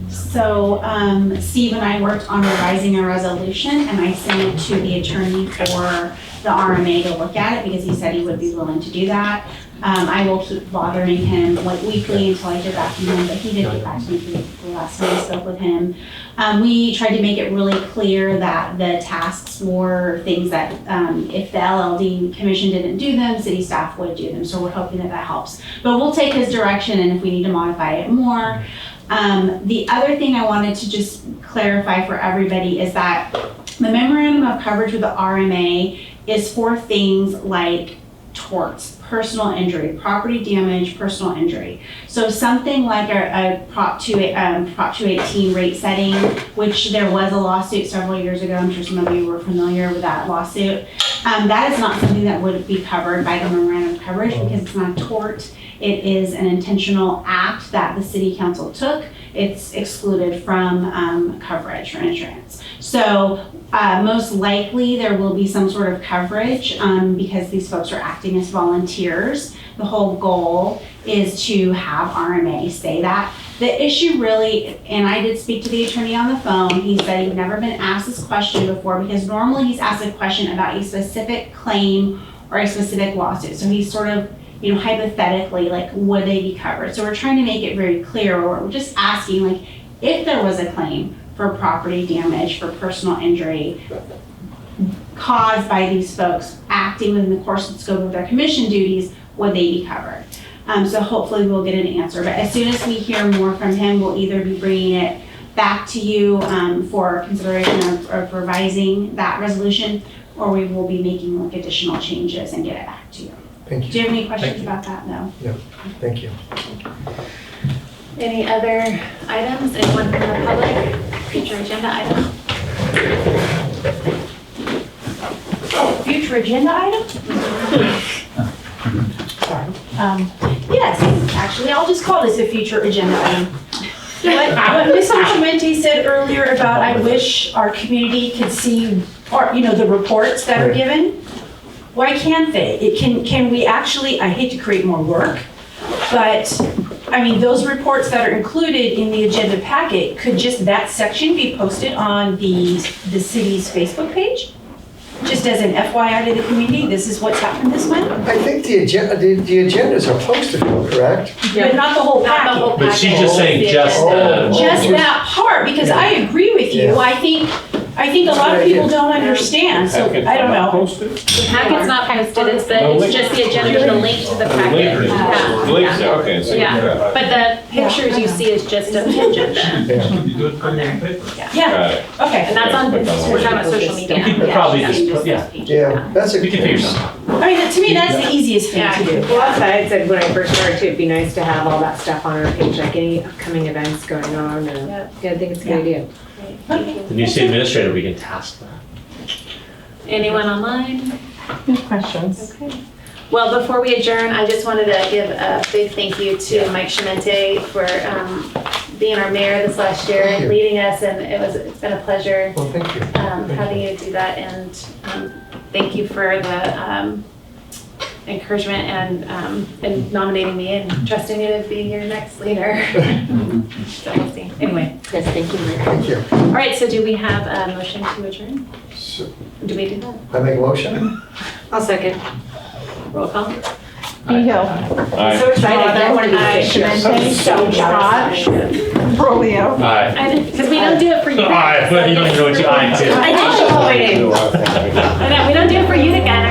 So Steve and I worked on revising a resolution, and I sent it to the attorney for the RMA to look at it because he said he would be willing to do that. I will keep bothering him weekly until I hear back from him, but he did get back to me the last time I spoke with him. We tried to make it really clear that the tasks were things that if the LLD commission didn't do them, city staff would do them. So we're hoping that helps. But we'll take his direction, and if we need to modify it more. The other thing I wanted to just clarify for everybody is that the memorandum of coverage with the RMA is for things like torts, personal injury, property damage, personal injury. So something like a Prop 218 rate setting, which there was a lawsuit several years ago. I'm sure some of you were familiar with that lawsuit. That is not something that would be covered by the memorandum of coverage because it's not a tort. It is an intentional act that the city council took. It's excluded from coverage for insurance. So most likely there will be some sort of coverage because these folks are acting as volunteers. The whole goal is to have RMA say that. The issue really, and I did speak to the attorney on the phone, he said he'd never been asked this question before because normally he's asked a question about a specific claim or a specific lawsuit. So he's sort of, hypothetically, like, would they be covered? So we're trying to make it very clear, or we're just asking, like, if there was a claim for property damage, for personal injury caused by these folks acting within the course and scope of their commission duties, would they be covered? So hopefully we'll get an answer. But as soon as we hear more from him, we'll either be bringing it back to you for consideration of revising that resolution, or we will be making like additional changes and get it back to you. Thank you. Do you have any questions about that? No? No, thank you. Any other items? Anyone from the public? Future agenda item? Oh, future agenda item? Sorry. Yes, actually, I'll just call this a future agenda item. What Mr. Chimenti said earlier about I wish our community could see, or the reports that are given. Why can't they? Can we actually, I hate to create more work, but those reports that are included in the agenda packet, could just that section be posted on the city's Facebook page? Just as an FYI to the community, this is what's happened this month, I think the agendas are posted, correct? but not the whole Not the whole packet. But she's packet, just saying the just agenda. the. Just that part, because I agree with you. Yeah. I think a lot of people don't understand, so Packet's I don't not know. posted? The packet's not posted, it's just the agenda with the link to the Later. packet. Yeah. The links, okay, so. Yeah, but the pictures you see is just of the agenda on there. Yeah, Got it. okay. And that's on, we're talking about social media. You could probably just, yeah, Yeah, that's a. we can figure something. I mean, to me, that's the easiest thing to do. Well, that's what I had said when I first started too, it'd be nice to have all that stuff on our page, like any upcoming events going on, and Yeah. yeah, I think it's a good idea. The new city administrator, we can task that. Anyone online? Any questions? Okay. Well, before we adjourn, I just wanted to give a big thank you to Mike Chimente for being our mayor this last year, Thank you. leading us, and it's been a pleasure Well, thank you. having you do that, and thank you for the encouragement and nominating me and trusting me to be your next leader. So we'll see. Anyway, Yes, thank you, Mayor. Thank you. all right, so do we have a motion to adjourn? So, Do we do that? I make a motion? I'll second. Roll call? Behill. Aye. So excited, I want to be Aye. Chimente, Scott, Brolio. Aye. Because we don't do it for you. Aye, but you don't even know what you aye to. I didn't know my name. I know, we don't do it for you again.